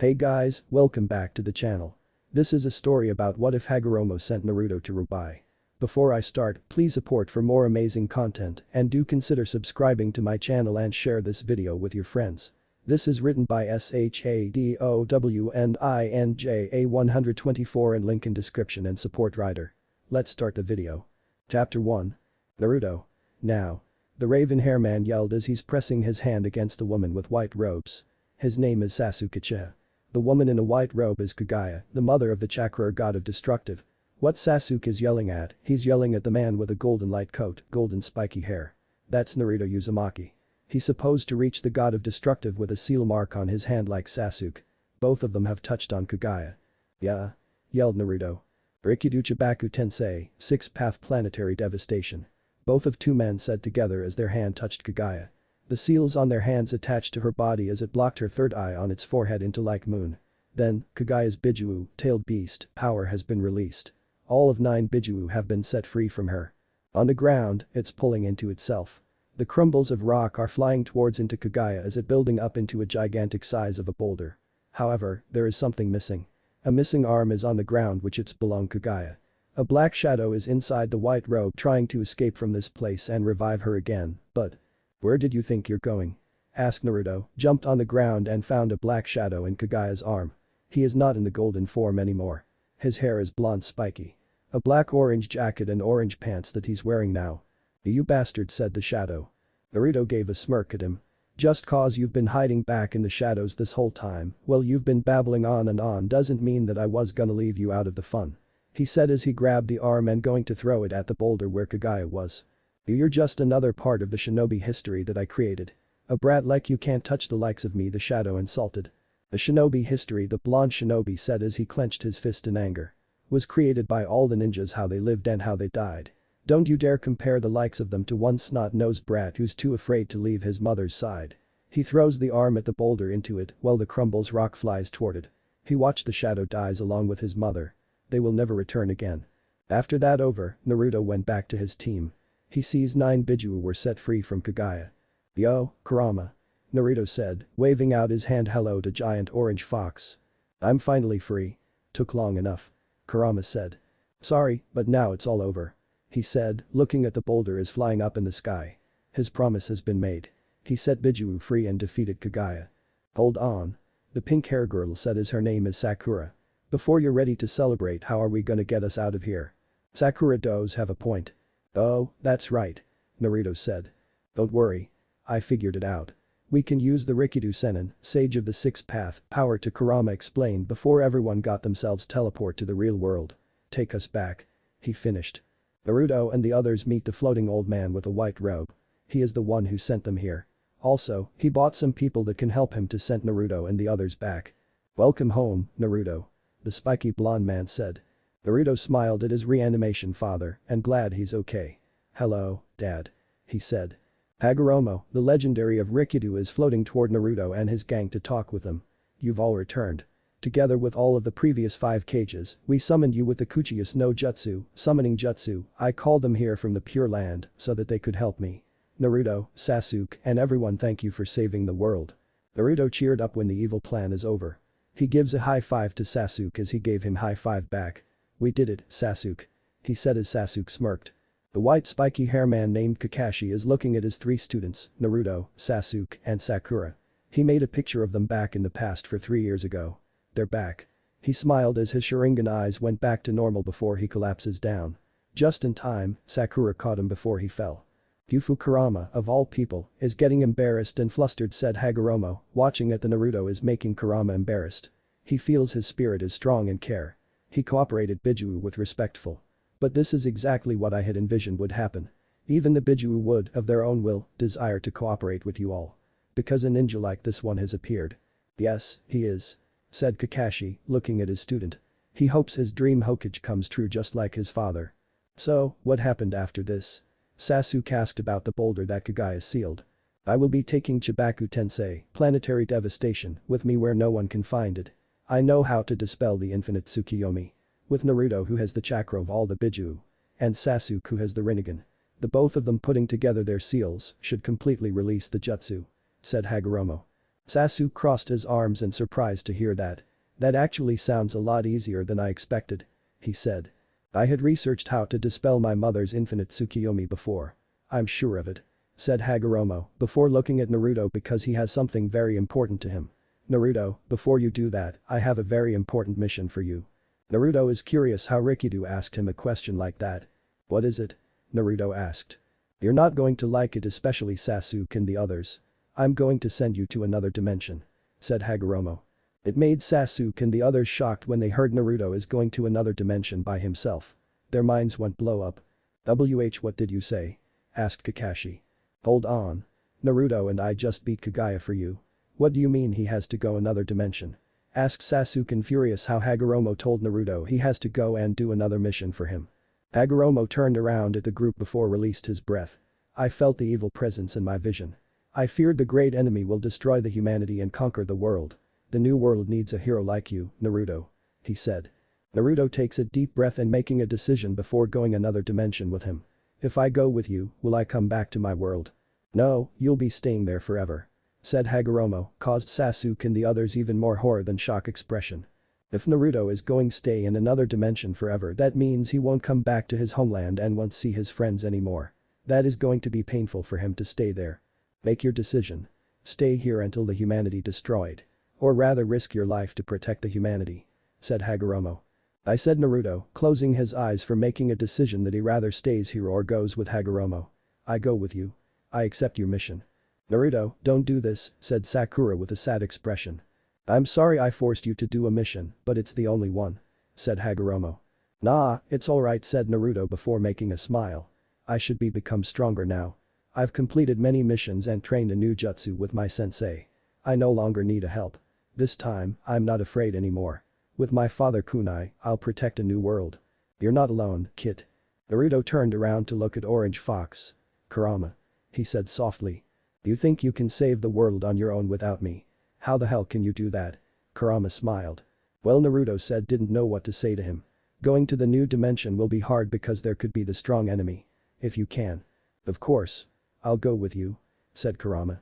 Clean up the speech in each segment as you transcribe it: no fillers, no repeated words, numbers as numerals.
Hey guys, welcome back to the channel. This is a story about what if Hagoromo sent Naruto to rwby. Before I start, please support for more amazing content and do consider subscribing to my channel and share this video with your friends. This is written by SHADOWNINJA124 and link in description and support writer. Let's start the video. Chapter 1. Naruto. Now. The raven hair man yelled as he's pressing his hand against the woman with white robes. His name is Sasuke. The woman in a white robe is Kaguya, the mother of the chakra god of destructive. What Sasuke is yelling at, he's yelling at the man with a golden light coat, golden spiky hair. That's Naruto Uzumaki. He's supposed to reach the god of destructive with a seal mark on his hand like Sasuke. Both of them have touched on Kaguya. Yeah. Yelled Naruto. Rikidu Chibaku Tensei, 6th-path planetary devastation. Both of two men said together as their hand touched Kaguya. The seals on their hands attached to her body as it blocked her third eye on its forehead into like moon. Then, Kaguya's Bijuu, tailed beast, power has been released. All of 9 Bijuu have been set free from her. On the ground, it's pulling into itself. The crumbles of rock are flying towards into Kaguya as it building up into a gigantic size of a boulder. However, there is something missing. A missing arm is on the ground which it's belong Kaguya. A black shadow is inside the white robe trying to escape from this place and revive her again, but… Where did you think you're going? Asked Naruto, jumped on the ground and found a black shadow in Kaguya's arm. He is not in the golden form anymore. His hair is blonde spiky. A black-orange jacket and orange pants that he's wearing now. You bastard, said the shadow. Naruto gave a smirk at him. Just cause you've been hiding back in the shadows this whole time, well you've been babbling on and on doesn't mean that I was gonna leave you out of the fun. He said as he grabbed the arm and going to throw it at the boulder where Kaguya was. You're just another part of the shinobi history that I created. A brat like you can't touch the likes of me, the shadow insulted. The shinobi history, the blonde shinobi said as he clenched his fist in anger. Was created by all the ninjas, how they lived and how they died. Don't you dare compare the likes of them to one snot-nosed brat who's too afraid to leave his mother's side. He throws the arm at the boulder into it while the crumbles rock flies toward it. He watched the shadow dies along with his mother. They will never return again. After that over, Naruto went back to his team. He sees 9 Bijuu were set free from Kaguya. Yo, Kurama. Naruto said, waving out his hand hello to giant orange fox. I'm finally free. Took long enough. Kurama said. Sorry, but now it's all over. He said, looking at the boulder as flying up in the sky. His promise has been made. He set Bijuu free and defeated Kaguya. Hold on. The pink-haired girl said as her name is Sakura. Before you're ready to celebrate, how are we gonna get us out of here? Sakura does have a point. Oh, that's right. Naruto said. Don't worry. I figured it out. We can use the Rikidu Sennin, Sage of the 6th Path, power to Kurama explained before everyone got themselves teleport to the real world. Take us back. He finished. Naruto and the others meet the floating old man with a white robe. He is the one who sent them here. Also, he bought some people that can help him to send Naruto and the others back. Welcome home, Naruto. The spiky blonde man said. Naruto smiled at his reanimation father and glad he's okay. Hello, Dad. He said. Hagoromo, the legendary of Rikidu, is floating toward Naruto and his gang to talk with him. You've all returned. Together with all of the previous 5 cages, we summoned you with the Kuchiyus no Jutsu, summoning Jutsu. I called them here from the Pure Land so that they could help me. Naruto, Sasuke, and everyone, thank you for saving the world. Naruto cheered up when the evil plan is over. He gives a high five to Sasuke as he gave him high five back. We did it, Sasuke. He said as Sasuke smirked. The white spiky hair man named Kakashi is looking at his 3 students, Naruto, Sasuke, and Sakura. He made a picture of them back in the past for 3 years ago. They're back. He smiled as his Sharingan eyes went back to normal before he collapses down. Just in time, Sakura caught him before he fell. Yufu Kurama, of all people, is getting embarrassed and flustered, said Hagoromo, watching at the Naruto is making Kurama embarrassed. He feels his spirit is strong and care. He cooperated Bijuu with respectful. But this is exactly what I had envisioned would happen. Even the Bijuu would, of their own will, desire to cooperate with you all. Because a ninja like this one has appeared. Yes, he is. Said Kakashi, looking at his student. He hopes his dream Hokage comes true just like his father. So, what happened after this? Sasuke asked about the boulder that Kaguya sealed. I will be taking Chibaku Tensei, planetary devastation, with me where no one can find it. I know how to dispel the infinite Tsukiyomi. With Naruto who has the chakra of all the Bijuu. And Sasuke who has the Rinnegan. The both of them putting together their seals should completely release the jutsu. Said Hagoromo. Sasuke crossed his arms in surprise to hear that. That actually sounds a lot easier than I expected, he said. I had researched how to dispel my mother's infinite Tsukiyomi before. I'm sure of it, said Hagoromo before looking at Naruto because he has something very important to him. Naruto, before you do that, I have a very important mission for you. Naruto is curious how Rikido asked him a question like that. What is it? Naruto asked. You're not going to like it, especially Sasuke and the others. I'm going to send you to another dimension, said Hagoromo. It made Sasuke and the others shocked when they heard Naruto is going to another dimension by himself. Their minds went blow up. What did you say? Asked Kakashi. Hold on. Naruto and I just beat Kaguya for you. What do you mean he has to go another dimension? Asked Sasuke, furious how Hagoromo told Naruto he has to go and do another mission for him. Hagoromo turned around at the group before released his breath. I felt the evil presence in my vision. I feared the great enemy will destroy the humanity and conquer the world. The new world needs a hero like you, Naruto, he said. Naruto takes a deep breath and making a decision before going another dimension with him. If I go with you, will I come back to my world? No, you'll be staying there forever, said Hagoromo, caused Sasuke and the others even more horror than shock expression. If Naruto is going to stay in another dimension forever, that means he won't come back to his homeland and won't see his friends anymore. That is going to be painful for him to stay there. Make your decision. Stay here until the humanity destroyed. Or rather risk your life to protect the humanity, said Hagoromo. I said Naruto, closing his eyes for making a decision that he rather stays here or goes with Hagoromo. I go with you. I accept your mission. Naruto, don't do this, said Sakura with a sad expression. I'm sorry I forced you to do a mission, but it's the only one, said Hagoromo. Nah, it's alright, said Naruto before making a smile. I should become stronger now. I've completed many missions and trained a new jutsu with my sensei. I no longer need a help. This time, I'm not afraid anymore. With my father Kunai, I'll protect a new world. You're not alone, kid. Naruto turned around to look at Orange Fox. Kurama. He said softly. You think you can save the world on your own without me? How the hell can you do that? Kurama smiled. Well, Naruto said didn't know what to say to him. Going to the new dimension will be hard because there could be the strong enemy. If you can. Of course. I'll go with you, said Kurama.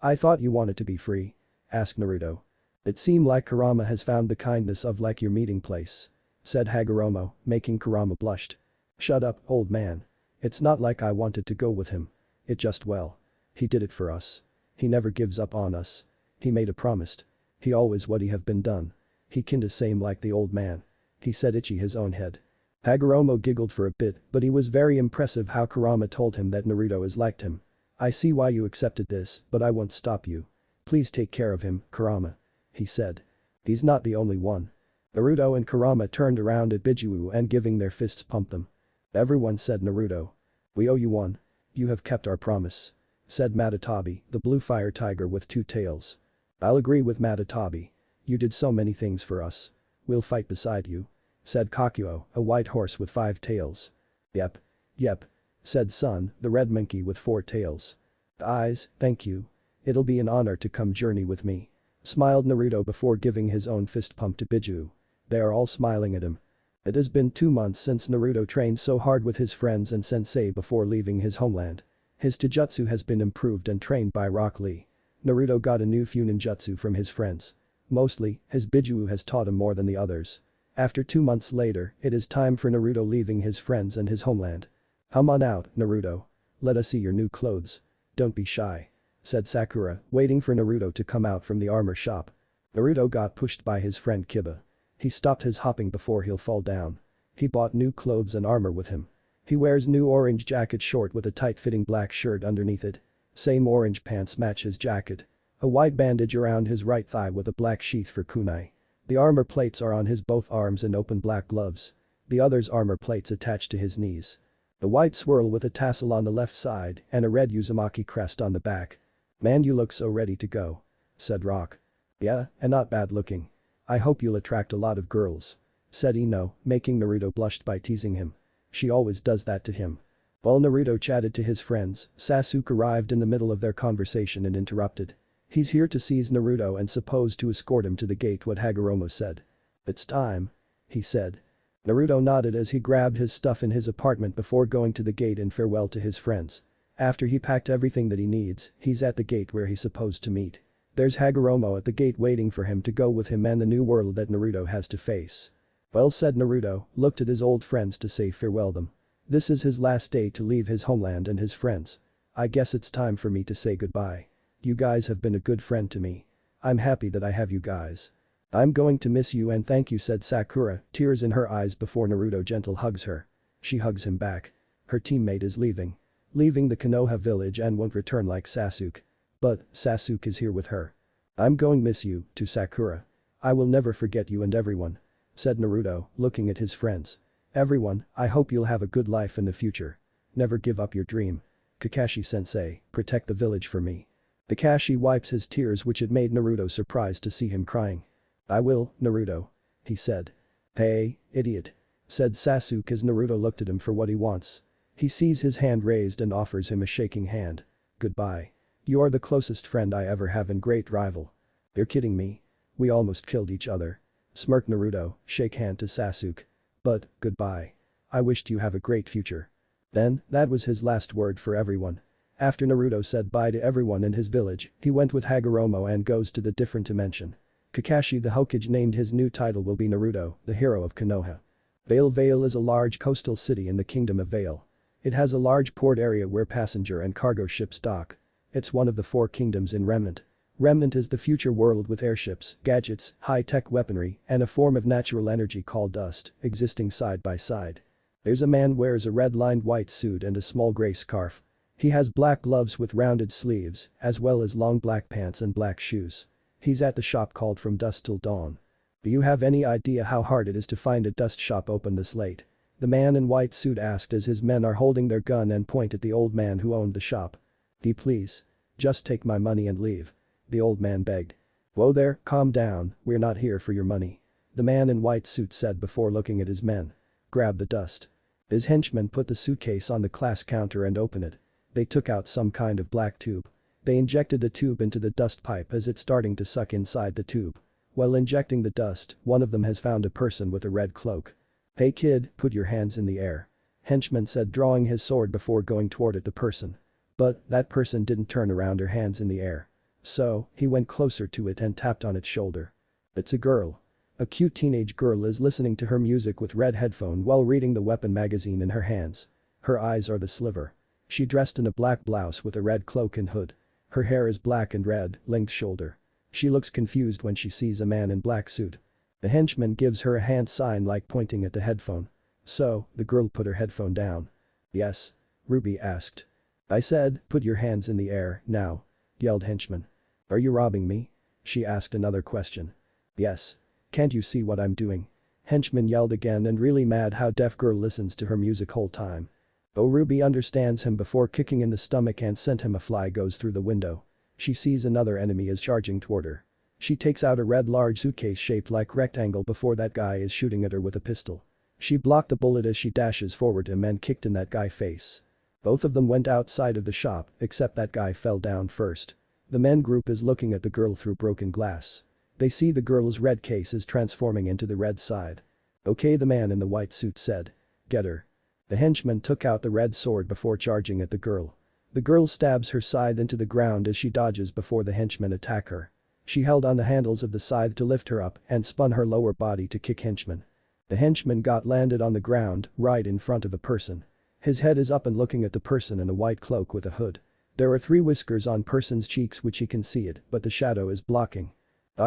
I thought you wanted to be free, asked Naruto. It seemed like Kurama has found the kindness of like your meeting place, said Hagoromo, making Kurama blushed. Shut up, old man. It's not like I wanted to go with him. It just well. He did it for us. He never gives up on us. He made a promise. He always would have been done. He kinda same like the old man. He said itchy his own head. Hagoromo giggled for a bit, but he was very impressive how Kurama told him that Naruto is liked him. I see why you accepted this, but I won't stop you. Please take care of him, Kurama, he said. He's not the only one. Naruto and Kurama turned around at Biju and giving their fists pumped them. Everyone said Naruto. We owe you one. You have kept our promise, said Matatabi, the blue fire tiger with two tails. I'll agree with Matatabi. You did so many things for us. We'll fight beside you, said Kakuyo, a white horse with 5 tails. Yep, said Sun, the red monkey with 4 tails. Eyes, thank you. It'll be an honor to come journey with me, smiled Naruto before giving his own fist pump to Biju. They are all smiling at him. It has been 2 months since Naruto trained so hard with his friends and sensei before leaving his homeland. His taijutsu has been improved and trained by Rock Lee. Naruto got a new Funin jutsu from his friends. Mostly, his Biju has taught him more than the others. After 2 months later, it is time for Naruto leaving his friends and his homeland. Come on out, Naruto. Let us see your new clothes. Don't be shy, said Sakura, waiting for Naruto to come out from the armor shop. Naruto got pushed by his friend Kiba. He stopped his hopping before he'll fall down. He bought new clothes and armor with him. He wears new orange jacket short with a tight-fitting black shirt underneath it. Same orange pants match his jacket. A white bandage around his right thigh with a black sheath for kunai. The armor plates are on his both arms and open black gloves. The other's armor plates attached to his knees. The white swirl with a tassel on the left side and a red Uzumaki crest on the back. Man, you look so ready to go, said Rock. Yeah, and not bad looking. I hope you'll attract a lot of girls, said Ino, making Naruto blush by teasing him. She always does that to him. While Naruto chatted to his friends, Sasuke arrived in the middle of their conversation and interrupted. He's here to seize Naruto and supposed to escort him to the gate, what Hagoromo said. It's time, he said. Naruto nodded as he grabbed his stuff in his apartment before going to the gate in farewell to his friends. After he packed everything that he needs, he's at the gate where he's supposed to meet. There's Hagoromo at the gate waiting for him to go with him and the new world that Naruto has to face. Well said Naruto, looked at his old friends to say farewell them. This is his last day to leave his homeland and his friends. I guess it's time for me to say goodbye. You guys have been a good friend to me. I'm happy that I have you guys. I'm going to miss you and thank you, said Sakura, tears in her eyes before Naruto gentle hugs her. She hugs him back. Her teammate is leaving. Leaving the Konoha village and won't return like Sasuke. But Sasuke is here with her. I'm going miss you, to Sakura. I will never forget you and everyone. Said Naruto, looking at his friends. Everyone, I hope you'll have a good life in the future. Never give up your dream. Kakashi-sensei, protect the village for me. Kakashi wipes his tears, which had made Naruto surprised to see him crying. I will, Naruto. He said. Hey, idiot. Said Sasuke as Naruto looked at him for what he wants. He sees his hand raised and offers him a shaking hand. Goodbye. You are the closest friend I ever have and great rival. You're kidding me? We almost killed each other. Smirked Naruto, shake hand to Sasuke. But, goodbye. I wished you have a great future. Then, that was his last word for everyone. After Naruto said bye to everyone in his village, he went with Hagoromo and goes to the different dimension. Kakashi the Hokage named his new title will be Naruto, the hero of Konoha. Vale is a large coastal city in the kingdom of Vale. It has a large port area where passenger and cargo ships dock. It's one of the 4 kingdoms in Remnant. Remnant is the future world with airships, gadgets, high-tech weaponry, and a form of natural energy called dust, existing side by side. There's a man wears a red-lined white suit and a small gray scarf. He has black gloves with rounded sleeves, as well as long black pants and black shoes. He's at the shop called From Dusk Till Dawn. Do you have any idea how hard it is to find a dust shop open this late? The man in white suit asked as his men are holding their gun and point at the old man who owned the shop. Please. Just take my money and leave. The old man begged. Whoa there, calm down, we're not here for your money. The man in white suit said before looking at his men. Grab the dust. His henchmen put the suitcase on the class counter and opened it. They took out some kind of black tube. They injected the tube into the dust pipe as it's starting to suck inside the tube. While injecting the dust, one of them has found a person with a red cloak. Hey kid, put your hands in the air. Henchman said drawing his sword before going toward the person. But, that person didn't turn around her hands in the air. So, he went closer to it and tapped on its shoulder. It's a girl. A cute teenage girl is listening to her music with red headphone while reading the weapon magazine in her hands. Her eyes are the sliver. She dressed in a black blouse with a red cloak and hood. Her hair is black and red, linked shoulder. She looks confused when she sees a man in black suit. The henchman gives her a hand sign like pointing at the headphone. So, the girl put her headphone down. Yes? Ruby asked. I said, put your hands in the air, now. Yelled henchman. Are you robbing me? She asked another question. Yes. Can't you see what I'm doing? Henchman yelled again and really mad how deaf girl listens to her music whole time. Oh, Ruby understands him before kicking in the stomach and sent him a fly goes through the window. She sees another enemy is charging toward her. She takes out a red large suitcase shaped like rectangle before that guy is shooting at her with a pistol. She blocked the bullet as she dashes forward him and kicked in that guy face. Both of them went outside of the shop, except that guy fell down first. The men group is looking at the girl through broken glass. They see the girl's red case is transforming into the red side. Okay, the man in the white suit said. Get her. The henchman took out the red sword before charging at the girl. The girl stabs her scythe into the ground as she dodges before the henchmen attack her. She held on the handles of the scythe to lift her up and spun her lower body to kick henchman. The henchman got landed on the ground, right in front of the person. His head is up and looking at the person in a white cloak with a hood. There are 3 whiskers on person's cheeks which he can see it, but the shadow is blocking.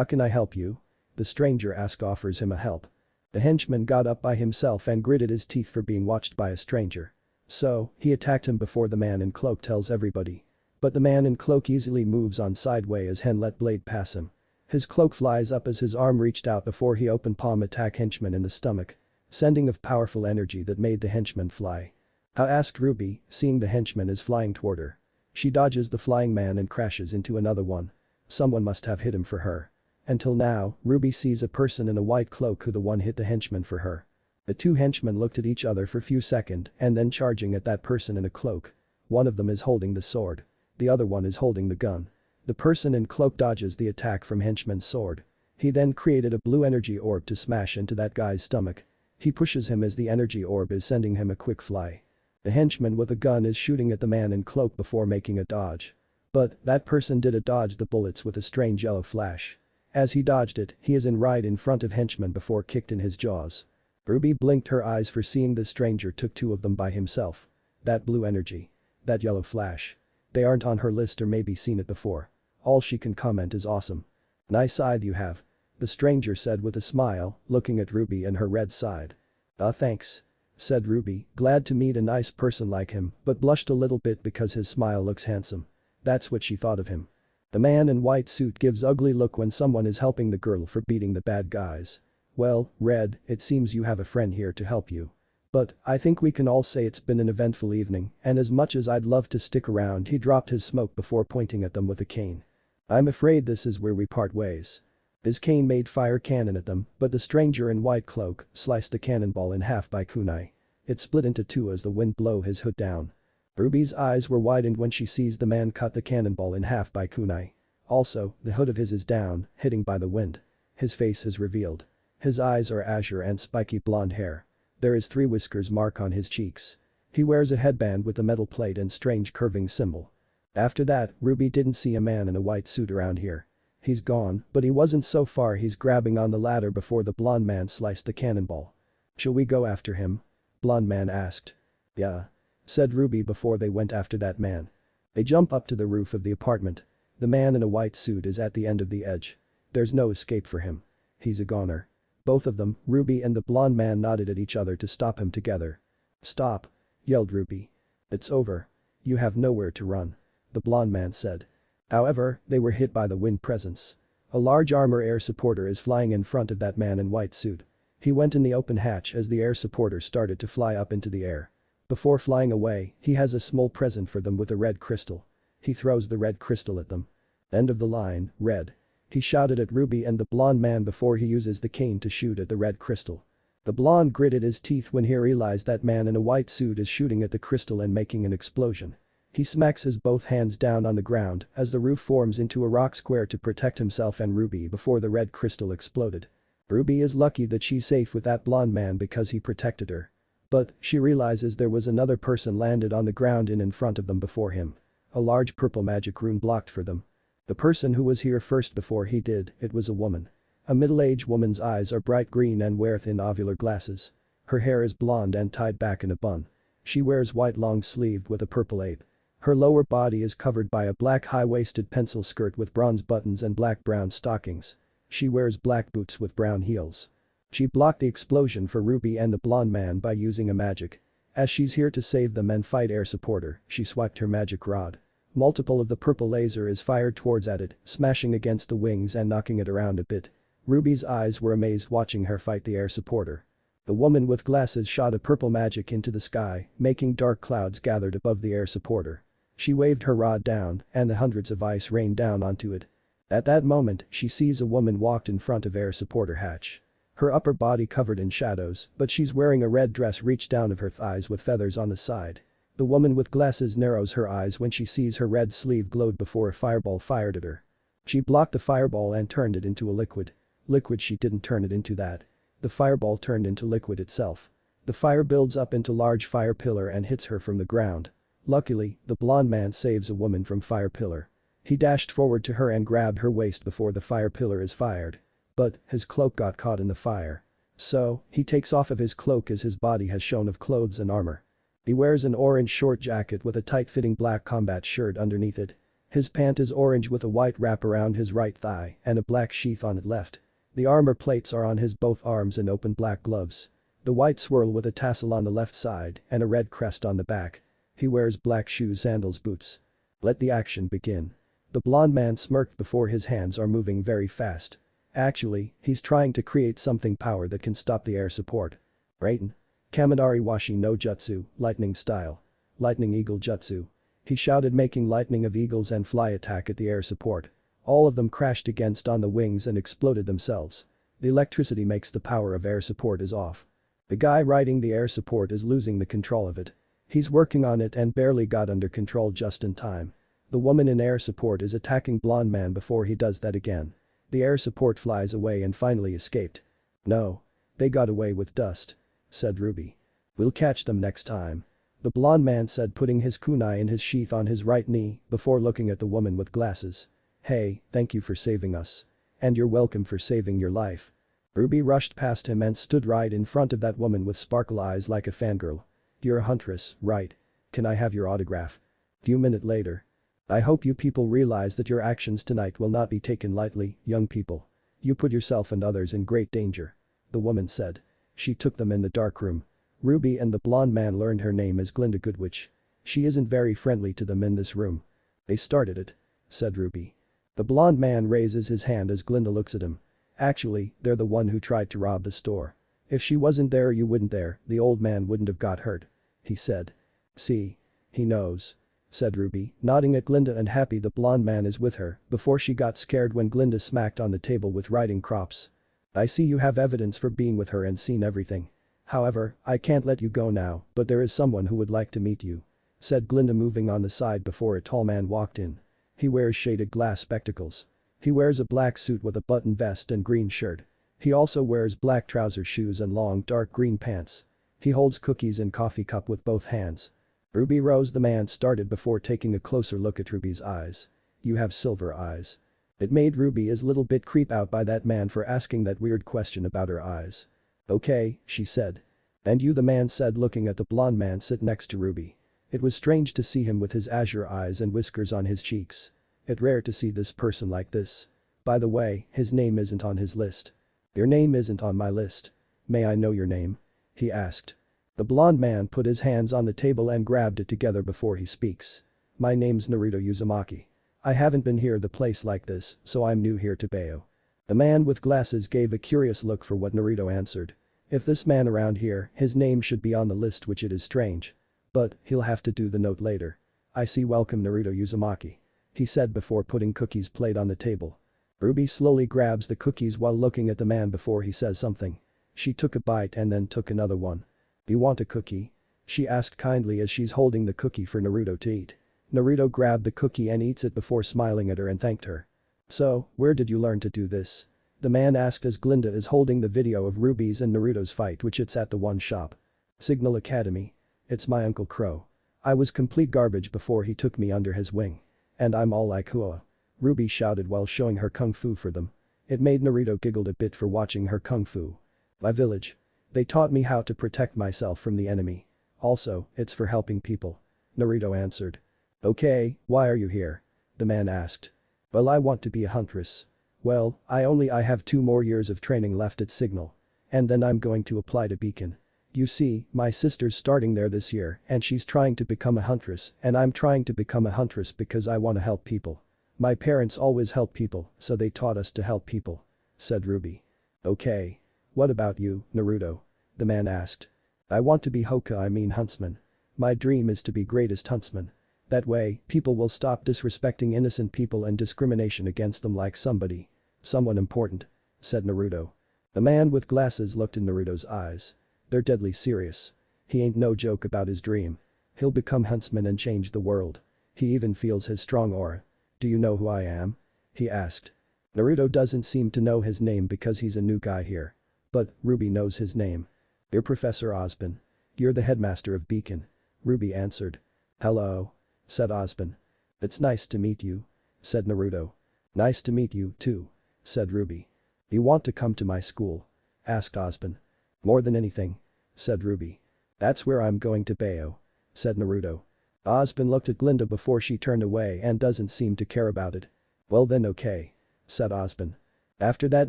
Can I help you? The stranger offers him a help. The henchman got up by himself and gritted his teeth for being watched by a stranger. So, he attacked him before the man in cloak tells everybody. But the man in cloak easily moves on sideways as Hen let blade pass him. His cloak flies up as his arm reached out before he open palm attack henchman in the stomach. Sending of powerful energy that made the henchman fly. How asked Ruby, seeing the henchman is flying toward her. She dodges the flying man and crashes into another one. Someone must have hit him for her. Until now, Ruby sees a person in a white cloak who the one hit the henchman for her. The 2 henchmen looked at each other for few seconds and then charging at that person in a cloak. One of them is holding the sword. The other one is holding the gun. The person in cloak dodges the attack from henchman's sword. He then created a blue energy orb to smash into that guy's stomach. He pushes him as the energy orb is sending him a quick fly. The henchman with a gun is shooting at the man in cloak before making a dodge. But that person did dodge the bullets with a strange yellow flash. As he dodged it, he is right in front of henchmen before kicked in his jaws. Ruby blinked her eyes for seeing the stranger took two of them by himself. That blue energy. That yellow flash. They aren't on her list or maybe seen it before. All she can comment is awesome. Nice eye you have. The stranger said with a smile, looking at Ruby and her red side. Thanks. Said Ruby, glad to meet a nice person like him, but blushed a little bit because his smile looks handsome. That's what she thought of him. The man in white suit gives ugly look when someone is helping the girl for beating the bad guys. Well, Red, it seems you have a friend here to help you. But I think we can all say it's been an eventful evening, and as much as I'd love to stick around, he dropped his smoke before pointing at them with a cane. I'm afraid this is where we part ways. His cane made fire cannon at them, but the stranger in white cloak sliced the cannonball in half by kunai. It split into two as the wind blew his hood down. Ruby's eyes were widened when she sees the man cut the cannonball in half by kunai. Also, the hood of his is down, hitting by the wind. His face is revealed. His eyes are azure and spiky blonde hair. There is 3 whiskers mark on his cheeks. He wears a headband with a metal plate and strange curving symbol. After that, Ruby didn't see a man in a white suit around here. He's gone, but he wasn't so far he's grabbing on the ladder before the blonde man sliced the cannonball. Shall we go after him? Blonde man asked. Yeah. Said Ruby before they went after that man. They jump up to the roof of the apartment. The man in a white suit is at the end of the edge. There's no escape for him. He's a goner. Both of them, Ruby and the blonde man, nodded at each other to stop him together. Stop. Yelled Ruby. It's over. You have nowhere to run. The blonde man said. However, they were hit by the wind presence. A large armor air supporter is flying in front of that man in white suit. He went in the open hatch as the air supporter started to fly up into the air. Before flying away, he has a small present for them with a red crystal. He throws the red crystal at them. End of the line, Red. He shouted at Ruby and the blonde man before he uses the cane to shoot at the red crystal. The blonde gritted his teeth when he realized that man in a white suit is shooting at the crystal and making an explosion. He smacks his both hands down on the ground as the roof forms into a rock square to protect himself and Ruby before the red crystal exploded. Ruby is lucky that she's safe with that blonde man because he protected her. But she realizes there was another person landed on the ground in front of them before him. A large purple magic rune blocked for them. The person who was here first before he did, it was a woman. A middle-aged woman's eyes are bright green and wear thin ovular glasses. Her hair is blonde and tied back in a bun. She wears white long-sleeved with a purple ape. Her lower body is covered by a black high-waisted pencil skirt with bronze buttons and black-brown stockings. She wears black boots with brown heels. She blocked the explosion for Ruby and the blonde man by using a magic. As she's here to save them and fight air supporter, she swiped her magic rod. Multiple of the purple laser is fired towards at it, smashing against the wings and knocking it around a bit. Ruby's eyes were amazed watching her fight the air supporter. The woman with glasses shot a purple magic into the sky, making dark clouds gathered above the air supporter. She waved her rod down, and the hundreds of ice rained down onto it. At that moment, she sees a woman walked in front of air supporter hatch. Her upper body covered in shadows, but she's wearing a red dress reached down of her thighs with feathers on the side. The woman with glasses narrows her eyes when she sees her red sleeve glowed before a fireball fired at her. She blocked the fireball and turned it into a liquid. Liquid she didn't turn it into that. The fireball turned into liquid itself. The fire builds up into large fire pillar and hits her from the ground. Luckily, the blonde man saves a woman from fire pillar. He dashed forward to her and grabbed her waist before the fire pillar is fired. But, his cloak got caught in the fire. So, he takes off of his cloak as his body has shown of clothes and armor. He wears an orange short jacket with a tight-fitting black combat shirt underneath it. His pant is orange with a white wrap around his right thigh and a black sheath on it left. The armor plates are on his both arms and open black gloves. The white swirl with a tassel on the left side and a red crest on the back. He wears black shoes, sandals, boots. Let the action begin. The blonde man smirked before his hands are moving very fast. Actually, he's trying to create something power that can stop the air support. Raiden. Kamidari Washi no Jutsu, lightning style. Lightning eagle jutsu. He shouted, making lightning of eagles and fly attack at the air support. All of them crashed against on the wings and exploded themselves. The electricity makes the power of air support is off. The guy riding the air support is losing the control of it. He's working on it and barely got under control just in time. The woman in air support is attacking blonde man before he does that again. The air support flies away and finally escaped. No. They got away with dust. Said Ruby. We'll catch them next time. The blond man said, putting his kunai in his sheath on his right knee before looking at the woman with glasses. Hey, thank you for saving us. And you're welcome for saving your life. Ruby rushed past him and stood right in front of that woman with sparkle eyes like a fangirl. You're a huntress, right? Can I have your autograph? Few minutes later. I hope you people realize that your actions tonight will not be taken lightly, young people. You put yourself and others in great danger. The woman said. She took them in the dark room. Ruby and the blonde man learned her name as Glinda Goodwitch. She isn't very friendly to them in this room. They started it. Said Ruby. The blonde man raises his hand as Glinda looks at him. Actually, they're the one who tried to rob the store. If she wasn't there or you wouldn't there, the old man wouldn't have got hurt. He said. See. He knows. Said Ruby, nodding at Glinda and happy the blonde man is with her before she got scared when Glinda smacked on the table with writing crops. I see you have evidence for being with her and seen everything. However, I can't let you go now, but there is someone who would like to meet you. Said Glinda moving on the side before a tall man walked in. He wears shaded glass spectacles. He wears a black suit with a button vest and green shirt. He also wears black trouser shoes and long dark green pants. He holds cookies and coffee cup with both hands. Ruby Rose the man started before taking a closer look at Ruby's eyes. You have silver eyes. It made Ruby a little bit creep out by that man for asking that weird question about her eyes. Okay, she said. And you, the man said, looking at the blonde man sit next to Ruby. It was strange to see him with his azure eyes and whiskers on his cheeks. It's rare to see this person like this. By the way, his name isn't on his list. Your name isn't on my list. May I know your name? He asked. The blonde man put his hands on the table and grabbed it together before he speaks. My name's Naruto Uzumaki. I haven't been here the place like this, so I'm new here to Bayo. The man with glasses gave a curious look for what Naruto answered. If this man around here, his name should be on the list, which it is strange. But, he'll have to do the note later. I see, welcome Naruto Uzumaki. He said before putting cookies plate on the table. Ruby slowly grabs the cookies while looking at the man before he says something. She took a bite and then took another one. You want a cookie? She asked kindly as she's holding the cookie for Naruto to eat. Naruto grabbed the cookie and eats it before smiling at her and thanked her. So, where did you learn to do this? The man asked as Glinda is holding the video of Ruby's and Naruto's fight, which it's at the one shop. Signal Academy. It's my Uncle Crow. I was complete garbage before he took me under his wing. And I'm all like Hua. Ruby shouted while showing her kung fu for them. It made Naruto giggled a bit for watching her kung fu. My village. They taught me how to protect myself from the enemy. Also, it's for helping people. Naruto answered. Okay, why are you here? The man asked. Well, I want to be a huntress. Well, I have 2 more years of training left at Signal. And then I'm going to apply to Beacon. You see, my sister's starting there this year and she's trying to become a huntress and I'm trying to become a huntress because I want to help people. My parents always help people, so they taught us to help people. Said Ruby. Okay. What about you, Naruto? The man asked. I want to be huntsman. My dream is to be greatest huntsman. That way, people will stop disrespecting innocent people and discrimination against them like someone important. Said Naruto. The man with glasses looked in Naruto's eyes. They're deadly serious. He ain't no joke about his dream. He'll become huntsman and change the world. He even feels his strong aura. Do you know who I am? He asked. Naruto doesn't seem to know his name because he's a new guy here. But, Ruby knows his name. You're Professor Ozpin. You're the headmaster of Beacon. Ruby answered. Hello. Said Ozpin. It's nice to meet you. Said Naruto. Nice to meet you, too. Said Ruby. You want to come to my school? Asked Ozpin. More than anything. Said Ruby. That's where I'm going to Bayo. Said Naruto. Ozpin looked at Glinda before she turned away and doesn't seem to care about it. Well then okay. Said Ozpin. After that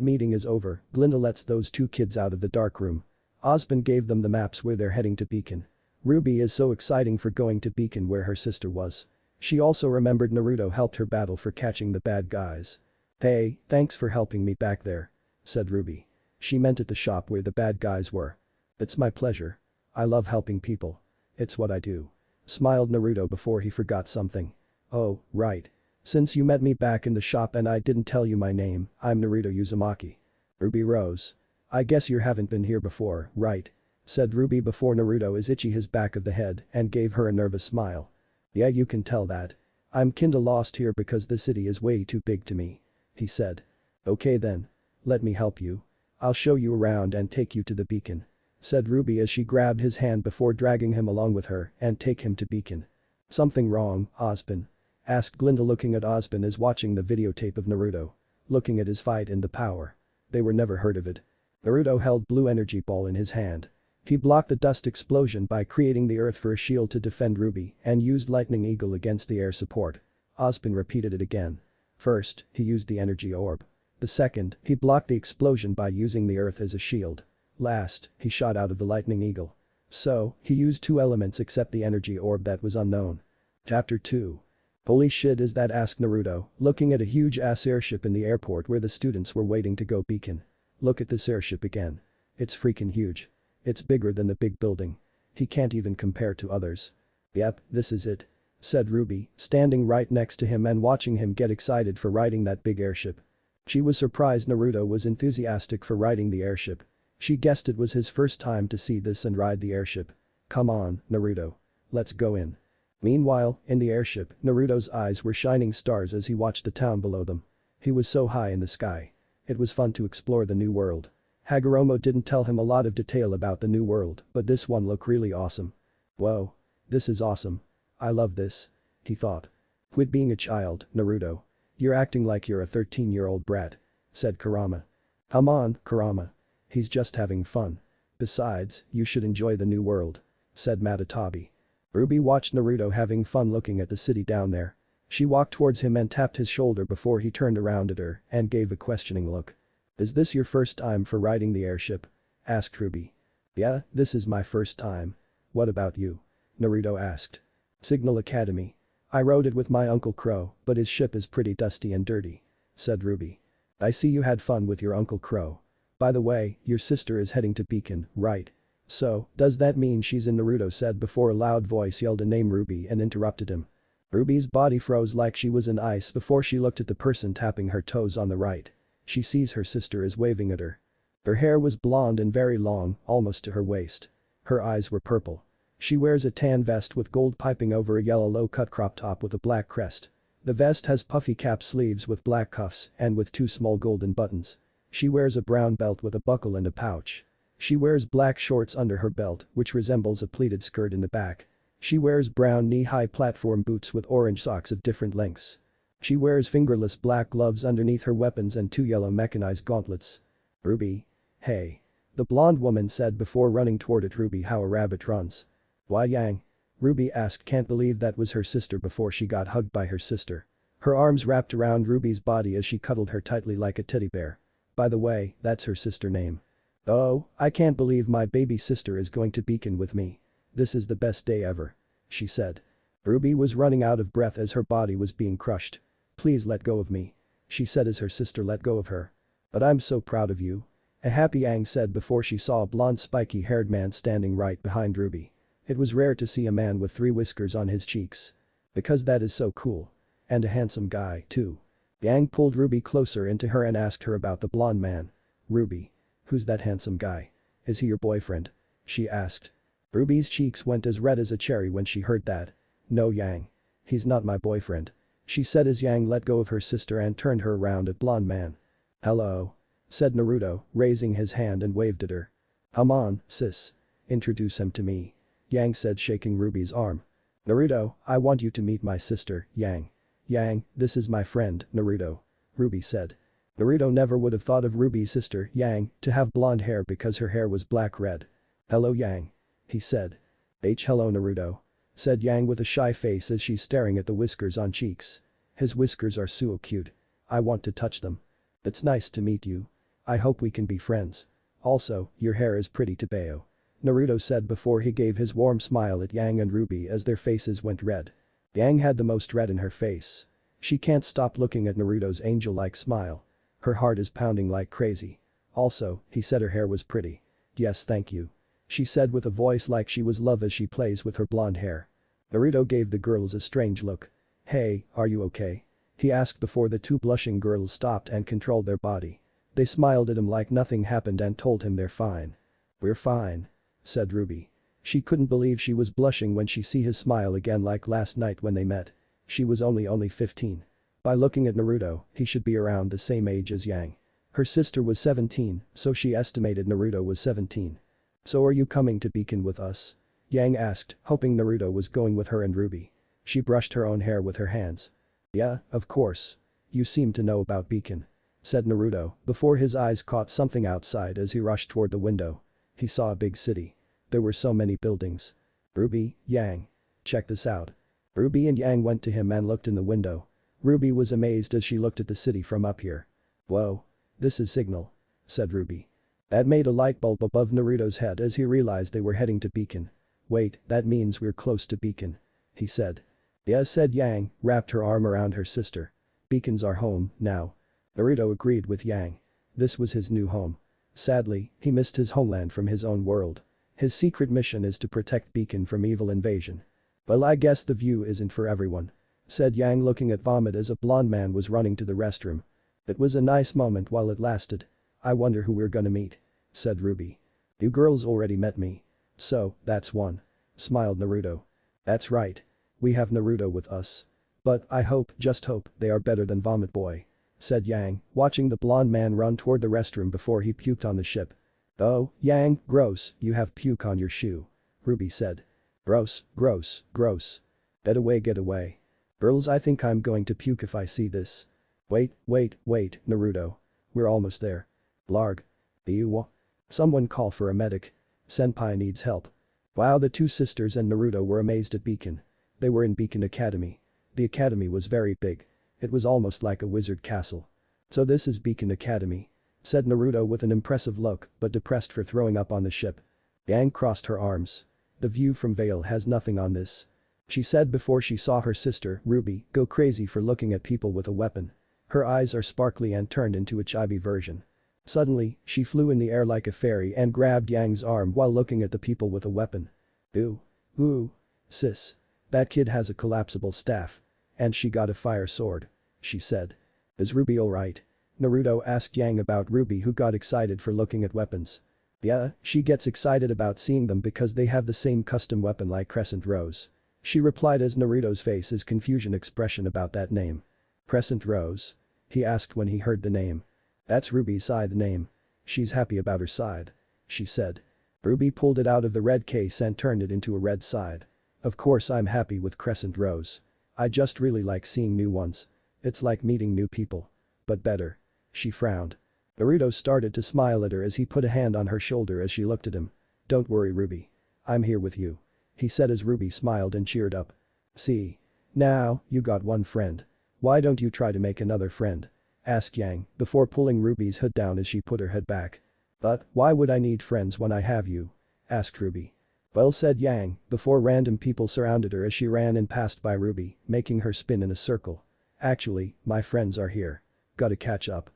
meeting is over, Glinda lets those 2 kids out of the dark room. Ozpin gave them the maps where they're heading to Beacon. Ruby is so exciting for going to Beacon where her sister was. She also remembered Naruto helped her battle for catching the bad guys. Hey, thanks for helping me back there. Said Ruby. She meant at the shop where the bad guys were. It's my pleasure. I love helping people. It's what I do. Smiled Naruto before he forgot something. Oh, right. Since you met me back in the shop and I didn't tell you my name, I'm Naruto Uzumaki. Ruby Rose. I guess you haven't been here before, right? Said Ruby before Naruto is itchy his back of the head and gave her a nervous smile. Yeah, you can tell that. I'm kinda lost here because the city is way too big to me. He said. Okay then. Let me help you. I'll show you around and take you to the beacon. said Ruby as she grabbed his hand before dragging him along with her and take him to Beacon. Something wrong, Ozpin? Asked Glinda looking at Ozpin as watching the videotape of Naruto. Looking at his fight in the power. They were never heard of it. Naruto held blue energy ball in his hand. He blocked the dust explosion by creating the earth for a shield to defend Ruby and used lightning eagle against the air support. Ozpin repeated it again. First, he used the energy orb. The second, he blocked the explosion by using the earth as a shield. Last, he shot out of the lightning eagle. So, he used two elements except the energy orb that was unknown. Chapter 2. Holy shit is that, asked Naruto, looking at a huge ass airship in the airport where the students were waiting to go Beacon. Look at this airship again. It's freaking huge. It's bigger than the big building. He can't even compare to others. Yep, this is it, said Ruby, standing right next to him and watching him get excited for riding that big airship. She was surprised Naruto was enthusiastic for riding the airship. She guessed it was his first time to see this and ride the airship. Come on, Naruto. Let's go in. Meanwhile, in the airship, Naruto's eyes were shining stars as he watched the town below them. He was so high in the sky. It was fun to explore the new world. Hagoromo didn't tell him a lot of detail about the new world, but this one looked really awesome. Whoa. This is awesome. I love this. He thought. Quit being a child, Naruto. You're acting like you're a 13-year-old brat, said Kurama. Come on, Kurama. He's just having fun. Besides, you should enjoy the new world, said Matatabi. Ruby watched Naruto having fun looking at the city down there. She walked towards him and tapped his shoulder before he turned around at her and gave a questioning look. Is this your first time for riding the airship? Asked Ruby. Yeah, this is my first time. What about you? Naruto asked. Signal Academy. I rode it with my Uncle Crow, but his ship is pretty dusty and dirty, said Ruby. I see you had fun with your Uncle Crow. By the way, your sister is heading to Beacon, right? So, does that mean she's in? Naruto said before a loud voice yelled a name Ruby and interrupted him. Ruby's body froze like she was in ice before she looked at the person tapping her toes on the right. She sees her sister is waving at her. Her hair was blonde and very long, almost to her waist. Her eyes were purple. She wears a tan vest with gold piping over a yellow low-cut crop top with a black crest. The vest has puffy cap sleeves with black cuffs and with two small golden buttons. She wears a brown belt with a buckle and a pouch. She wears black shorts under her belt, which resembles a pleated skirt in the back. She wears brown knee-high platform boots with orange socks of different lengths. She wears fingerless black gloves underneath her weapons and two yellow mechanized gauntlets. Ruby. Hey. The blonde woman said before running toward it. Ruby, how a rabbit runs. Why, Yang? Ruby asked, can't believe that was her sister before she got hugged by her sister. Her arms wrapped around Ruby's body as she cuddled her tightly like a teddy bear. By the way, that's her sister name. Oh, I can't believe my baby sister is going to Beacon with me. This is the best day ever, she said. Ruby was running out of breath as her body was being crushed. Please let go of me, she said as her sister let go of her. But I'm so proud of you. A happy Yang said before she saw a blonde spiky-haired man standing right behind Ruby. It was rare to see a man with 3 whiskers on his cheeks. Because that is so cool. And a handsome guy, too. Yang pulled Ruby closer into her and asked her about the blonde man. Ruby. Who's that handsome guy? Is he your boyfriend? She asked. Ruby's cheeks went as red as a cherry when she heard that. No, Yang. He's not my boyfriend, she said as Yang let go of her sister and turned her around at blonde man. Hello, said Naruto, raising his hand and waved at her. Come on, sis. Introduce him to me, Yang said, shaking Ruby's arm. Naruto, I want you to meet my sister, Yang. Yang, this is my friend, Naruto, Ruby said. Naruto never would have thought of Ruby's sister, Yang, to have blonde hair because her hair was black-red. Hello, Yang, he said. Hello, Naruto, said Yang with a shy face as she's staring at the whiskers on cheeks. His whiskers are so cute. I want to touch them. It's nice to meet you. I hope we can be friends. Also, your hair is pretty too, Naruto said before he gave his warm smile at Yang and Ruby as their faces went red. Yang had the most red in her face. She can't stop looking at Naruto's angel-like smile. Her heart is pounding like crazy. Also, he said her hair was pretty. Yes, thank you, she said with a voice like she was love as she plays with her blonde hair. Naruto gave the girls a strange look. Hey, are you okay? He asked before the 2 blushing girls stopped and controlled their body. They smiled at him like nothing happened and told him they're fine. We're fine, said Ruby. She couldn't believe she was blushing when she see his smile again like last night when they met. She was only 15. By looking at Naruto, he should be around the same age as Yang. Her sister was 17, so she estimated Naruto was 17. So are you coming to Beacon with us? Yang asked, hoping Naruto was going with her and Ruby. She brushed her own hair with her hands. Yeah, of course. You seem to know about Beacon, said Naruto before his eyes caught something outside as he rushed toward the window. He saw a big city. There were so many buildings. Ruby, Yang. Check this out. Ruby and Yang went to him and looked in the window. Ruby was amazed as she looked at the city from up here. Whoa. This is signal, said Ruby. That made a light bulb above Naruto's head as he realized they were heading to Beacon. Wait, that means we're close to Beacon, he said. Yeah, said Yang, wrapped her arm around her sister. Beacon's our home, now. Naruto agreed with Yang. This was his new home. Sadly, he missed his homeland from his own world. His secret mission is to protect Beacon from evil invasion. Well, I guess the view isn't for everyone, said Yang looking at vomit as a blonde man was running to the restroom. It was a nice moment while it lasted. I wonder who we're gonna meet, said Ruby. You girls already met me. So, that's one, smiled Naruto. That's right. We have Naruto with us. But I hope, just hope, they are better than Vomit Boy, said Yang, watching the blonde man run toward the restroom before he puked on the ship. Oh, Yang, gross, you have puke on your shoe, Ruby said. Gross, gross, gross. Get away, get away. Girls, I think I'm going to puke if I see this. Wait, Naruto. We're almost there. Blarg. Ew. Someone call for a medic. Senpai needs help. Wow, the two sisters and Naruto were amazed at Beacon. They were in Beacon Academy. The academy was very big. It was almost like a wizard castle. So this is Beacon Academy, said Naruto with an impressive look but depressed for throwing up on the ship. Yang crossed her arms. The view from Vale has nothing on this, she said before she saw her sister, Ruby, go crazy for looking at people with a weapon. Her eyes are sparkly and turned into a chibi version. Suddenly, she flew in the air like a fairy and grabbed Yang's arm while looking at the people with a weapon. Ooh, sis. That kid has a collapsible staff. And she got a fire sword, she said. Is Ruby alright? Naruto asked Yang about Ruby, who got excited for looking at weapons. Yeah, she gets excited about seeing them because they have the same custom weapon like Crescent Rose, she replied as Naruto's face is confusion expression about that name. Crescent Rose? He asked when he heard the name. That's Ruby's scythe name. She's happy about her scythe, she said. Ruby pulled it out of the red case and turned it into a red scythe. Of course I'm happy with Crescent Rose. I just really like seeing new ones. It's like meeting new people. But better. She frowned. Naruto started to smile at her as he put a hand on her shoulder as she looked at him. Don't worry, Ruby. I'm here with you, he said as Ruby smiled and cheered up. See? Now, you got one friend. Why don't you try to make another friend? Asked Yang before pulling Ruby's hood down as she put her head back. But why would I need friends when I have you? Asked Ruby. Well, said Yang before random people surrounded her as she ran and passed by Ruby, making her spin in a circle. Actually, my friends are here. Gotta catch up.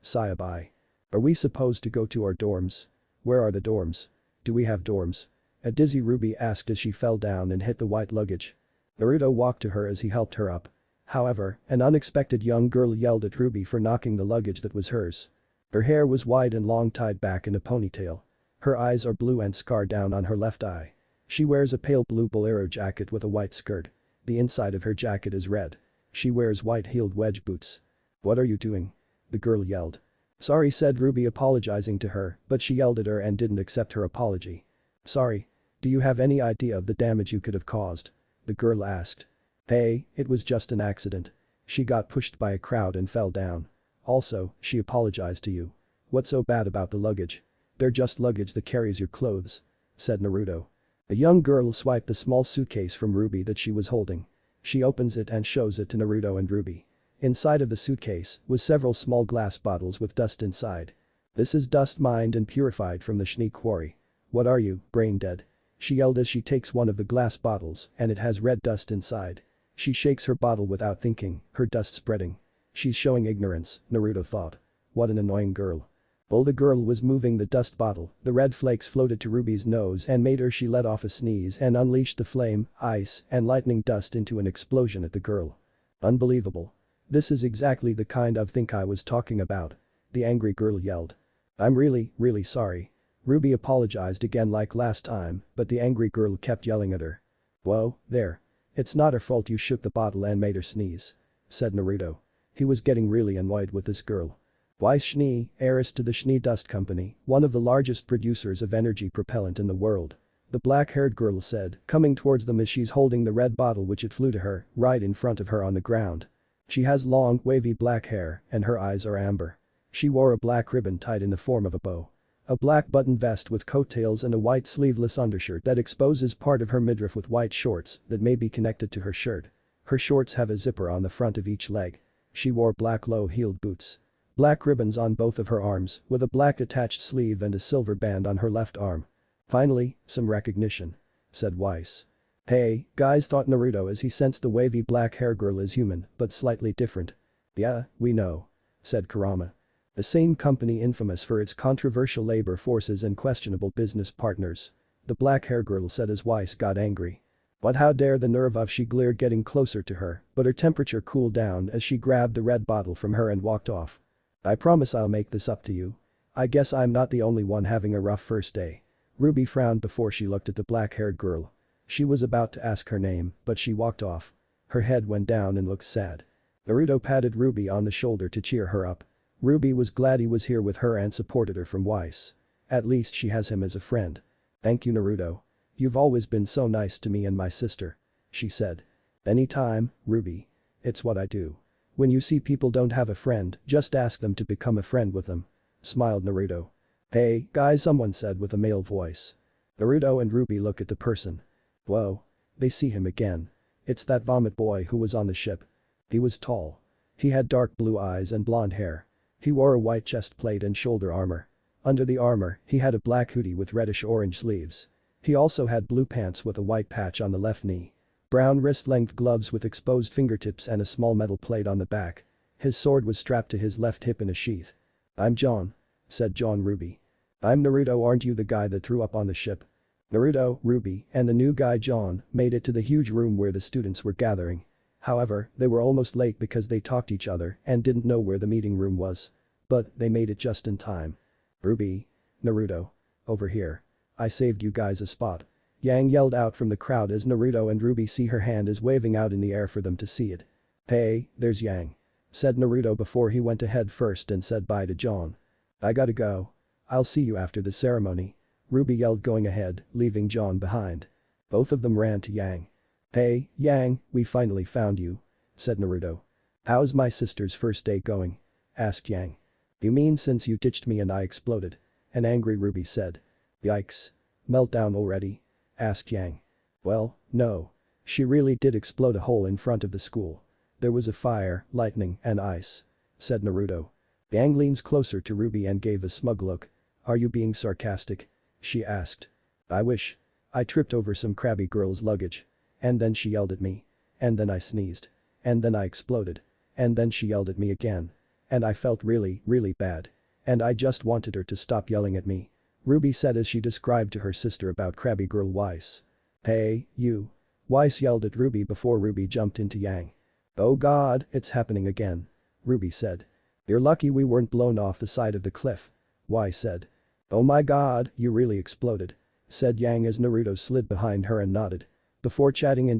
Saya bye. Are we supposed to go to our dorms? Where are the dorms? Do we have dorms? A dizzy Ruby asked as she fell down and hit the white luggage. Naruto walked to her as he helped her up. However, an unexpected young girl yelled at Ruby for knocking the luggage that was hers. Her hair was wide and long, tied back in a ponytail. Her eyes are blue and scarred down on her left eye. She wears a pale blue bolero jacket with a white skirt. The inside of her jacket is red. She wears white-heeled wedge boots. What are you doing? The girl yelled. Sorry, said Ruby, apologizing to her, but she yelled at her and didn't accept her apology. Sorry. Do you have any idea of the damage you could have caused? The girl asked. Hey, it was just an accident. She got pushed by a crowd and fell down. Also, she apologized to you. What's so bad about the luggage? They're just luggage that carries your clothes, said Naruto. The young girl swiped the small suitcase from Ruby that she was holding. She opens it and shows it to Naruto and Ruby. Inside of the suitcase was several small glass bottles with dust inside. This is dust mined and purified from the Shni quarry. What are you, brain dead? She yelled as she takes one of the glass bottles and it has red dust inside. She shakes her bottle without thinking, her dust spreading. She's showing ignorance, Naruto thought. What an annoying girl. While the girl was moving the dust bottle, the red flakes floated to Ruby's nose and made her she let off a sneeze and unleashed the flame, ice, and lightning dust into an explosion at the girl. Unbelievable. This is exactly the kind of thing I was talking about, the angry girl yelled. I'm really sorry. Ruby apologized again like last time, but the angry girl kept yelling at her. Whoa, there. It's not her fault you shook the bottle and made her sneeze, said Naruto. He was getting really annoyed with this girl. Weiss Schnee, heiress to the Schnee Dust Company, one of the largest producers of energy propellant in the world. The black-haired girl said, coming towards them as she's holding the red bottle which it flew to her, right in front of her on the ground. She has long, wavy black hair, and her eyes are amber. She wore a black ribbon tied in the form of a bow. A black button vest with coattails and a white sleeveless undershirt that exposes part of her midriff with white shorts that may be connected to her shirt. Her shorts have a zipper on the front of each leg. She wore black low-heeled boots. Black ribbons on both of her arms, with a black attached sleeve and a silver band on her left arm. "Finally, some recognition," said Weiss. "Hey, guys," thought Naruto as he sensed the wavy black hair girl is human, but slightly different. "Yeah, we know," said Kurama. The same company infamous for its controversial labor forces and questionable business partners. The black hair girl said as Weiss got angry. But how dare the nerve of, she glared, getting closer to her, but her temperature cooled down as she grabbed the red bottle from her and walked off. "I promise I'll make this up to you. I guess I'm not the only one having a rough first day." Ruby frowned before she looked at the black-haired girl. She was about to ask her name, but she walked off. Her head went down and looked sad. Naruto patted Ruby on the shoulder to cheer her up. Ruby was glad he was here with her and supported her from Weiss. At least she has him as a friend. "Thank you, Naruto. You've always been so nice to me and my sister," she said. "Anytime, Ruby. It's what I do. When you see people don't have a friend, just ask them to become a friend with them," smiled Naruto. "Hey, guys," someone said with a male voice. Naruto and Ruby look at the person. Whoa. They see him again. It's that vomit boy who was on the ship. He was tall. He had dark blue eyes and blonde hair. He wore a white chest plate and shoulder armor. Under the armor, he had a black hoodie with reddish-orange sleeves. He also had blue pants with a white patch on the left knee. Brown wrist-length gloves with exposed fingertips and a small metal plate on the back. His sword was strapped to his left hip in a sheath. "I'm John," said John Ruby. "I'm Naruto. Aren't you the guy that threw up on the ship?" Naruto, Ruby, and the new guy John made it to the huge room where the students were gathering. However, they were almost late because they talked each other and didn't know where the meeting room was. But they made it just in time. "Ruby. Naruto. Over here. I saved you guys a spot." Yang yelled out from the crowd as Naruto and Ruby see her hand is waving out in the air for them to see it. "Hey, there's Yang," said Naruto before he went ahead first and said bye to John. "I gotta go. I'll see you after the ceremony," Ruby yelled, going ahead, leaving John behind. Both of them ran to Yang. "Hey, Yang, we finally found you," said Naruto. "How's my sister's first day going?" asked Yang. "You mean since you ditched me and I exploded?" an angry Ruby said. "Yikes. Meltdown already?" asked Yang. "Well, no. She really did explode a hole in front of the school. There was a fire, lightning, and ice," said Naruto. Yang leans closer to Ruby and gave a smug look. "Are you being sarcastic?" she asked. "I wish. I tripped over some crabby girl's luggage. And then she yelled at me. And then I sneezed. And then I exploded. And then she yelled at me again. And I felt really, really bad. And I just wanted her to stop yelling at me," Ruby said as she described to her sister about crabby girl Weiss. "Hey, you." Weiss yelled at Ruby before Ruby jumped into Yang. "Oh god, it's happening again," Ruby said. "You're lucky we weren't blown off the side of the cliff," Weiss said. "Oh my god, you really exploded," said Yang as Naruto slid behind her and nodded. Before chatting,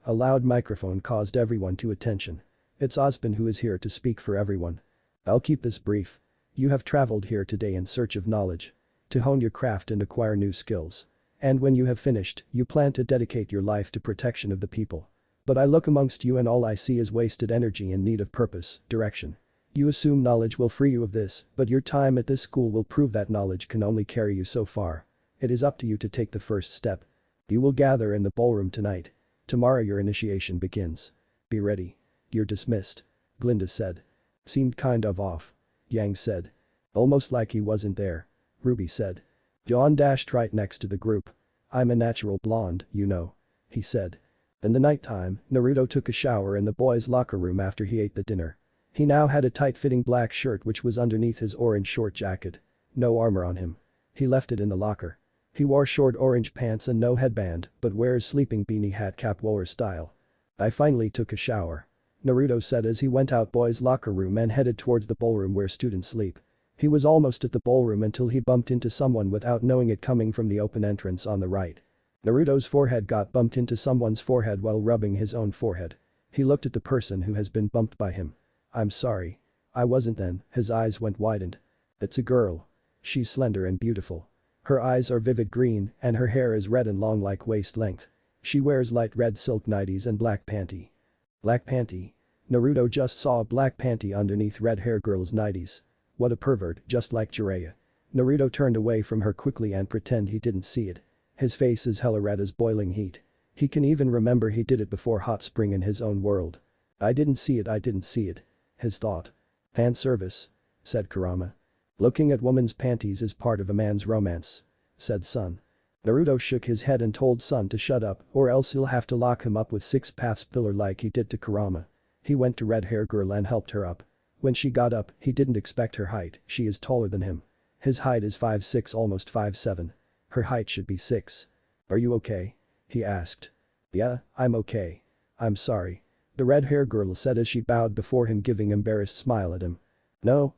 a loud microphone caused everyone to attention. "It's Ozpin who is here to speak for everyone. I'll keep this brief. You have traveled here today in search of knowledge. To hone your craft and acquire new skills. And when you have finished, you plan to dedicate your life to protection of the people. But I look amongst you and all I see is wasted energy in need of purpose, direction. You assume knowledge will free you of this, but your time at this school will prove that knowledge can only carry you so far. It is up to you to take the first step. You will gather in the ballroom tonight. Tomorrow your initiation begins. Be ready. You're dismissed," Glinda said. "Seemed kind of off," Yang said. "Almost like he wasn't there," Ruby said. John dashed right next to the group. "I'm a natural blonde, you know," he said. In the nighttime, Naruto took a shower in the boys' locker room after he ate the dinner. He now had a tight-fitting black shirt which was underneath his orange short jacket. No armor on him. He left it in the locker. He wore short orange pants and no headband, but wears sleeping beanie hat cap Waller style. "I finally took a shower," Naruto said as he went out boys' locker room and headed towards the ballroom where students sleep. He was almost at the ballroom until he bumped into someone without knowing it coming from the open entrance on the right. Naruto's forehead got bumped into someone's forehead while rubbing his own forehead. He looked at the person who has been bumped by him. "I'm sorry. I wasn't then, his eyes went widened. It's a girl. She's slender and beautiful. Her eyes are vivid green and her hair is red and long like waist length. She wears light red silk nighties and black panty. Black panty? Naruto just saw a black panty underneath red hair girl's nighties. What a pervert, just like Jiraiya. Naruto turned away from her quickly and pretend he didn't see it. His face is hella red as boiling heat. He can even remember he did it before hot spring in his own world. I didn't see it. His thought. Fan service, said Kurama. Looking at woman's panties is part of a man's romance, said Son. Naruto shook his head and told Son to shut up or else he'll have to lock him up with 6 paths pillar like he did to Kurama. He went to red hair girl and helped her up. When she got up, he didn't expect her height, she is taller than him. His height is 5'6", almost 5'7". Her height should be 6. Are you okay? He asked. Yeah, I'm okay. I'm sorry. The red hair girl said as she bowed before him giving embarrassed smile at him. No,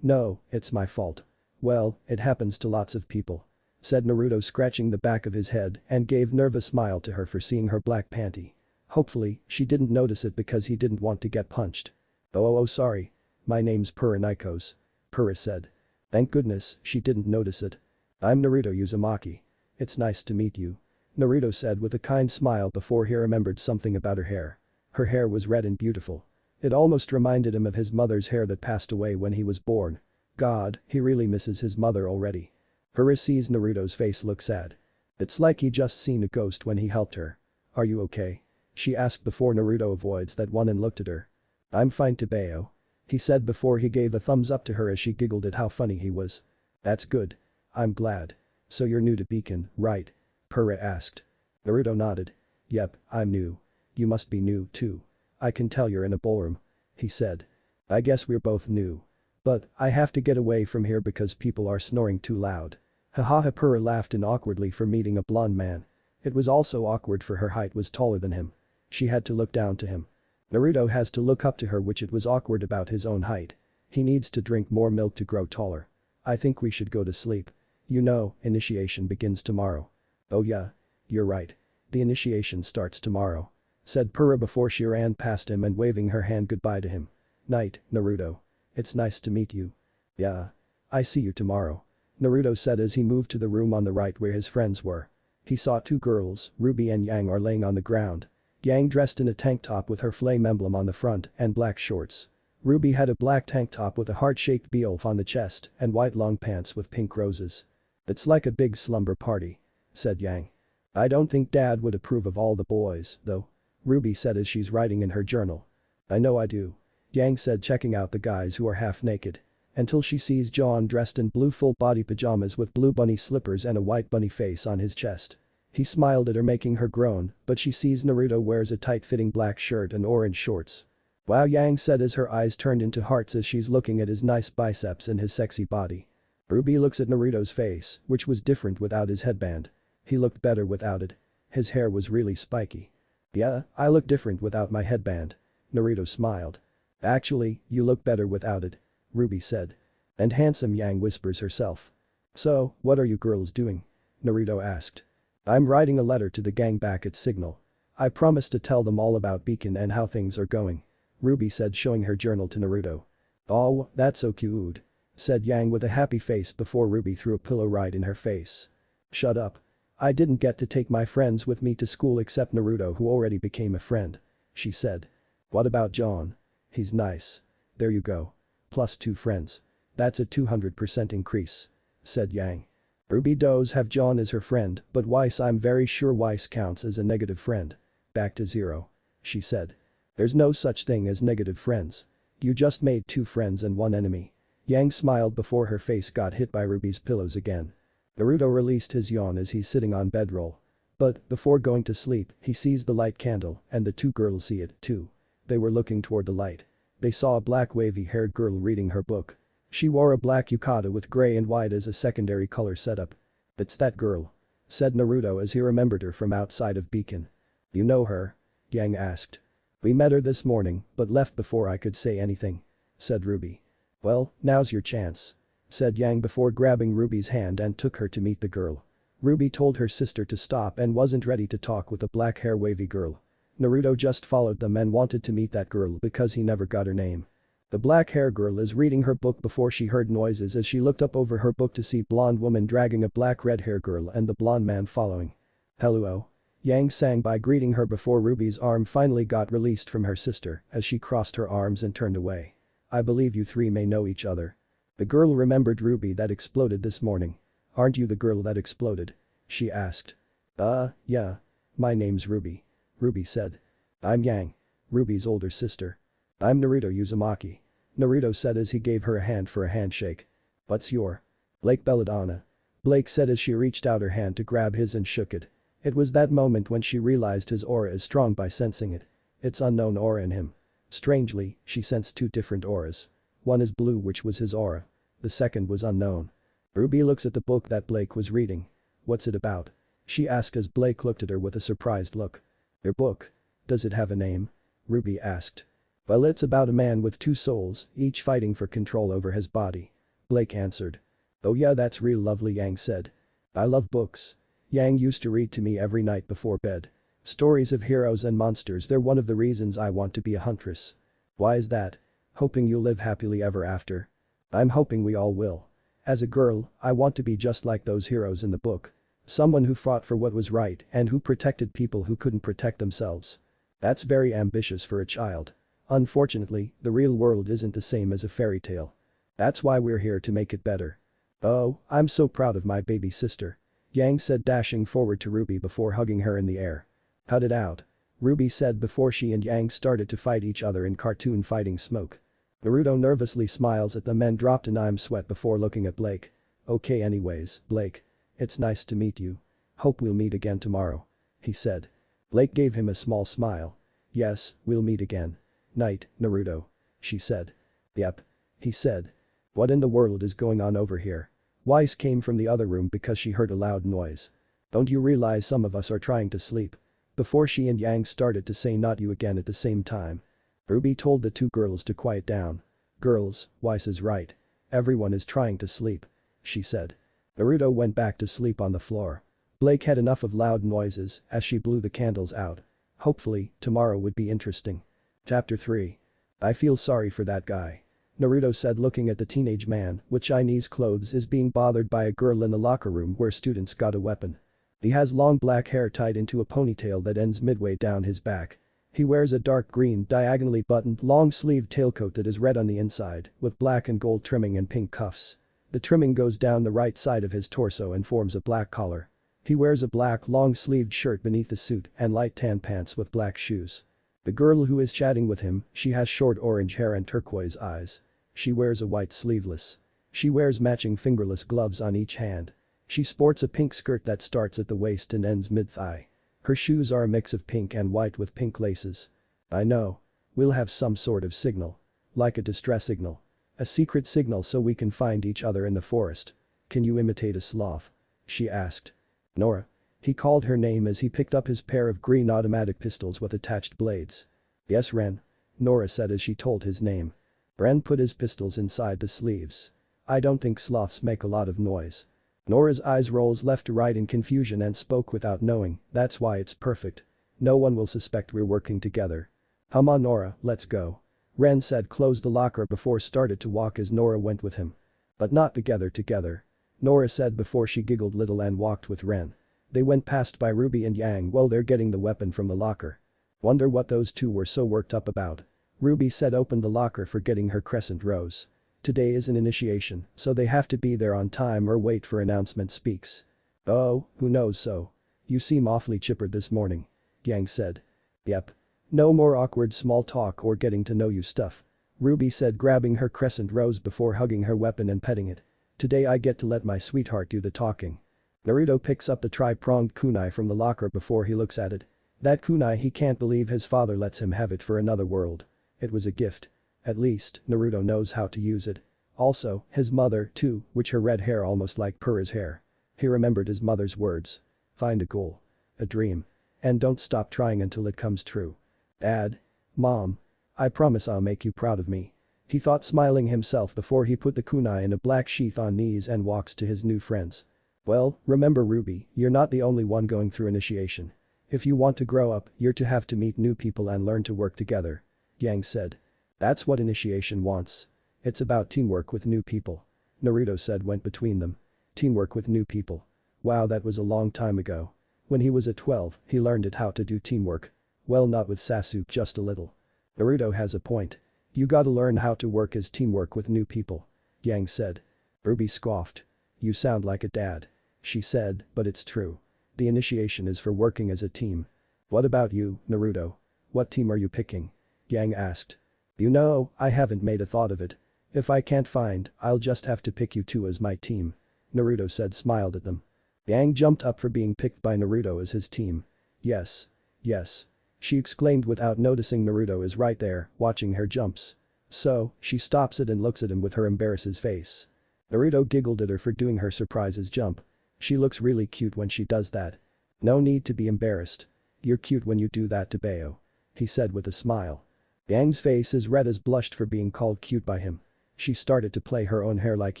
it's my fault. Well, it happens to lots of people, said Naruto scratching the back of his head and gave nervous smile to her for seeing her black panty. Hopefully, she didn't notice it because he didn't want to get punched. Oh sorry. My name's Pura Nikos. Pura said. Thank goodness she didn't notice it. I'm Naruto Uzumaki. It's nice to meet you, Naruto said with a kind smile before he remembered something about her hair. Her hair was red and beautiful. It almost reminded him of his mother's hair that passed away when he was born. God, he really misses his mother already. Pura sees Naruto's face look sad. It's like he just seen a ghost when he helped her. Are you okay? She asked before Naruto avoids that one and looked at her. I'm fine Tebeo, he said before he gave a thumbs up to her as she giggled at how funny he was. That's good. I'm glad. So you're new to Beacon, right? Pura asked. Naruto nodded. Yep, I'm new. You must be new too. I can tell you're in a ballroom, he said. I guess we're both new. But I have to get away from here because people are snoring too loud. Haha Pura laughed in awkwardly for meeting a blonde man. It was also awkward for her height was taller than him. She had to look down to him. Naruto has to look up to her which it was awkward about his own height. He needs to drink more milk to grow taller. I think we should go to sleep. You know, initiation begins tomorrow. Oh yeah. You're right. The initiation starts tomorrow, said Pura before she ran past him and waving her hand goodbye to him. Night, Naruto. It's nice to meet you. Yeah. I see you tomorrow, Naruto said as he moved to the room on the right where his friends were. He saw 2 girls, Ruby and Yang are laying on the ground. Yang dressed in a tank top with her flame emblem on the front and black shorts. Ruby had a black tank top with a heart-shaped beowulf on the chest and white long pants with pink roses. It's like a big slumber party, said Yang. I don't think Dad would approve of all the boys, though, Ruby said as she's writing in her journal. I know I do, Yang said checking out the guys who are half naked. Until she sees John dressed in blue full-body pajamas with blue bunny slippers and a white bunny face on his chest. He smiled at her making her groan, but she sees Naruto wears a tight-fitting black shirt and orange shorts. Wow Yang said as her eyes turned into hearts as she's looking at his nice biceps and his sexy body. Ruby looks at Naruto's face, which was different without his headband. He looked better without it. His hair was really spiky. Yeah, I look different without my headband. Naruto smiled. Actually, you look better without it, Ruby said. And handsome Yang whispers herself. So, what are you girls doing? Naruto asked. I'm writing a letter to the gang back at Signal. I promised to tell them all about Beacon and how things are going, Ruby said showing her journal to Naruto. Oh, that's so cute, said Yang with a happy face before Ruby threw a pillow right in her face. Shut up. I didn't get to take my friends with me to school except Naruto who already became a friend, she said. What about John? He's nice. There you go. Plus 2 friends. That's a 200% increase, said Yang. Ruby does have John as her friend, but Weiss I'm very sure Weiss counts as a negative friend. Back to 0, she said. There's no such thing as negative friends. You just made 2 friends and 1 enemy. Yang smiled before her face got hit by Ruby's pillows again. Naruto released his yawn as he's sitting on bedroll. But, before going to sleep, he sees the light candle and the 2 girls see it, too. They were looking toward the light. They saw a black wavy-haired girl reading her book. She wore a black yukata with gray and white as a secondary color setup. It's that girl, said Naruto as he remembered her from outside of Beacon. You know her? Yang asked. We met her this morning, but left before I could say anything, said Ruby. Well, now's your chance, said Yang before grabbing Ruby's hand and took her to meet the girl. Ruby told her sister to stop and wasn't ready to talk with a black hair wavy girl. Naruto just followed them and wanted to meet that girl because he never got her name. The black hair girl is reading her book before she heard noises as she looked up over her book to see blonde woman dragging a black red hair girl and the blonde man following. Hello. Yang sang by greeting her before Ruby's arm finally got released from her sister as she crossed her arms and turned away. I believe you three may know each other. The girl remembered Ruby that exploded this morning. Aren't you the girl that exploded? She asked. Yeah. My name's Ruby. Ruby said. I'm Yang. Ruby's older sister. I'm Naruto Uzumaki. Naruto said as he gave her a hand for a handshake. What's your? Blake Belladonna. Blake said as she reached out her hand to grab his and shook it. It was that moment when she realized his aura is strong by sensing it. It's unknown aura in him. Strangely, she sensed two different auras. One is blue, which was his aura. The second was unknown. Ruby looks at the book that Blake was reading. What's it about? She asked as Blake looked at her with a surprised look. Your book? Does it have a name? Ruby asked. Well, it's about a man with two souls, each fighting for control over his body. Blake answered. Oh yeah, that's real lovely, Yang said. I love books. Yang used to read to me every night before bed. Stories of heroes and monsters, they're one of the reasons I want to be a huntress. Why is that? Hoping you'll live happily ever after. I'm hoping we all will. As a girl, I want to be just like those heroes in the book. Someone who fought for what was right and who protected people who couldn't protect themselves. That's very ambitious for a child. Unfortunately, the real world isn't the same as a fairy tale. That's why we're here to make it better. Oh, I'm so proud of my baby sister. Yang said, dashing forward to Ruby before hugging her in the air. Cut it out. Ruby said before she and Yang started to fight each other in cartoon fighting smoke. Naruto nervously smiles at them and dropped an I'm sweat before looking at Blake. Okay anyways, Blake. It's nice to meet you. Hope we'll meet again tomorrow. He said. Blake gave him a small smile. Yes, we'll meet again. Night, Naruto. She said. Yep. He said. What in the world is going on over here? Weiss came from the other room because she heard a loud noise. Don't you realize some of us are trying to sleep? Before she and Yang started to say not you again at the same time. Ruby told the two girls to quiet down. Girls, Weiss is right. Everyone is trying to sleep. She said. Naruto went back to sleep on the floor. Blake had enough of loud noises as she blew the candles out. Hopefully, tomorrow would be interesting. Chapter 3. I feel sorry for that guy. Naruto said looking at the teenage man with Chinese clothes is being bothered by a girl in the locker room where students got a weapon. He has long black hair tied into a ponytail that ends midway down his back. He wears a dark green diagonally buttoned long-sleeved tailcoat that is red on the inside with black and gold trimming and pink cuffs. The trimming goes down the right side of his torso and forms a black collar. He wears a black long-sleeved shirt beneath the suit and light tan pants with black shoes. The girl who is chatting with him, she has short orange hair and turquoise eyes. She wears a white sleeveless. She wears matching fingerless gloves on each hand. She sports a pink skirt that starts at the waist and ends mid-thigh. Her shoes are a mix of pink and white with pink laces. I know. We'll have some sort of signal. Like a distress signal. A secret signal so we can find each other in the forest. Can you imitate a sloth? She asked. Nora. He called her name as he picked up his pair of green automatic pistols with attached blades. Yes, Ren. Nora said as she told his name. Ren put his pistols inside the sleeves. I don't think sloths make a lot of noise. Nora's eyes rolls left to right in confusion and spoke without knowing, that's why it's perfect. No one will suspect we're working together. Come on Nora, let's go. Ren said close the locker before started to walk as Nora went with him. But not together. Nora said before she giggled little and walked with Ren. They went past by Ruby and Yang while they're getting the weapon from the locker. Wonder what those two were so worked up about. Ruby said opened the locker for getting her crescent rose. Today is an initiation, so they have to be there on time or wait for announcement speaks. Oh, who knows so. You seem awfully chipper this morning. Yang said. Yep. No more awkward small talk or getting to know you stuff. Ruby said grabbing her crescent rose before hugging her weapon and petting it. Today I get to let my sweetheart do the talking. Naruto picks up the tri-pronged kunai from the locker before he looks at it. That kunai he can't believe his father lets him have it for another world. It was a gift. At least, Naruto knows how to use it. Also, his mother, too, which her red hair almost like Purah's hair. He remembered his mother's words. Find a goal. A dream. And don't stop trying until it comes true. Dad. Mom. I promise I'll make you proud of me. He thought smiling himself before he put the kunai in a black sheath on knees and walks to his new friends. Well, remember Ruby, you're not the only one going through initiation. If you want to grow up, you're to have to meet new people and learn to work together. Yang said. That's what initiation wants. It's about teamwork with new people. Naruto said went between them. Teamwork with new people. Wow, that was a long time ago. When he was at 12, he learned it how to do teamwork. Well, not with Sasuke, just a little. Naruto has a point. You gotta learn how to work as teamwork with new people. Yang said. Ruby scoffed. You sound like a dad. She said, but it's true. The initiation is for working as a team. What about you, Naruto? What team are you picking? Yang asked. You know, I haven't made a thought of it. If I can't find, I'll just have to pick you two as my team. Naruto said smiled at them. Yang jumped up for being picked by Naruto as his team. Yes. Yes. She exclaimed without noticing Naruto is right there, watching her jumps. So, she stops it and looks at him with her embarrasses face. Naruto giggled at her for doing her surprises jump. She looks really cute when she does that. No need to be embarrassed. You're cute when you do that to Bayo. He said with a smile. Yang's face is red as blushed for being called cute by him. She started to play her own hair like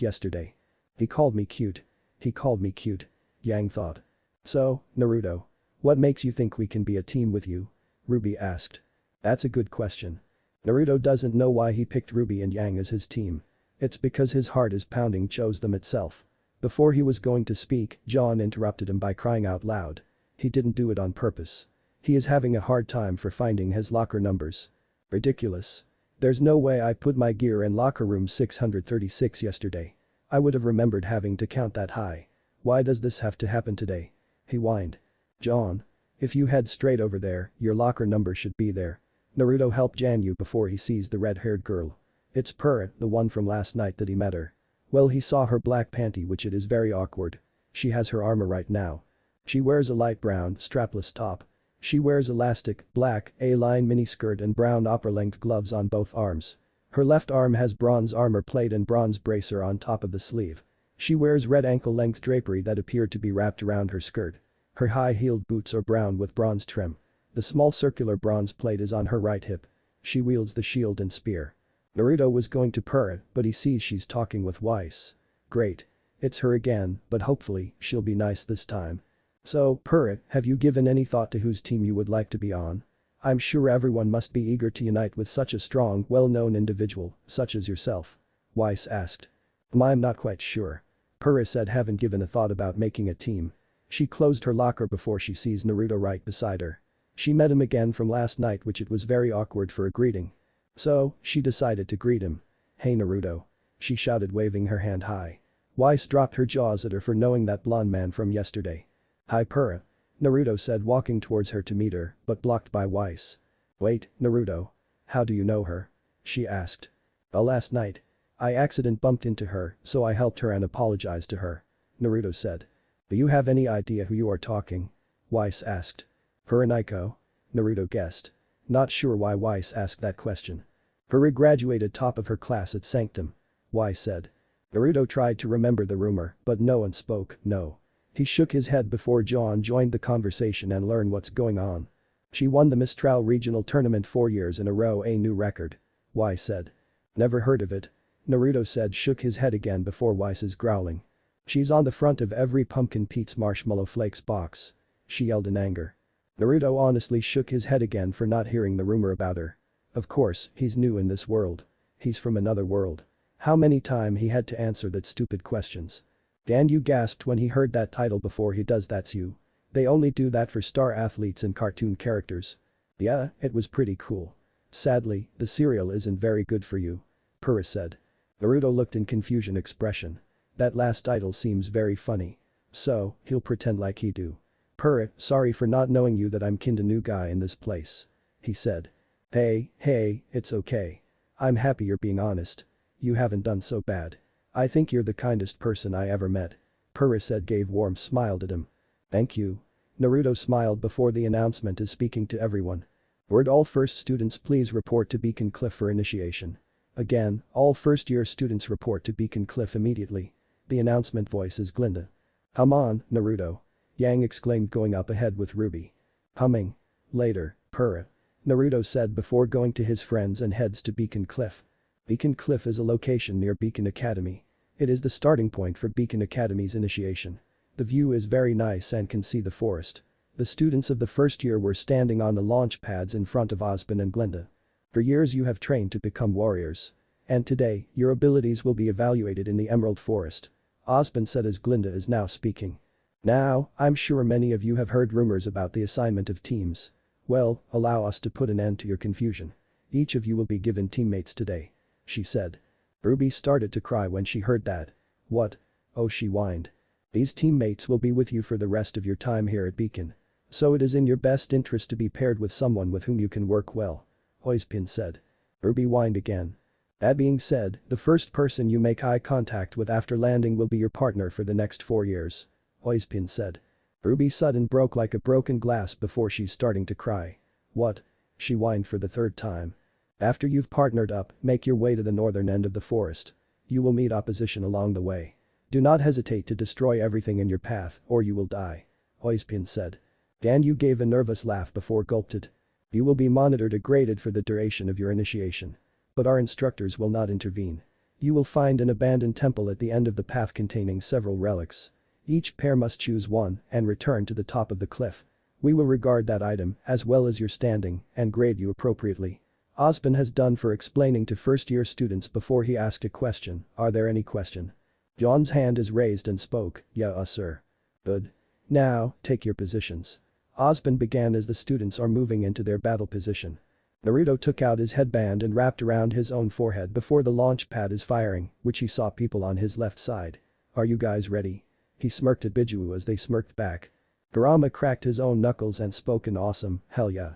yesterday. He called me cute. He called me cute. Yang thought. So, Naruto. What makes you think we can be a team with you? Ruby asked. That's a good question. Naruto doesn't know why he picked Ruby and Yang as his team. It's because his heart is pounding chose them itself. Before he was going to speak, John interrupted him by crying out loud. He didn't do it on purpose. He is having a hard time for finding his locker numbers. Ridiculous. There's no way I put my gear in locker room 636 yesterday. I would have remembered having to count that high. Why does this have to happen today? He whined. John. If you head straight over there, your locker number should be there. Naruto helped Janyu before he sees the red-haired girl. It's Purah, the one from last night that he met her. Well, he saw her black panty, which it is very awkward. She has her armor right now. She wears a light brown, strapless top. She wears elastic, black, A-line miniskirt and brown upper-length gloves on both arms. Her left arm has bronze armor plate and bronze bracer on top of the sleeve. She wears red ankle-length drapery that appeared to be wrapped around her skirt. Her high-heeled boots are brown with bronze trim. The small circular bronze plate is on her right hip. She wields the shield and spear. Naruto was going to purr, but he sees she's talking with Weiss. Great. It's her again, but hopefully, she'll be nice this time. So, Purah, have you given any thought to whose team you would like to be on? I'm sure everyone must be eager to unite with such a strong, well-known individual, such as yourself. Weiss asked. I'm not quite sure. Purah said haven't given a thought about making a team. She closed her locker before she sees Naruto right beside her. She met him again from last night, which it was very awkward for a greeting. So, she decided to greet him. Hey Naruto. She shouted waving her hand high. Weiss dropped her jaws at her for knowing that blonde man from yesterday. Hi Purah. Naruto said walking towards her to meet her, but blocked by Weiss. Wait, Naruto. How do you know her? She asked. Last night. I accident bumped into her, so I helped her and apologized to her. Naruto said. Do you have any idea who you are talking? Weiss asked. Purah? Naruto guessed. Not sure why Weiss asked that question. Purah graduated top of her class at Sanctum. Weiss said. Naruto tried to remember the rumor, but no one spoke, no. He shook his head before John joined the conversation and learned what's going on. She won the Mistral regional tournament 4 years in a row, a new record. Weiss said. Never heard of it. Naruto said shook his head again before Weiss's growling. She's on the front of every Pumpkin Pete's Marshmallow Flakes box. She yelled in anger. Naruto honestly shook his head again for not hearing the rumor about her. Of course, he's new in this world. He's from another world. How many times he had to answer that stupid questions. Ganyu gasped when he heard that title before he does that's you. They only do that for star athletes and cartoon characters. Yeah, it was pretty cool. Sadly, the cereal isn't very good for you. Purah said. Naruto looked in confusion expression. That last title seems very funny. So, he'll pretend like he do. Purah, sorry for not knowing you that I'm kinda new guy in this place. He said. Hey, it's okay. I'm happy you're being honest. You haven't done so bad. I think you're the kindest person I ever met. Purah said gave warm smiled at him. Thank you. Naruto smiled before the announcement is speaking to everyone. Would all first students please report to Beacon Cliff for initiation. Again, all first-year students report to Beacon Cliff immediately. The announcement voice is Glinda. Hum on, Naruto. Yang exclaimed going up ahead with Ruby. Humming. Later, Purah. Naruto said before going to his friends and heads to Beacon Cliff. Beacon Cliff is a location near Beacon Academy. It is the starting point for Beacon Academy's initiation. The view is very nice and can see the forest. The students of the first year were standing on the launch pads in front of Ozpin and Glinda. For years you have trained to become warriors. And today, your abilities will be evaluated in the Emerald Forest. Ozpin said as Glinda is now speaking. Now, I'm sure many of you have heard rumors about the assignment of teams. Well, allow us to put an end to your confusion. Each of you will be given teammates today. She said. Ruby started to cry when she heard that. What? Oh, she whined. These teammates will be with you for the rest of your time here at Beacon. So it is in your best interest to be paired with someone with whom you can work well. Ozpin said. Ruby whined again. That being said, the first person you make eye contact with after landing will be your partner for the next 4 years. Ozpin said. Ruby sudden broke like a broken glass before she's starting to cry. What? She whined for the third time. After you've partnered up, make your way to the northern end of the forest. You will meet opposition along the way. Do not hesitate to destroy everything in your path or you will die. Ozpin said. Ganyu gave a nervous laugh before gulped. You will be monitored and graded for the duration of your initiation. But our instructors will not intervene. You will find an abandoned temple at the end of the path containing several relics. Each pair must choose one and return to the top of the cliff. We will regard that item as well as your standing and grade you appropriately. Ozpin has done for explaining to first-year students before he asked a question. Are there any question? John's hand is raised and spoke. Yeah, sir. Good. Now, take your positions. Ozpin began as the students are moving into their battle position. Naruto took out his headband and wrapped around his own forehead before the launch pad is firing, which he saw people on his left side. Are you guys ready? He smirked at Biju as they smirked back. Kurama cracked his own knuckles and spoke in awesome, hell yeah.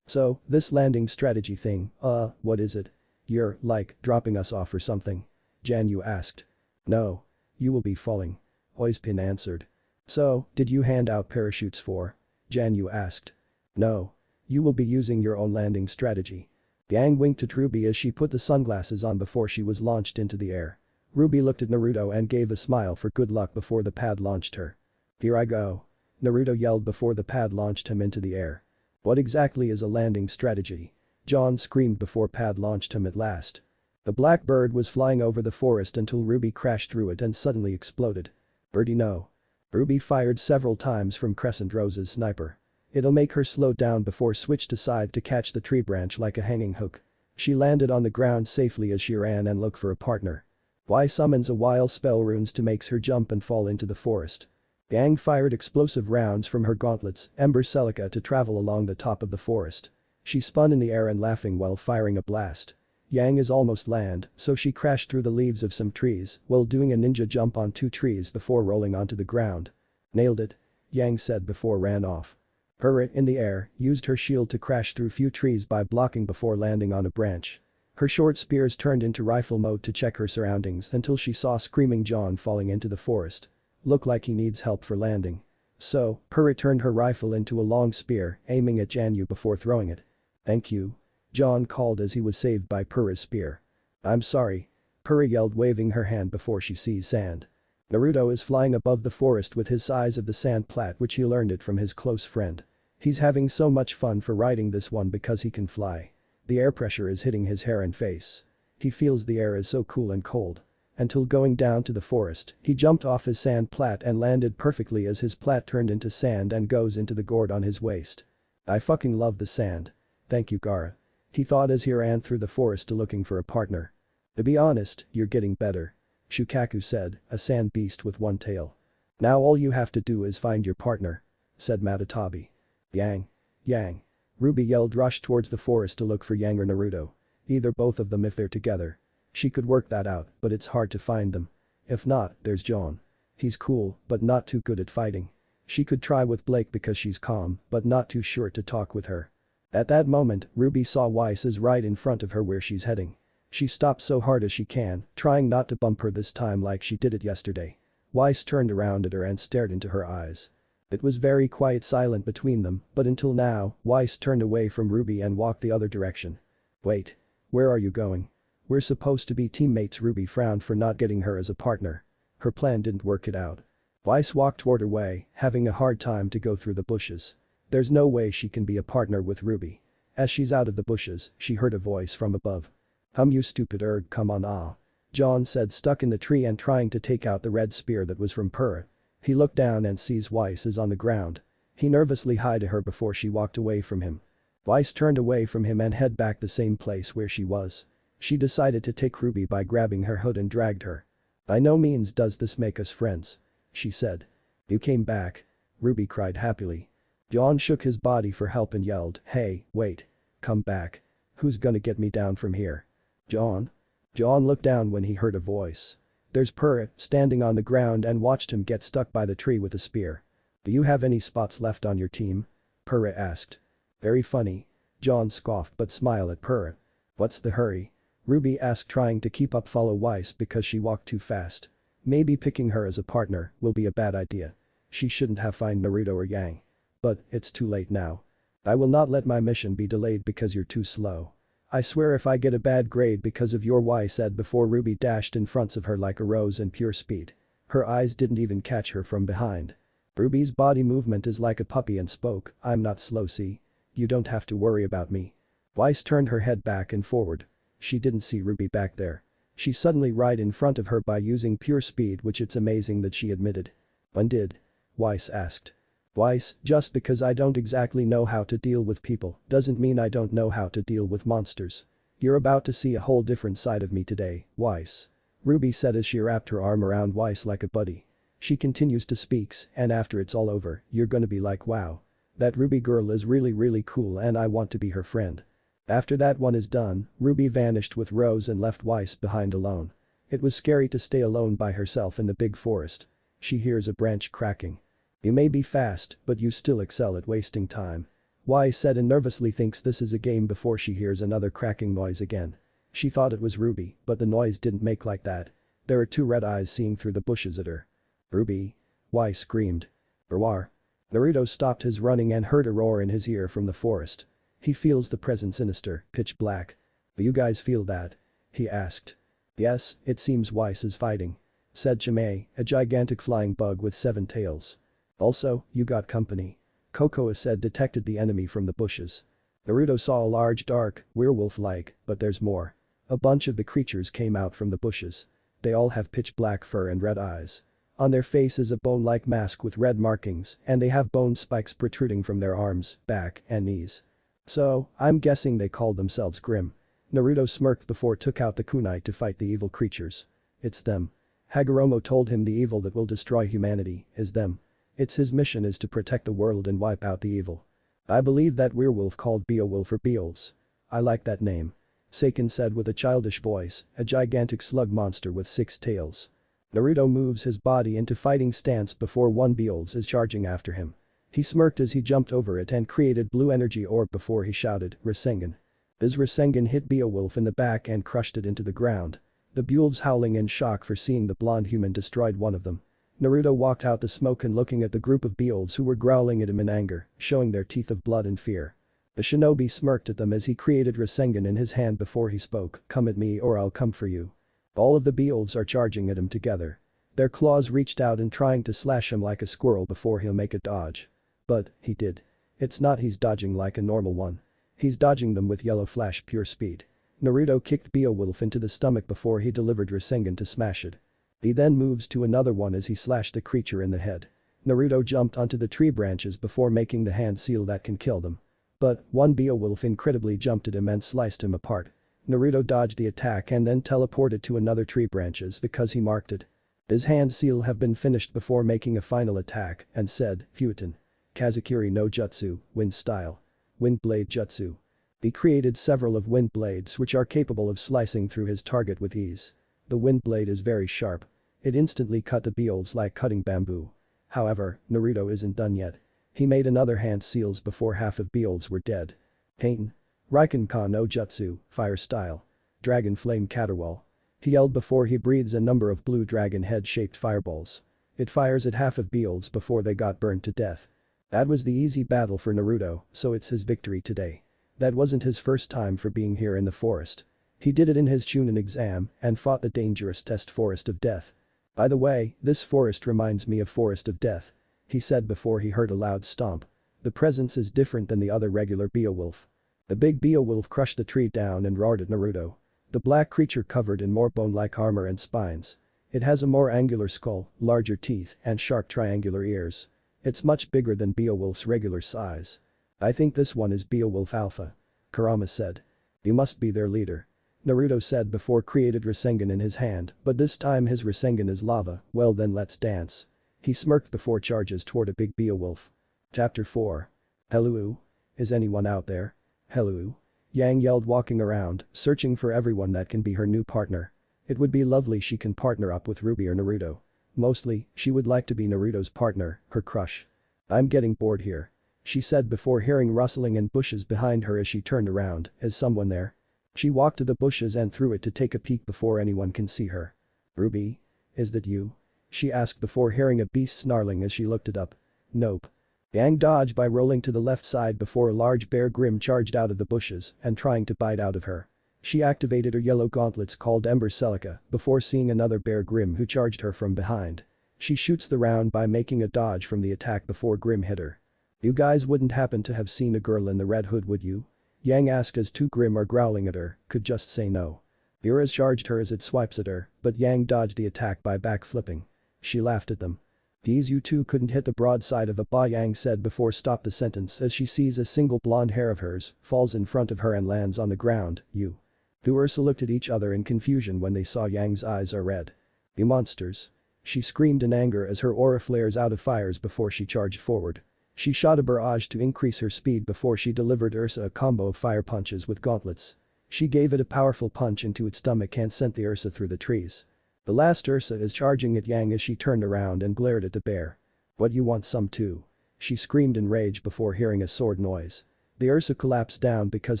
So, this landing strategy thing, what is it? You're, like, dropping us off or something? Janyu asked. No. You will be falling. Ozpin answered. So, did you hand out parachutes for? Janyu asked. No. You will be using your own landing strategy. Yang winked at Ruby as she put the sunglasses on before she was launched into the air. Ruby looked at Naruto and gave a smile for good luck before the pad launched her. Here I go. Naruto yelled before the pad launched him into the air. What exactly is a landing strategy? John screamed before pad launched him at last. The black bird was flying over the forest until Ruby crashed through it and suddenly exploded. Birdie no. Ruby fired several times from Crescent Rose's sniper. It'll make her slow down before switch to side to catch the tree branch like a hanging hook. She landed on the ground safely as she ran and looked for a partner. Y summons a wild spell runes to makes her jump and fall into the forest. Yang fired explosive rounds from her gauntlets, Ember Celica to travel along the top of the forest. She spun in the air and laughing while firing a blast. Yang is almost land, so she crashed through the leaves of some trees while doing a ninja jump on 2 trees before rolling onto the ground. Nailed it. Yang said before ran off. Her in the air used her shield to crash through few trees by blocking before landing on a branch. Her short spears turned into rifle mode to check her surroundings until she saw Screaming John falling into the forest. Look like he needs help for landing. So, Purra turned her rifle into a long spear, aiming at Janyu before throwing it. Thank you. John called as he was saved by Purra's spear. I'm sorry. Purra yelled waving her hand before she sees sand. Naruto is flying above the forest with his size of the sand plat which he learned it from his close friend. He's having so much fun for riding this one because he can fly. The air pressure is hitting his hair and face. He feels the air is so cool and cold. Until going down to the forest, he jumped off his sand plat and landed perfectly as his plat turned into sand and goes into the gourd on his waist. I fucking love the sand. Thank you Gaara. He thought as he ran through the forest looking for a partner. To be honest, you're getting better. Shukaku said, a sand beast with one tail. Now all you have to do is find your partner. Said Matatabi. Yang. Yang. Ruby yelled rushed towards the forest to look for Yang or Naruto. Either both of them if they're together. She could work that out, but it's hard to find them. If not, there's John. He's cool, but not too good at fighting. She could try with Blake because she's calm, but not too sure to talk with her. At that moment, Ruby saw Weiss is right in front of her where she's heading. She stopped so hard as she can, trying not to bump her this time like she did it yesterday. Weiss turned around at her and stared into her eyes. It was very quiet silent between them, but until now, Weiss turned away from Ruby and walked the other direction. Wait. Where are you going? We're supposed to be teammates. Ruby frowned for not getting her as a partner. Her plan didn't work it out. Weiss walked toward her way, having a hard time to go through the bushes. There's no way she can be a partner with Ruby. As she's out of the bushes, she heard a voice from above. You stupid erg come on John said stuck in the tree and trying to take out the red spear that was from Purra. He looked down and sees Weiss is on the ground. He nervously hi to her before she walked away from him. Weiss turned away from him and head back the same place where she was. She decided to take Ruby by grabbing her hood and dragged her. "By no means does this make us friends," she said. "You came back," Ruby cried happily. John shook his body for help and yelled, "Hey, wait. Come back. Who's gonna get me down from here?" "John?" John looked down when he heard a voice. There's Purr standing on the ground and watched him get stuck by the tree with a spear. "Do you have any spots left on your team?" Purr asked. "Very funny." John scoffed but smiled at Purr. "What's the hurry?" Ruby asked, trying to keep up follow Weiss because she walked too fast. Maybe picking her as a partner will be a bad idea. She shouldn't have found Naruto or Yang. But it's too late now. I will not let my mission be delayed because you're too slow. I swear if I get a bad grade because of your Weiss said before Ruby dashed in front of her like a rose in pure speed. Her eyes didn't even catch her from behind. Ruby's body movement is like a puppy and spoke, "I'm not slow, see? You don't have to worry about me." Weiss turned her head back and forward. She didn't see Ruby back there. She suddenly right in front of her by using pure speed, which it's amazing that she admitted. "When did?" Weiss asked. "Weiss, just because I don't exactly know how to deal with people doesn't mean I don't know how to deal with monsters. You're about to see a whole different side of me today, Weiss," Ruby said as she wrapped her arm around Weiss like a buddy. She continues to speaks, "And after it's all over, you're gonna be like, wow. That Ruby girl is really cool and I want to be her friend." After that one is done, Ruby vanished with Rose and left Weiss behind alone. It was scary to stay alone by herself in the big forest. She hears a branch cracking. "You may be fast, but you still excel at wasting time," Weiss said and nervously thinks this is a game before she hears another cracking noise again. She thought it was Ruby, but the noise didn't make like that. There are two red eyes seeing through the bushes at her. "Ruby!" Weiss screamed. "Roar!" Naruto stopped his running and heard a roar in his ear from the forest. He feels the presence sinister, pitch black. "Do you guys feel that?" he asked. "Yes, it seems Weiss is fighting," said Chimay, a gigantic flying bug with 7 tails. "Also, you got company." Kokoa said detected the enemy from the bushes. Naruto saw a large dark, werewolf-like, but there's more. A bunch of the creatures came out from the bushes. They all have pitch black fur and red eyes. On their face is a bone-like mask with red markings and they have bone spikes protruding from their arms, back, and knees. "So, I'm guessing they called themselves Grim." Naruto smirked before took out the kunai to fight the evil creatures. "It's them." Hagoromo told him the evil that will destroy humanity is them. It's his mission is to protect the world and wipe out the evil. "I believe that werewolf called Beowulf or Beowulf. I like that name," Seiken said with a childish voice, a gigantic slug monster with 6 tails. Naruto moves his body into fighting stance before one Beowulf is charging after him. He smirked as he jumped over it and created blue energy orb before he shouted, "Rasengan." His Rasengan hit Beowulf in the back and crushed it into the ground. The Beowulfs howling in shock for seeing the blonde human destroyed one of them. Naruto walked out the smoke and looking at the group of Beowulfs who were growling at him in anger, showing their teeth of blood and fear. The shinobi smirked at them as he created Rasengan in his hand before he spoke, "Come at me or I'll come for you." All of the Beowulfs are charging at him together. Their claws reached out and trying to slash him like a squirrel before he'll make a dodge. But, he did. It's not he's dodging like a normal one. He's dodging them with yellow flash pure speed. Naruto kicked Beowulf into the stomach before he delivered Rasengan to smash it. He then moves to another one as he slashed the creature in the head. Naruto jumped onto the tree branches before making the hand seal that can kill them. But, one Beowulf incredibly jumped at him and sliced him apart. Naruto dodged the attack and then teleported to another tree branches because he marked it. His hand seal have been finished before making a final attack and said, "Futon. Kazakiri no Jutsu, Wind Style. Wind Blade Jutsu." He created several of wind blades which are capable of slicing through his target with ease. The wind blade is very sharp. It instantly cut the Beowulfs like cutting bamboo. However, Naruto isn't done yet. He made another hand seals before half of Beowulfs were dead. Pain. Raikon no Jutsu, Fire Style. Dragon Flame Caterwall. He yelled before he breathes a number of blue dragon head-shaped fireballs. It fires at half of Beowulfs before they got burned to death. That was the easy battle for Naruto, so it's his victory today. That wasn't his first time for being here in the forest. He did it in his Chunin exam and fought the dangerous test Forest of Death. "By the way, this forest reminds me of Forest of Death," he said before he heard a loud stomp. The presence is different than the other regular Beowulf. The big Beowulf crushed the tree down and roared at Naruto. The black creature covered in more bone-like armor and spines. It has a more angular skull, larger teeth, and sharp triangular ears. It's much bigger than Beowulf's regular size. I think this one is Beowulf Alpha. Kurama said. You must be their leader. Naruto said before created Rasengan in his hand, but this time his Rasengan is lava, well then let's dance. He smirked before charges toward a big Beowulf. Chapter 4. Hello? Is anyone out there? Hello? Yang yelled walking around, searching for everyone that can be her new partner. It would be lovely she can partner up with Ruby or Naruto. Mostly, she would like to be Naruto's partner, her crush. I'm getting bored here. She said before hearing rustling in bushes behind her as she turned around. Is someone there? She walked to the bushes and through it to take a peek before anyone can see her. Ruby? Is that you? She asked before hearing a beast snarling as she looked it up. Nope. Yang dodged by rolling to the left side before a large bear Grim charged out of the bushes and trying to bite out of her. She activated her yellow gauntlets called Ember Celica before seeing another bear Grim who charged her from behind. She shoots the round by making a dodge from the attack before Grim hit her. You guys wouldn't happen to have seen a girl in the red hood, would you? Yang asked as two Grim are growling at her, could just say no. Iraz charged her as it swipes at her, but Yang dodged the attack by backflipping. She laughed at them. These you two couldn't hit the broadside of a ba, Yang said before stopped the sentence as she sees a single blonde hair of hers falls in front of her and lands on the ground. You. The Ursa looked at each other in confusion when they saw Yang's eyes are red. You monsters. She screamed in anger as her aura flares out of fires before she charged forward. She shot a barrage to increase her speed before she delivered Ursa a combo of fire punches with gauntlets. She gave it a powerful punch into its stomach and sent the Ursa through the trees. The last Ursa is charging at Yang as she turned around and glared at the bear. What, you want some too? She screamed in rage before hearing a sword noise. The Ursa collapsed down because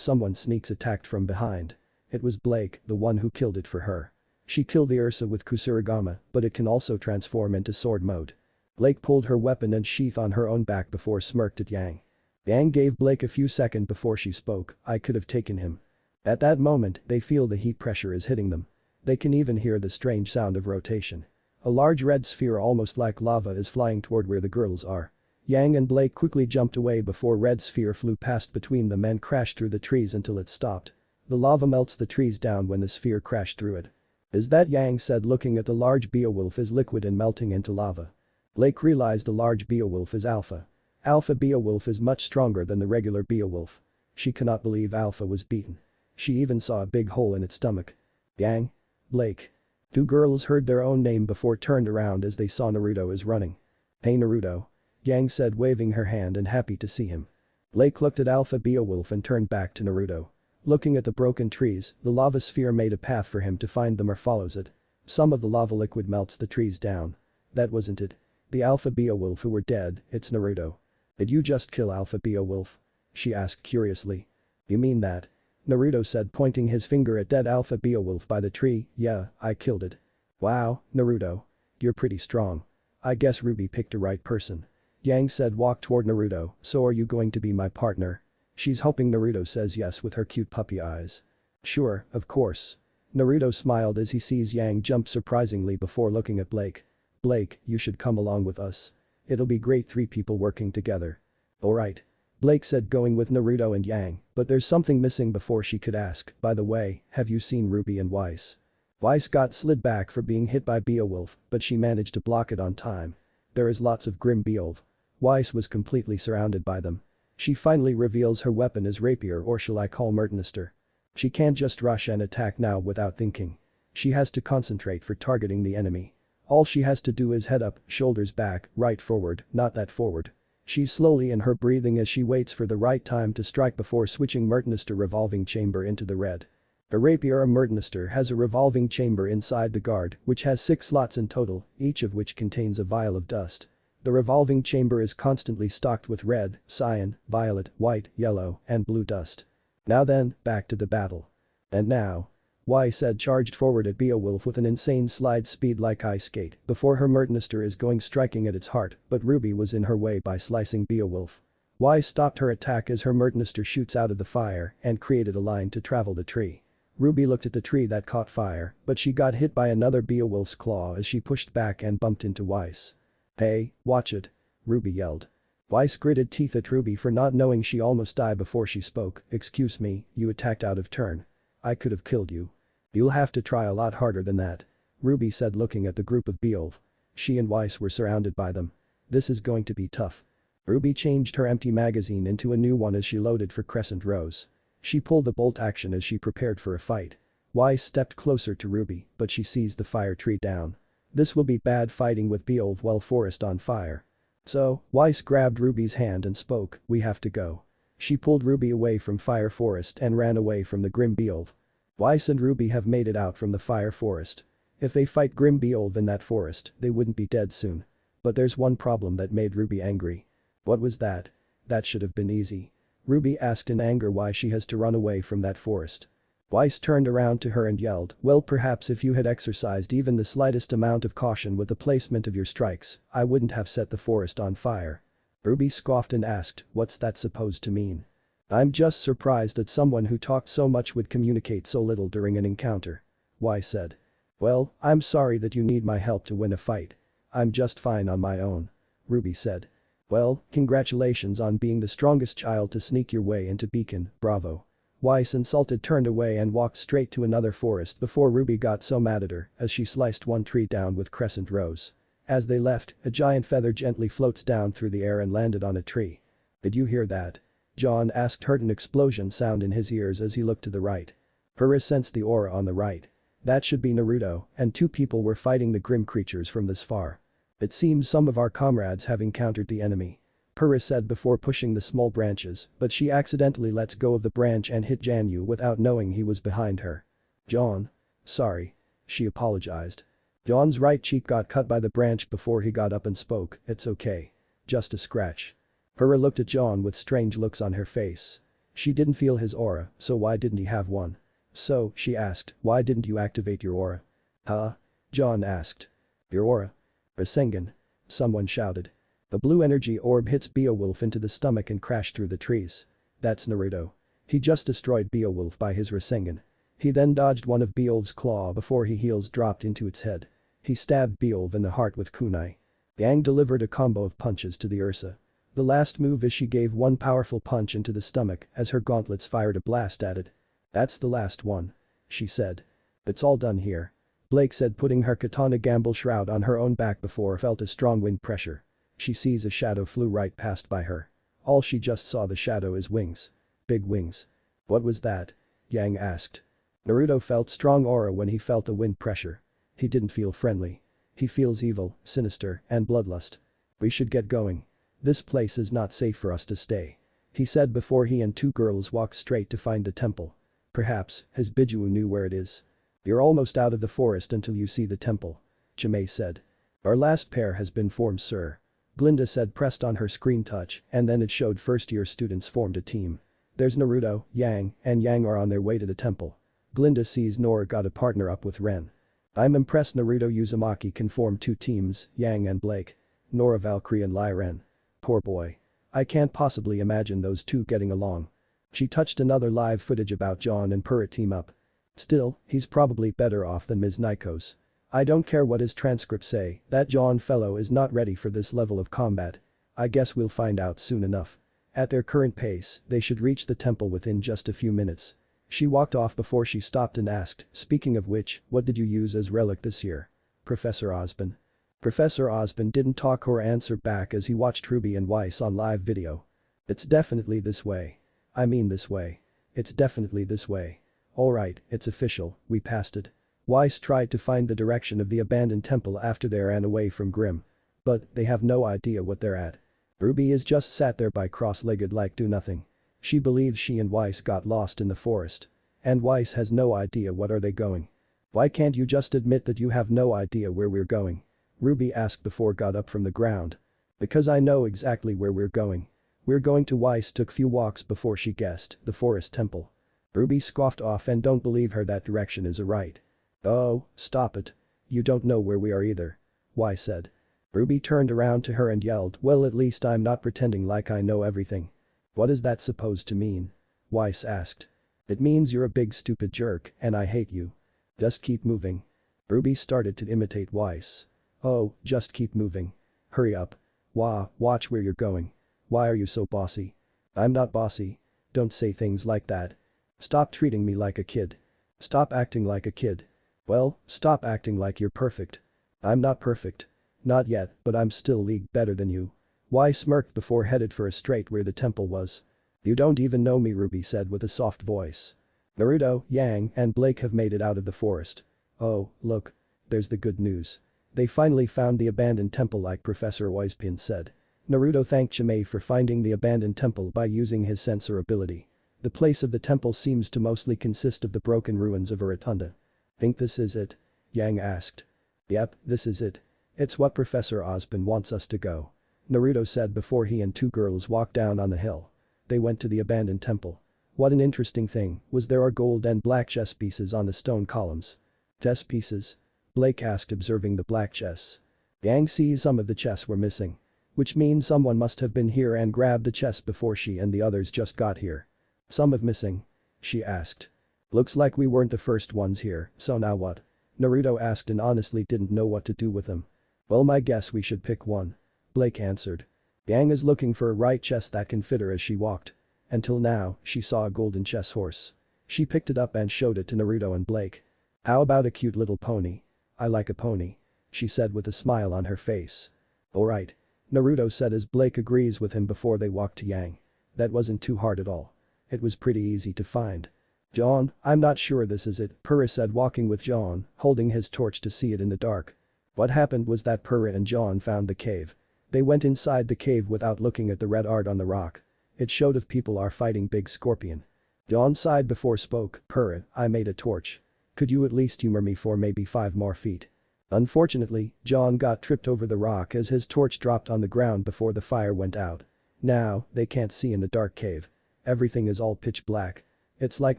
someone sneaks attacked from behind. It was Blake, the one who killed it for her. She killed the Ursa with Kusurigama, but it can also transform into sword mode. Blake pulled her weapon and sheath on her own back before smirked at Yang. Yang gave Blake a few seconds before she spoke, I could have taken him. At that moment, they feel the heat pressure is hitting them. They can even hear the strange sound of rotation. A large red sphere almost like lava is flying toward where the girls are. Yang and Blake quickly jumped away before red sphere flew past between them and crashed through the trees until it stopped. The lava melts the trees down when the sphere crashed through it. Is that, Yang said looking at the large Beowulf is liquid and melting into lava. Blake realized the large Beowulf is Alpha. Alpha Beowulf is much stronger than the regular Beowulf. She cannot believe Alpha was beaten. She even saw a big hole in its stomach. Yang? Blake. Two girls heard their own name before turned around as they saw Naruto is running. Hey Naruto. Yang said waving her hand and happy to see him. Blake looked at Alpha Beowulf and turned back to Naruto. Looking at the broken trees, the lava sphere made a path for him to find them or follows it. Some of the lava liquid melts the trees down. That wasn't it. The Alpha Beowulf who were dead, it's Naruto. Did you just kill Alpha Beowulf? She asked curiously. You mean that? Naruto said pointing his finger at dead Alpha Beowulf by the tree, yeah, I killed it. Wow, Naruto. You're pretty strong. I guess Ruby picked a right person. Yang said walk toward Naruto, so are you going to be my partner? She's hoping Naruto says yes with her cute puppy eyes. Sure, of course. Naruto smiled as he sees Yang jump surprisingly before looking at Blake. Blake, you should come along with us. It'll be great, three people working together. Alright. Blake said going with Naruto and Yang, but there's something missing before she could ask, by the way, have you seen Ruby and Weiss? Weiss got slid back for being hit by Beowulf, but she managed to block it on time. There is lots of grim Beowulf. Weiss was completely surrounded by them. She finally reveals her weapon is rapier, or shall I call Mertenister. She can't just rush and attack now without thinking. She has to concentrate for targeting the enemy. All she has to do is head up, shoulders back, right forward, not that forward. She's slowly in her breathing as she waits for the right time to strike before switching Mertenister revolving chamber into the red. A rapier or Mertenister has a revolving chamber inside the guard which has 6 slots in total, each of which contains a vial of dust. The revolving chamber is constantly stocked with red, cyan, violet, white, yellow, and blue dust. Now then, back to the battle. And now. Weiss said charged forward at Beowulf with an insane slide speed like ice skate before her Mertenister is going striking at its heart, but Ruby was in her way by slicing Beowulf. Weiss stopped her attack as her Mertenister shoots out of the fire and created a line to travel the tree. Ruby looked at the tree that caught fire, but she got hit by another Beowulf's claw as she pushed back and bumped into Weiss. Hey, watch it. Ruby yelled. Weiss gritted teeth at Ruby for not knowing she almost died before she spoke. Excuse me, you attacked out of turn. I could have killed you. You'll have to try a lot harder than that. Ruby said looking at the group of Beowulf. She and Weiss were surrounded by them. This is going to be tough. Ruby changed her empty magazine into a new one as she loaded for crescent rows. She pulled the bolt action as she prepared for a fight. Weiss stepped closer to Ruby, but she seized the fire tree down. This will be bad fighting with Beowulf while forest on fire. So, Weiss grabbed Ruby's hand and spoke, "We have to go." She pulled Ruby away from fire forest and ran away from the grim Beowulf. Weiss and Ruby have made it out from the fire forest. If they fight grim Beowulf in that forest, they wouldn't be dead soon. But there's one problem that made Ruby angry. What was that? That should have been easy. Ruby asked in anger why she has to run away from that forest. Weiss turned around to her and yelled, "Well, perhaps if you had exercised even the slightest amount of caution with the placement of your strikes, I wouldn't have set the forest on fire." Ruby scoffed and asked, "What's that supposed to mean?" "I'm just surprised that someone who talked so much would communicate so little during an encounter," Weiss said. "Well, I'm sorry that you need my help to win a fight. I'm just fine on my own," Ruby said. "Well, congratulations on being the strongest child to sneak your way into Beacon, bravo." Weiss, insulted, turned away and walked straight to another forest before Ruby got so mad at her as she sliced one tree down with crescent rows. As they left, a giant feather gently floats down through the air and landed on a tree. "Did you hear that?" John asked, heard an explosion sound in his ears as he looked to the right. Purah sensed the aura on the right. That should be Naruto, and two people were fighting the grim creatures from this far. "It seems some of our comrades have encountered the enemy," Purah said before pushing the small branches, but she accidentally lets go of the branch and hit Janyu without knowing he was behind her. "John. Sorry." She apologized. John's right cheek got cut by the branch before he got up and spoke, "It's okay. Just a scratch." Purah looked at John with strange looks on her face. She didn't feel his aura, so why didn't he have one? "So," she asked, "why didn't you activate your aura?" "Huh?" John asked. "Your aura?" "Rasengan," someone shouted. The blue energy orb hits Beowulf into the stomach and crashed through the trees. That's Naruto. He just destroyed Beowulf by his Rasengan. He then dodged one of Beowulf's claw before his heels dropped into its head. He stabbed Beowulf in the heart with kunai. Yang delivered a combo of punches to the Ursa. The last move is she gave one powerful punch into the stomach as her gauntlets fired a blast at it. "That's the last one," she said. "It's all done here," Blake said, putting her katana gamble shroud on her own back before felt a strong wind pressure. She sees a shadow flew right past by her. All she just saw the shadow is wings. Big wings. "What was that?" Yang asked. Naruto felt strong aura when he felt the wind pressure. He didn't feel friendly. He feels evil, sinister, and bloodlust. "We should get going. This place is not safe for us to stay," he said before he and two girls walked straight to find the temple. "Perhaps his Biju knew where it is." "You're almost out of the forest until you see the temple," Chimay said. "Our last pair has been formed, sir," Glinda said, pressed on her screen touch, and then it showed first-year students formed a team. "There's Naruto, Yang, and Yang are on their way to the temple." Glinda sees Nora got a partner up with Ren. "I'm impressed Naruto Uzumaki can form two teams, Yang and Blake. Nora Valkyrie and Lai Ren. Poor boy. I can't possibly imagine those two getting along." She touched another live footage about John and Purah team up. "Still, he's probably better off than Ms. Nikos. I don't care what his transcripts say, that John fellow is not ready for this level of combat. I guess we'll find out soon enough. At their current pace, they should reach the temple within just a few minutes." She walked off before she stopped and asked, "Speaking of which, what did you use as relic this year?" "Professor Ozpin." Professor Ozpin didn't talk or answer back as he watched Ruby and Weiss on live video. "It's definitely this way. I mean this way. It's definitely this way. Alright, it's official, we passed it." Weiss tried to find the direction of the abandoned temple after they ran away from Grimm. But they have no idea what they're at. Ruby is just sat there by cross-legged like do nothing. She believes she and Weiss got lost in the forest. And Weiss has no idea what are they going. "Why can't you just admit that you have no idea where we're going?" Ruby asked before got up from the ground. "Because I know exactly where we're going. We're going to." Weiss took few walks before she guessed, the forest temple. Ruby scoffed off and don't believe her that direction is a right. "Oh, stop it. You don't know where we are either," Weiss said. Ruby turned around to her and yelled, "Well, at least I'm not pretending like I know everything." "What is that supposed to mean?" Weiss asked. "It means you're a big stupid jerk and I hate you. Just keep moving." Ruby started to imitate Weiss. "Oh, just keep moving. Hurry up. Watch where you're going. Why are you so bossy?" "I'm not bossy. Don't say things like that. Stop treating me like a kid. Stop acting like a kid. Well, stop acting like you're perfect." "I'm not perfect. Not yet, but I'm still league better than you." Y smirked before headed for a straight where the temple was. You don't even know me, Ruby said with a soft voice. Naruto, Yang, and Blake have made it out of the forest. Oh, look. There's the good news. They finally found the abandoned temple like Professor Ozpin said. Naruto thanked Chimay for finding the abandoned temple by using his sensor ability. The place of the temple seems to mostly consist of the broken ruins of a rotunda. Think this is it? Yang asked. Yep, this is it. It's what Professor Ozpin wants us to go. Naruto said before he and two girls walked down on the hill. They went to the abandoned temple. What an interesting thing was there are gold and black chess pieces on the stone columns. Chess pieces? Blake asked observing the black chess. Yang sees some of the chess were missing. Which means someone must have been here and grabbed the chess before she and the others just got here. Some of missing? She asked. Looks like we weren't the first ones here, so now what? Naruto asked and honestly didn't know what to do with them. Well, my guess we should pick one. Blake answered. Yang is looking for a right chess that can fit her as she walked. Until now, she saw a golden chess horse. She picked it up and showed it to Naruto and Blake. How about a cute little pony? I like a pony. She said with a smile on her face. Alright. Naruto said as Blake agrees with him before they walked to Yang. That wasn't too hard at all. It was pretty easy to find. John, I'm not sure this is it, Purah said walking with John, holding his torch to see it in the dark. What happened was that Purah and John found the cave. They went inside the cave without looking at the red art on the rock. It showed if people are fighting big scorpion. John sighed before spoke, Purah, I made a torch. Could you at least humor me for maybe 5 more feet? Unfortunately, John got tripped over the rock as his torch dropped on the ground before the fire went out. Now, they can't see in the dark cave. Everything is all pitch black. It's like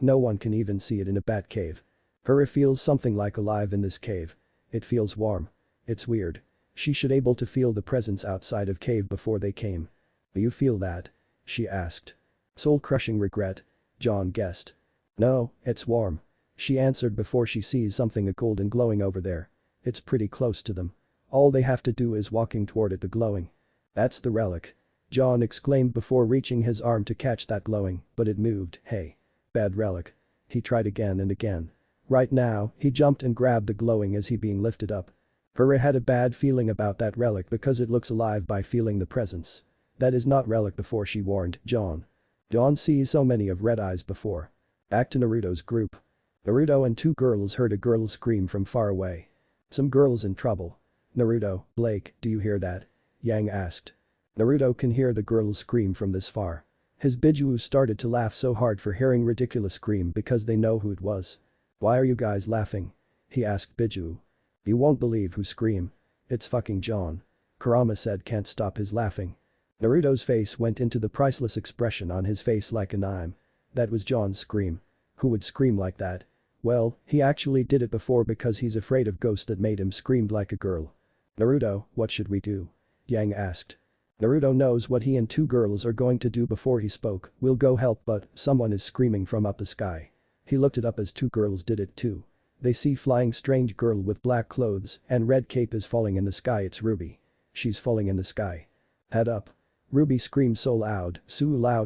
no one can even see it in a bat cave. Purah feels something like alive in this cave. It feels warm. It's weird. She should able to feel the presence outside of cave before they came. Do you feel that? She asked. Soul-crushing regret. John guessed. No, it's warm. She answered before she sees something golden glowing over there. It's pretty close to them. All they have to do is walking toward it, the glowing. That's the relic. John exclaimed before reaching his arm to catch that glowing, but it moved. Hey. Bad relic. He tried again and again. Right now, he jumped and grabbed the glowing as he being lifted up. Purah had a bad feeling about that relic because it looks alive by feeling the presence. That is not relic before she warned John. John sees so many of Red Eyes before. Back to Naruto's group. Naruto and two girls heard a girl scream from far away. Some girls in trouble. Naruto, Blake, do you hear that? Yang asked. Naruto can hear the girls scream from this far. His Biju started to laugh so hard for hearing ridiculous scream because they know who it was. Why are you guys laughing? He asked Biju. You won't believe who scream. It's fucking John. Kurama said can't stop his laughing. Naruto's face went into the priceless expression on his face like an I'm. That was John's scream. Who would scream like that? Well, he actually did it before because he's afraid of ghosts that made him scream like a girl. Naruto, what should we do? Yang asked. Naruto knows what he and two girls are going to do before he spoke, we'll go help but someone is screaming from up the sky. He looked it up as two girls did it too. They see flying strange girl with black clothes and red cape is falling in the sky, it's Ruby. She's falling in the sky. Head up. Ruby screams so loud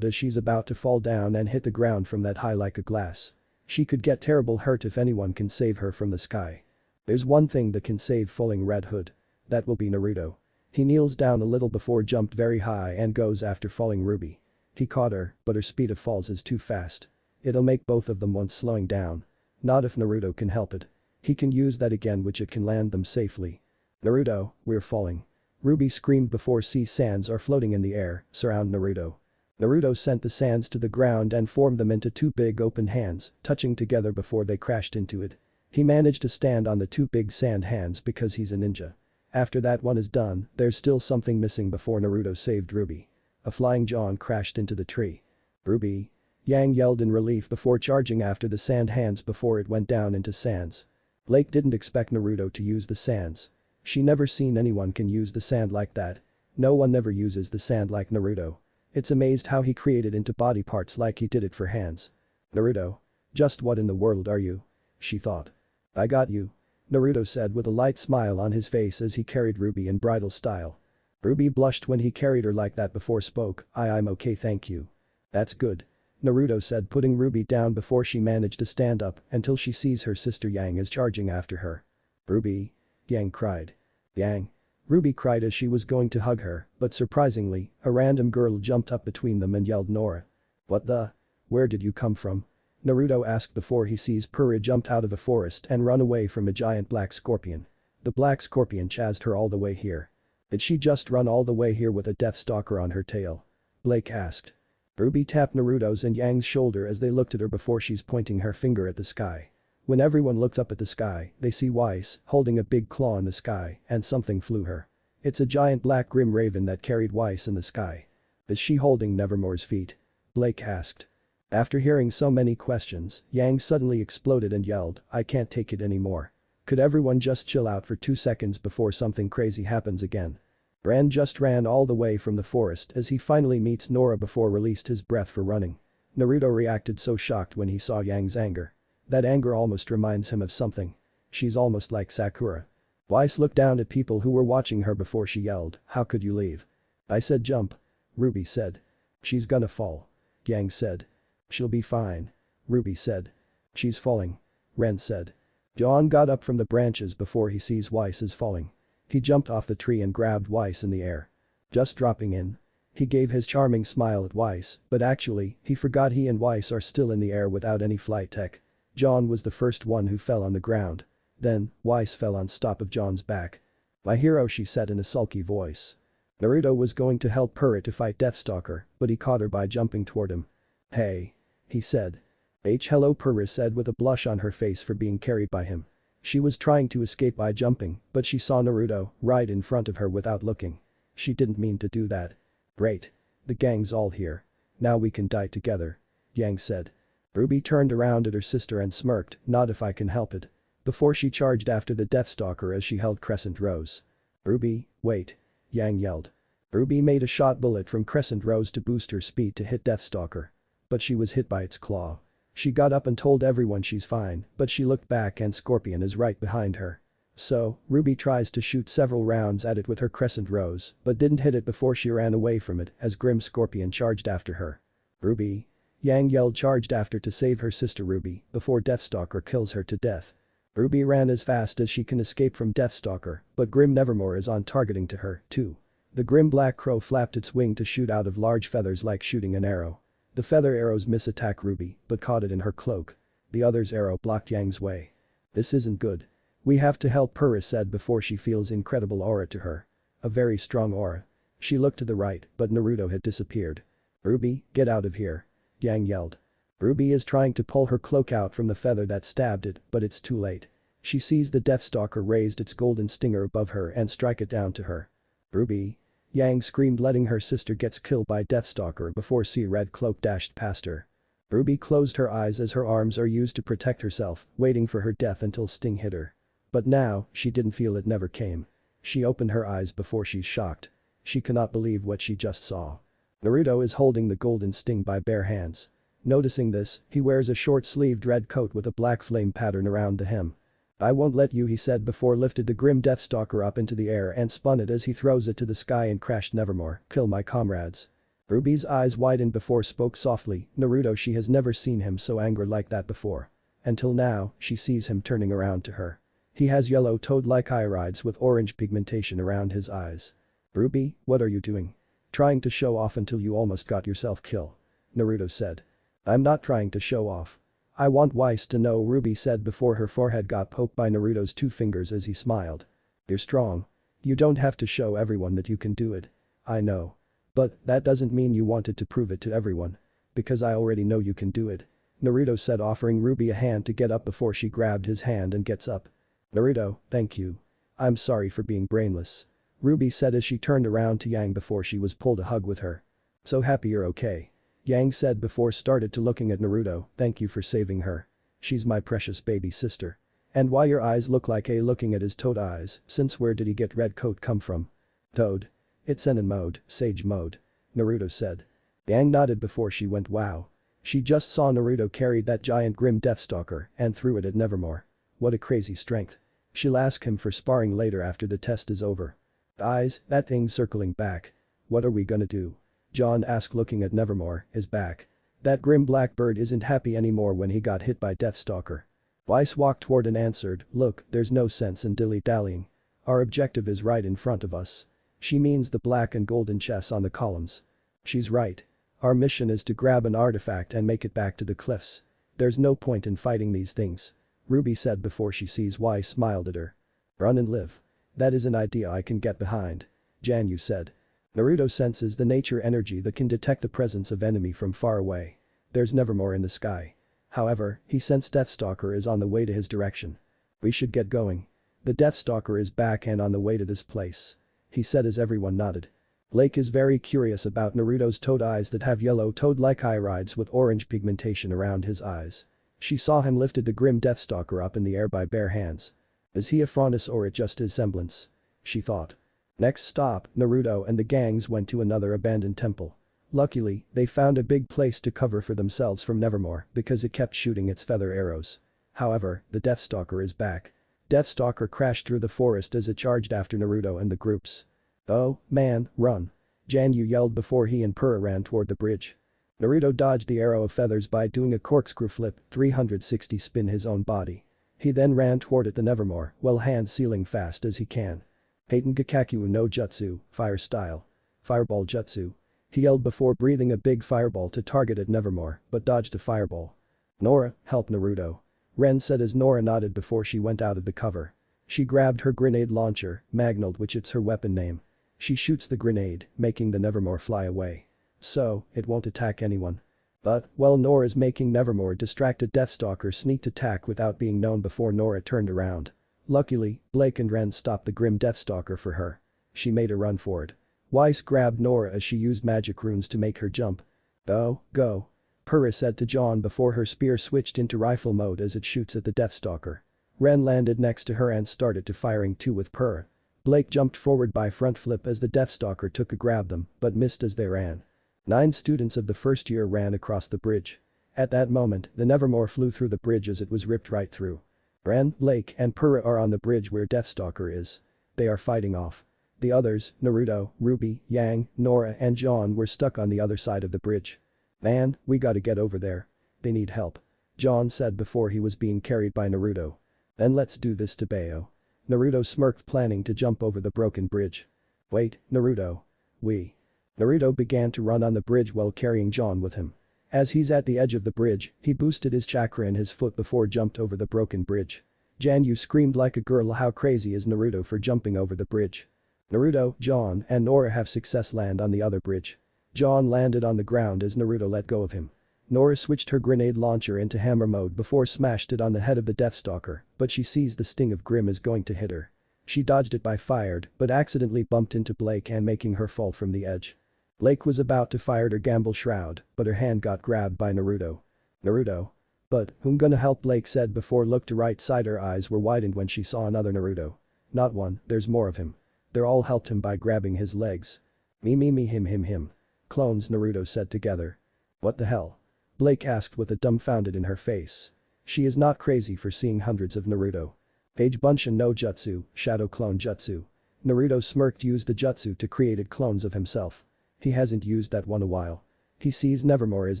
as she's about to fall down and hit the ground from that high like a glass. She could get terrible hurt if anyone can save her from the sky. There's one thing that can save falling Red Hood. That will be Naruto. He kneels down a little before jumped very high and goes after falling Ruby. He caught her, but her speed of falls is too fast. It'll make both of them once slowing down. Not if Naruto can help it. He can use that again which it can land them safely. Naruto, we're falling. Ruby screamed before sea sands are floating in the air, surround Naruto. Naruto sent the sands to the ground and formed them into two big open hands, touching together before they crashed into it. He managed to stand on the two big sand hands because he's a ninja. After that one is done, there's still something missing before Naruto saved Ruby. A flying John crashed into the tree. Ruby. Yang yelled in relief before charging after the sand hands before it went down into sands. Blake didn't expect Naruto to use the sands. She never seen anyone can use the sand like that. No one never uses the sand like Naruto. It's amazed how he created into body parts like he did it for hands. Naruto. Just what in the world are you? She thought. I got you. Naruto said with a light smile on his face as he carried Ruby in bridal style. Ruby blushed when he carried her like that before spoke, I'm okay thank you. That's good. Naruto said putting Ruby down before she managed to stand up until she sees her sister Yang is charging after her. Ruby. Yang cried. Yang. Ruby cried as she was going to hug her, but surprisingly, a random girl jumped up between them and yelled Nora. What the? Where did you come from? Naruto asked before he sees Purah jumped out of a forest and run away from a giant black scorpion. The black scorpion chased her all the way here. Did she just run all the way here with a Deathstalker on her tail? Blake asked. Ruby tapped Naruto's and Yang's shoulder as they looked at her before she's pointing her finger at the sky. When everyone looked up at the sky, they see Weiss holding a big claw in the sky and something flew her. It's a giant black grim raven that carried Weiss in the sky. Is she holding Nevermore's feet? Blake asked. After hearing so many questions, Yang suddenly exploded and yelled, I can't take it anymore. Could everyone just chill out for 2 seconds before something crazy happens again? Ran just ran all the way from the forest as he finally meets Nora before released his breath for running. Naruto reacted so shocked when he saw Yang's anger. That anger almost reminds him of something. She's almost like Sakura. Weiss looked down at people who were watching her before she yelled, how could you leave? I said jump. Ruby said. She's gonna fall. Yang said. She'll be fine. Ruby said. She's falling. Ren said. John got up from the branches before he sees Weiss is falling. He jumped off the tree and grabbed Weiss in the air. Just dropping in. He gave his charming smile at Weiss, but actually, he forgot he and Weiss are still in the air without any flight tech. John was the first one who fell on the ground. Then, Weiss fell on top of John's back. My hero, she said in a sulky voice. Naruto was going to help Purah to fight Deathstalker, but he caught her by jumping toward him. Hey. He said. Hello, Purah said with a blush on her face for being carried by him. She was trying to escape by jumping, but she saw Naruto right in front of her without looking. She didn't mean to do that. Great. The gang's all here. Now we can die together. Yang said. Ruby turned around at her sister and smirked, not if I can help it. Before she charged after the Deathstalker as she held Crescent Rose. Ruby, wait. Yang yelled. Ruby made a shot bullet from Crescent Rose to boost her speed to hit Deathstalker. But she was hit by its claw. She got up and told everyone she's fine, but she looked back and Scorpion is right behind her. So, Ruby tries to shoot several rounds at it with her Crescent Rose, but didn't hit it before she ran away from it as Grim Scorpion charged after her. Ruby. Yang yelled charged after to save her sister Ruby before Deathstalker kills her to death. Ruby ran as fast as she can escape from Deathstalker, but Grim Nevermore is on targeting to her, too. The Grim Black Crow flapped its wing to shoot out of large feathers like shooting an arrow. The feather arrows miss-attack Ruby, but caught it in her cloak. The other's arrow blocked Yang's way. This isn't good. We have to help, Purah said before she feels incredible aura to her. A very strong aura. She looked to the right, but Naruto had disappeared. Ruby, get out of here. Yang yelled. Ruby is trying to pull her cloak out from the feather that stabbed it, but it's too late. She sees the Deathstalker raised its golden stinger above her and strike it down to her. Ruby. Yang screamed, letting her sister gets killed by Deathstalker before Red Cloak dashed past her. Ruby closed her eyes as her arms are used to protect herself, waiting for her death until Sting hit her. But now, she didn't feel it never came. She opened her eyes before she's shocked. She cannot believe what she just saw. Naruto is holding the golden sting by bare hands. Noticing this, he wears a short-sleeved red coat with a black flame pattern around the hem. I won't let you, he said before lifted the grim Deathstalker up into the air and spun it as he throws it to the sky and crashed. Nevermore, kill my comrades. Ruby's eyes widened before spoke softly, Naruto, she has never seen him so angry like that before. Until now, she sees him turning around to her. He has yellow toad-like irides with orange pigmentation around his eyes. Ruby, what are you doing? Trying to show off until you almost got yourself killed. Naruto said. I'm not trying to show off. I want Weiss to know, Ruby said before her forehead got poked by Naruto's 2 fingers as he smiled. You're strong. You don't have to show everyone that you can do it. I know. But that doesn't mean you wanted to prove it to everyone. Because I already know you can do it. Naruto said, offering Ruby a hand to get up before she grabbed his hand and gets up. Naruto, thank you. I'm sorry for being brainless. Ruby said as she turned around to Yang before she was pulled a hug with her. So happy you're okay. Yang said before started to looking at Naruto, thank you for saving her. She's my precious baby sister. And why your eyes look like a looking at his toad eyes, since where did he get red coat come from? Toad. It's Zenin mode, Sage mode. Naruto said. Yang nodded before she went wow. She just saw Naruto carry that giant grim Deathstalker and threw it at Nevermore. What a crazy strength. She'll ask him for sparring later after the test is over. Eyes, that thing's circling back. What are we gonna do? John asked looking at Nevermore, his back. That grim black bird isn't happy anymore when he got hit by Deathstalker. Weiss walked toward and answered, look, there's no sense in dilly-dallying. Our objective is right in front of us. She means the black and golden chess on the columns. She's right. Our mission is to grab an artifact and make it back to the cliffs. There's no point in fighting these things. Ruby said before she sees why smiled at her. Run and live. That is an idea I can get behind. Janyu said. Naruto senses the nature energy that can detect the presence of enemy from far away. There's Nevermore in the sky. However, he sensed Deathstalker is on the way to his direction. We should get going. The Deathstalker is back and on the way to this place. He said as everyone nodded. Lake is very curious about Naruto's toad eyes that have yellow toad-like irides with orange pigmentation around his eyes. She saw him lifted the grim Deathstalker up in the air by bare hands. Is he a Phrontis or it just his semblance? She thought. Next stop, Naruto and the gangs went to another abandoned temple. Luckily, they found a big place to cover for themselves from Nevermore because it kept shooting its feather arrows. However, the Deathstalker is back. Deathstalker crashed through the forest as it charged after Naruto and the groups. Oh, man, run. Janyu yelled before he and Purah ran toward the bridge. Naruto dodged the arrow of feathers by doing a corkscrew flip, 360 spin his own body. He then ran toward it the Nevermore, well hand sealing fast as he can. Heitan Gakakyu no Jutsu, fire style. Fireball Jutsu. He yelled before breathing a big fireball to target at Nevermore, but dodged a fireball. Nora, help Naruto. Ren said as Nora nodded before she went out of the cover. She grabbed her grenade launcher, Magnold, which it's her weapon name. She shoots the grenade, making the Nevermore fly away. So, it won't attack anyone. But, while Nora's making Nevermore distracted, Deathstalker sneaked attack without being known before Nora turned around. Luckily, Blake and Ren stopped the grim Deathstalker for her. She made a run for it. Weiss grabbed Nora as she used magic runes to make her jump. Oh, go. Purah said to John before her spear switched into rifle mode as it shoots at the Deathstalker. Ren landed next to her and started to firing too with Purah. Blake jumped forward by front flip as the Deathstalker took a grab them, but missed as they ran. 9 students of the first year ran across the bridge. At that moment, the Nevermore flew through the bridge as it was ripped right through. Ren, Blake, and Purah are on the bridge where Deathstalker is. They are fighting off. The others, Naruto, Ruby, Yang, Nora, and John were stuck on the other side of the bridge. Man, we gotta get over there. They need help. John said before he was being carried by Naruto. Then let's do this to Bayo. Naruto smirked, planning to jump over the broken bridge. Wait, Naruto. Naruto began to run on the bridge while carrying John with him. As he's at the edge of the bridge, he boosted his chakra in his foot before jumped over the broken bridge. Janyu screamed like a girl. How crazy is Naruto for jumping over the bridge? Naruto, John, and Nora have success land on the other bridge. John landed on the ground as Naruto let go of him. Nora switched her grenade launcher into hammer mode before smashed it on the head of the Deathstalker, but she sees the sting of Grim is going to hit her. She dodged it by fired, but accidentally bumped into Blake and making her fall from the edge. Blake was about to fire her gamble shroud, but her hand got grabbed by Naruto. Naruto. But, whom gonna help? Blake said before looked to right side. Her eyes were widened when she saw another Naruto. Not one, there's more of him. They all helped him by grabbing his legs. Me him. Clones, Naruto said together. What the hell? Blake asked with a dumbfounded in her face. She is not crazy for seeing hundreds of Naruto. Page Bunshin no Jutsu, Shadow Clone Jutsu. Naruto smirked, used the jutsu to create clones of himself. He hasn't used that one a while. He sees Nevermore is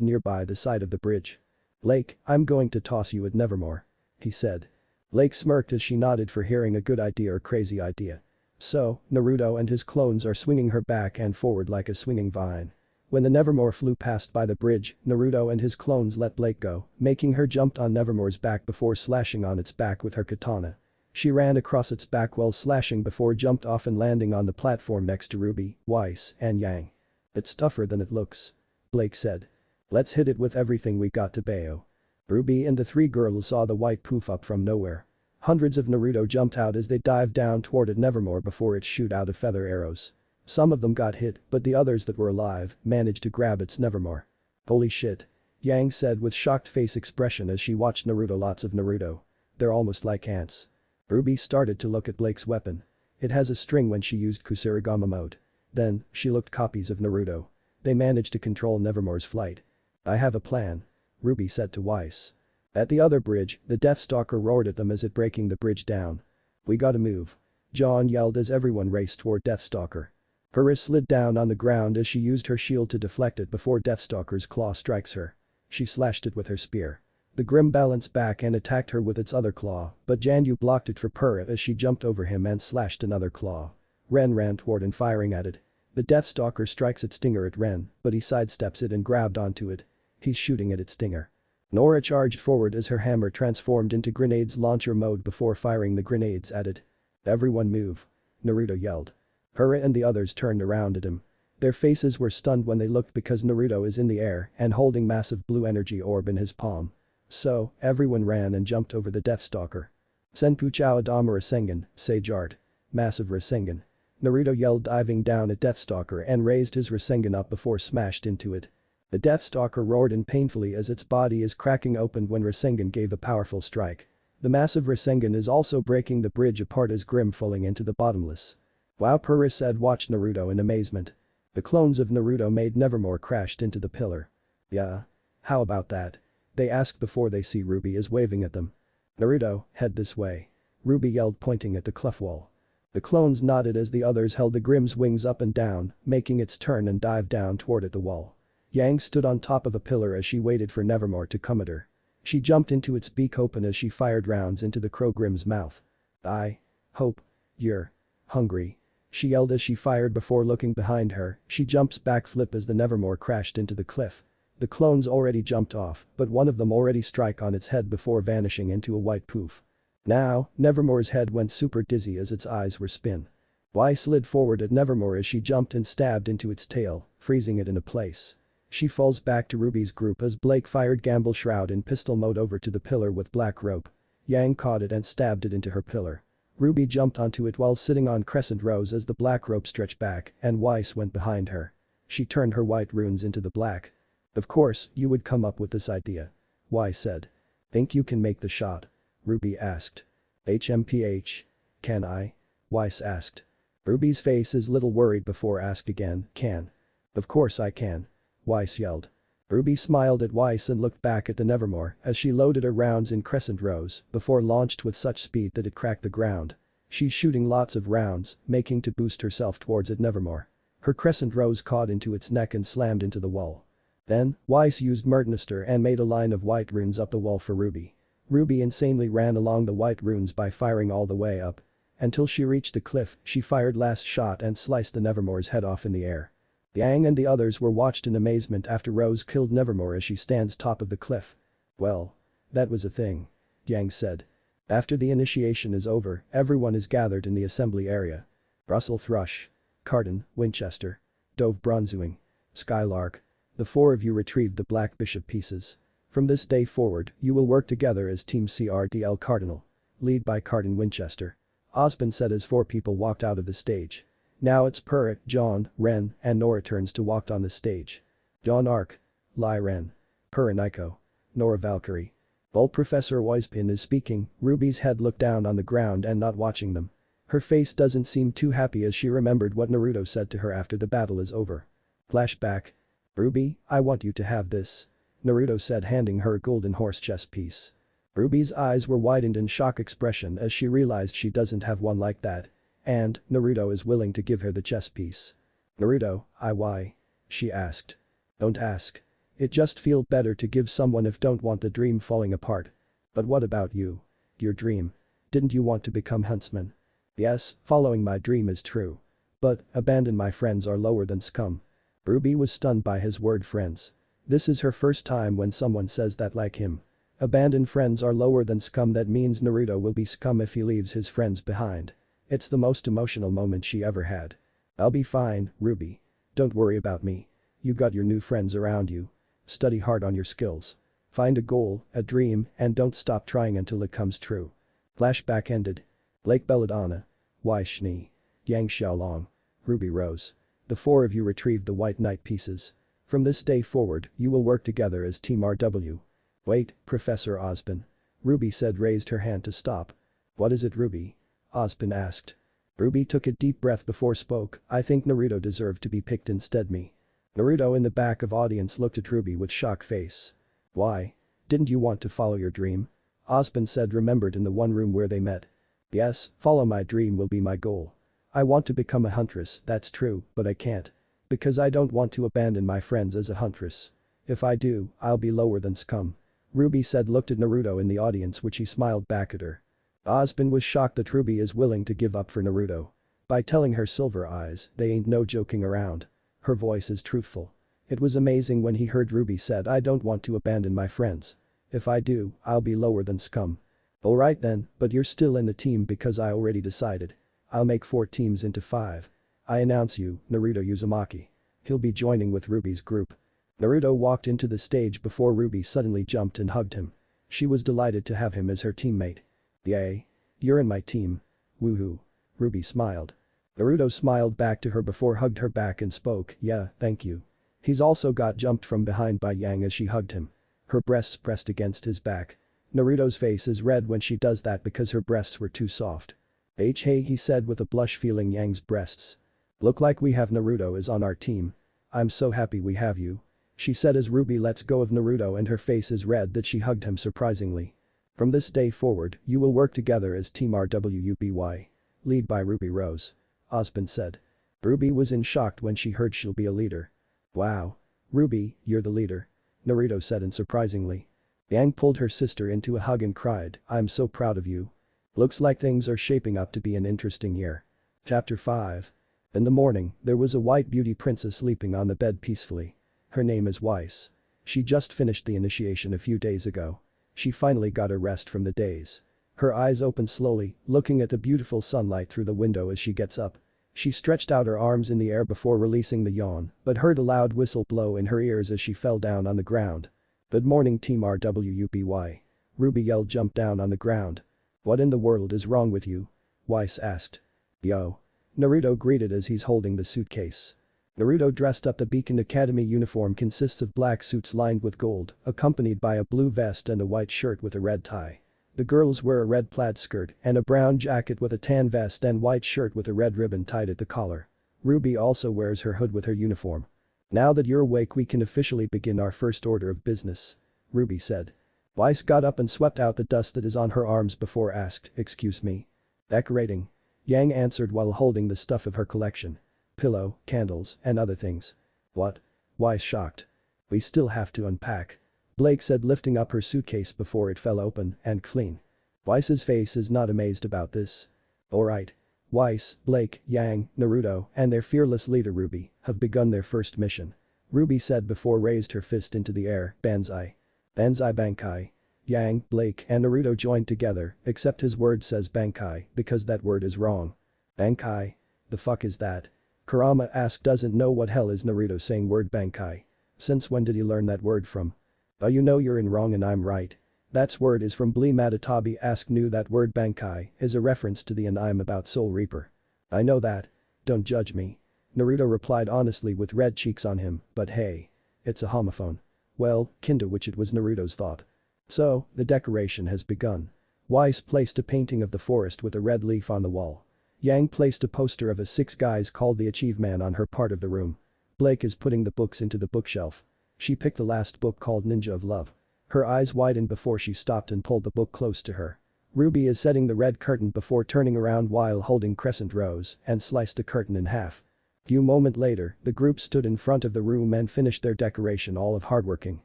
nearby the side of the bridge. Blake, I'm going to toss you at Nevermore. He said. Blake smirked as she nodded for hearing a good idea or crazy idea. So, Naruto and his clones are swinging her back and forward like a swinging vine. When the Nevermore flew past by the bridge, Naruto and his clones let Blake go, making her jump on Nevermore's back before slashing on its back with her katana. She ran across its back while slashing before jumped off and landing on the platform next to Ruby, Weiss, and Yang. It's tougher than it looks. Blake said. Let's hit it with everything we got to Bayo. Ruby and the 3 girls saw the white poof up from nowhere. Hundreds of Naruto jumped out as they dived down toward it Nevermore before it shoot out of feather arrows. Some of them got hit, but the others that were alive managed to grab its Nevermore. Holy shit. Yang said with shocked face expression as she watched Naruto. Lots of Naruto. They're almost like ants. Ruby started to look at Blake's weapon. It has a string when she used Kusarigama mode. Then, she looked copies of Naruto. They managed to control Nevermore's flight. I have a plan. Ruby said to Weiss. At the other bridge, the Deathstalker roared at them as it breaking the bridge down. We gotta move. John yelled as everyone raced toward Deathstalker. Purah slid down on the ground as she used her shield to deflect it before Deathstalker's claw strikes her. She slashed it with her spear. The Grim balanced back and attacked her with its other claw, but Janyu blocked it for Purra as she jumped over him and slashed another claw. Ren ran toward and firing at it. The Deathstalker strikes its stinger at Ren, but he sidesteps it and grabbed onto it. He's shooting at its stinger. Nora charged forward as her hammer transformed into grenades launcher mode before firing the grenades at it. "Everyone move," Naruto yelled. Purra and the others turned around at him. Their faces were stunned when they looked because Naruto is in the air and holding massive blue energy orb in his palm. So, everyone ran and jumped over the Deathstalker. "Senpu Chao Adama Rasengan, Sage Art. Massive Rasengan." Naruto yelled, diving down at Deathstalker and raised his Rasengan up before smashed into it. The Deathstalker roared in painfully as its body is cracking open when Rasengan gave a powerful strike. The massive Rasengan is also breaking the bridge apart as Grim falling into the bottomless. "Wow," Purra said, watched Naruto in amazement. The clones of Naruto made Nevermore crashed into the pillar. "Yeah? How about that?" they asked before they see Ruby is waving at them. "Naruto, head this way," Ruby yelled, pointing at the cliff wall. The clones nodded as the others held the Grim's wings up and down, making its turn and dive down toward it the wall. Yang stood on top of a pillar as she waited for Nevermore to come at her. She jumped into its beak open as she fired rounds into the Crow Grim's mouth. "I hope you're hungry," she yelled as she fired before looking behind her. She jumps backflip as the Nevermore crashed into the cliff. The clones already jumped off, but one of them already struck on its head before vanishing into a white poof. Now, Nevermore's head went super dizzy as its eyes were spin. Y slid forward at Nevermore as she jumped and stabbed into its tail, freezing it in a place. She falls back to Ruby's group as Blake fired Gamble Shroud in pistol mode over to the pillar with black rope. Yang caught it and stabbed it into her pillar. Ruby jumped onto it while sitting on Crescent Rose as the black rope stretched back and Weiss went behind her. She turned her white runes into the black. "Of course, you would come up with this idea," Weiss said. "Think you can make the shot?" Ruby asked. "HMPH. Can I?" Weiss asked. Ruby's face is little worried before asked again, "Can?" "Of course I can," Weiss yelled. Ruby smiled at Weiss and looked back at the Nevermore as she loaded her rounds in Crescent Rose before launched with such speed that it cracked the ground. She's shooting lots of rounds, making to boost herself towards it Nevermore. Her Crescent Rose caught into its neck and slammed into the wall. Then, Weiss used Murdernister and made a line of white runes up the wall for Ruby. Ruby insanely ran along the white runes by firing all the way up. Until she reached the cliff, she fired last shot and sliced the Nevermore's head off in the air. Yang and the others were watched in amazement after Rose killed Nevermore as she stands top of the cliff. "Well, that was a thing," Yang said. "After the initiation is over, everyone is gathered in the assembly area. Russell Thrush, Cardin, Winchester, Dove Bronzewing, Skylark. The four of you retrieved the Black Bishop pieces. From this day forward, you will work together as Team CRDL Cardinal. Lead by Cardin Winchester," Ozpin said as four people walked out of the stage. Now it's Purra, John, Ren, and Nora turns to walk on the stage. John Arc. Lai Ren. Purra Nico. Nora Valkyrie. While Professor Ozpin is speaking, Ruby's head looked down on the ground and not watching them. Her face doesn't seem too happy as she remembered what Naruto said to her after the battle is over. Flashback. "Ruby, I want you to have this," Naruto said, handing her a golden horse chess piece. Ruby's eyes were widened in shock expression as she realized she doesn't have one like that. And, Naruto is willing to give her the chess piece. "Naruto, why?" she asked. "Don't ask. It just feels better to give someone if don't want the dream falling apart. But what about you? Your dream? Didn't you want to become huntsman?" "Yes, following my dream is true. But, abandon my friends are lower than scum." Ruby was stunned by his word friends. This is her first time when someone says that like him. Abandoned friends are lower than scum, that means Naruto will be scum if he leaves his friends behind. It's the most emotional moment she ever had. "I'll be fine, Ruby. Don't worry about me. You got your new friends around you. Study hard on your skills. Find a goal, a dream, and don't stop trying until it comes true." Flashback ended. Lake Belladonna. Wai Shni. Yang Xiaolong. Ruby Rose. The four of you retrieved the White Knight pieces. From this day forward, you will work together as Team RW. "Wait, Professor Ozpin." Ruby said, raised her hand to stop. "What is it, Ruby?" Ozpin asked. Ruby took a deep breath before spoke. "I think Naruto deserved to be picked instead me." Naruto in the back of audience looked at Ruby with shock face. "Why? Didn't you want to follow your dream?" Ozpin said, remembered in the one room where they met. "Yes, follow my dream will be my goal. I want to become a huntress, that's true, but I can't. Because I don't want to abandon my friends as a huntress. If I do, I'll be lower than scum." Ruby said, looked at Naruto in the audience, which he smiled back at her. Ozpin was shocked that Ruby is willing to give up for Naruto. By telling her silver eyes, they ain't no joking around. Her voice is truthful. It was amazing when he heard Ruby said, I don't want to abandon my friends. If I do, I'll be lower than scum. Alright then, but you're still in the team because I already decided. I'll make 4 teams into 5. I announce you, Naruto Uzumaki. He'll be joining with Ruby's group. Naruto walked into the stage before Ruby suddenly jumped and hugged him. She was delighted to have him as her teammate. Yay. You're in my team. Woohoo. Ruby smiled. Naruto smiled back to her before hugged her back and spoke, yeah, thank you. He's also got jumped from behind by Yang as she hugged him. Her breasts pressed against his back. Naruto's face is red when she does that because her breasts were too soft. Hey, he said with a blush, feeling Yang's breasts. Look like we have Naruto is on our team. I'm so happy we have you. She said as Ruby lets go of Naruto and her face is red that she hugged him surprisingly. From this day forward, you will work together as Team rwby. Lead by Ruby Rose. Ozpin said. Ruby was in shock when she heard she'll be a leader. Wow. Ruby, you're the leader. Naruto said unsurprisingly. Yang pulled her sister into a hug and cried, I'm so proud of you. Looks like things are shaping up to be an interesting year. Chapter 5. In the morning, there was a white beauty princess sleeping on the bed peacefully. Her name is Weiss. She just finished the initiation a few days ago. She finally got a rest from the days. Her eyes opened slowly, looking at the beautiful sunlight through the window as she gets up. She stretched out her arms in the air before releasing the yawn, but heard a loud whistle blow in her ears as she fell down on the ground. Good morning, Team rwby. Ruby yelled, jumped down on the ground. What in the world is wrong with you? Weiss asked. Yo. Naruto greeted as he's holding the suitcase. Naruto dressed up. The Beacon Academy uniform consists of black suits lined with gold, accompanied by a blue vest and a white shirt with a red tie. The girls wear a red plaid skirt and a brown jacket with a tan vest and white shirt with a red ribbon tied at the collar. Ruby also wears her hood with her uniform. Now that you're awake, we can officially begin our first order of business. Ruby said. Weiss got up and swept out the dust that is on her arms before asked, excuse me. Decorating. Yang answered while holding the stuff of her collection. Pillow, candles, and other things. What? Weiss shocked. We still have to unpack. Blake said, lifting up her suitcase before it fell open and clean. Weiss's face is not amazed about this. Alright. Weiss, Blake, Yang, Naruto, and their fearless leader Ruby have begun their first mission. Ruby said before raised her fist into the air, Banzai. Banzai Bankai. Yang, Blake, and Naruto joined together, except his word says Bankai because that word is wrong. Bankai? The fuck is that? Kurama asked, doesn't know what hell is Naruto saying word Bankai. Since when did he learn that word from? You know you're in wrong and I'm right. That's word is from Blee. Matatabi asked, knew that word Bankai is a reference to the anime about Soul Reaper. I know that. Don't judge me. Naruto replied honestly with red cheeks on him, but hey. It's a homophone. Well, kinda, which it was Naruto's thought. So, the decoration has begun. Weiss placed a painting of the forest with a red leaf on the wall. Yang placed a poster of a 6 guys called the Achievement on her part of the room. Blake is putting the books into the bookshelf. She picked the last book called Ninja of Love. Her eyes widened before she stopped and pulled the book close to her. Ruby is setting the red curtain before turning around while holding crescent rose and sliced the curtain in half. Few moments later, the group stood in front of the room and finished their decoration, all of hardworking.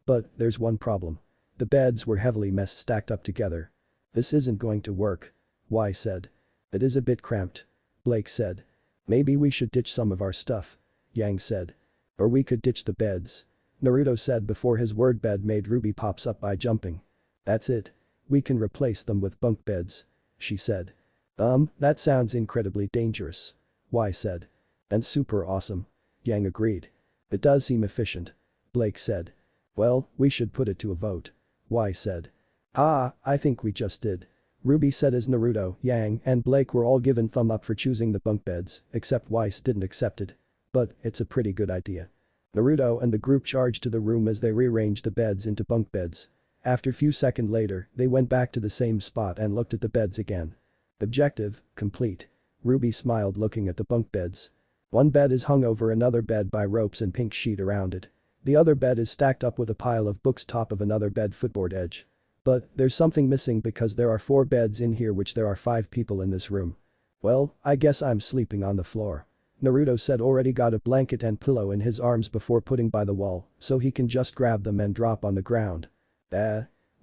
But there's one problem. The beds were heavily messed, stacked up together. This isn't going to work. Weiss said. It is a bit cramped. Blake said. Maybe we should ditch some of our stuff. Yang said. Or we could ditch the beds. Naruto said before his word bed made Ruby pops up by jumping. That's it. We can replace them with bunk beds. She said. That sounds incredibly dangerous. Weiss said. And super awesome. Yang agreed. It does seem efficient. Blake said. Well, we should put it to a vote. Weiss said. I think we just did. Ruby said as Naruto, Yang, and Blake were all given thumb up for choosing the bunk beds, except Weiss didn't accept it. But it's a pretty good idea. Naruto and the group charged to the room as they rearranged the beds into bunk beds. After few seconds later, they went back to the same spot and looked at the beds again. Objective, complete. Ruby smiled looking at the bunk beds. One bed is hung over another bed by ropes and pink sheet around it. The other bed is stacked up with a pile of books top of another bed footboard edge. But there's something missing because there are 4 beds in here, which there are 5 people in this room. Well, I guess I'm sleeping on the floor. Naruto said already got a blanket and pillow in his arms before putting by the wall, so he can just grab them and drop on the ground.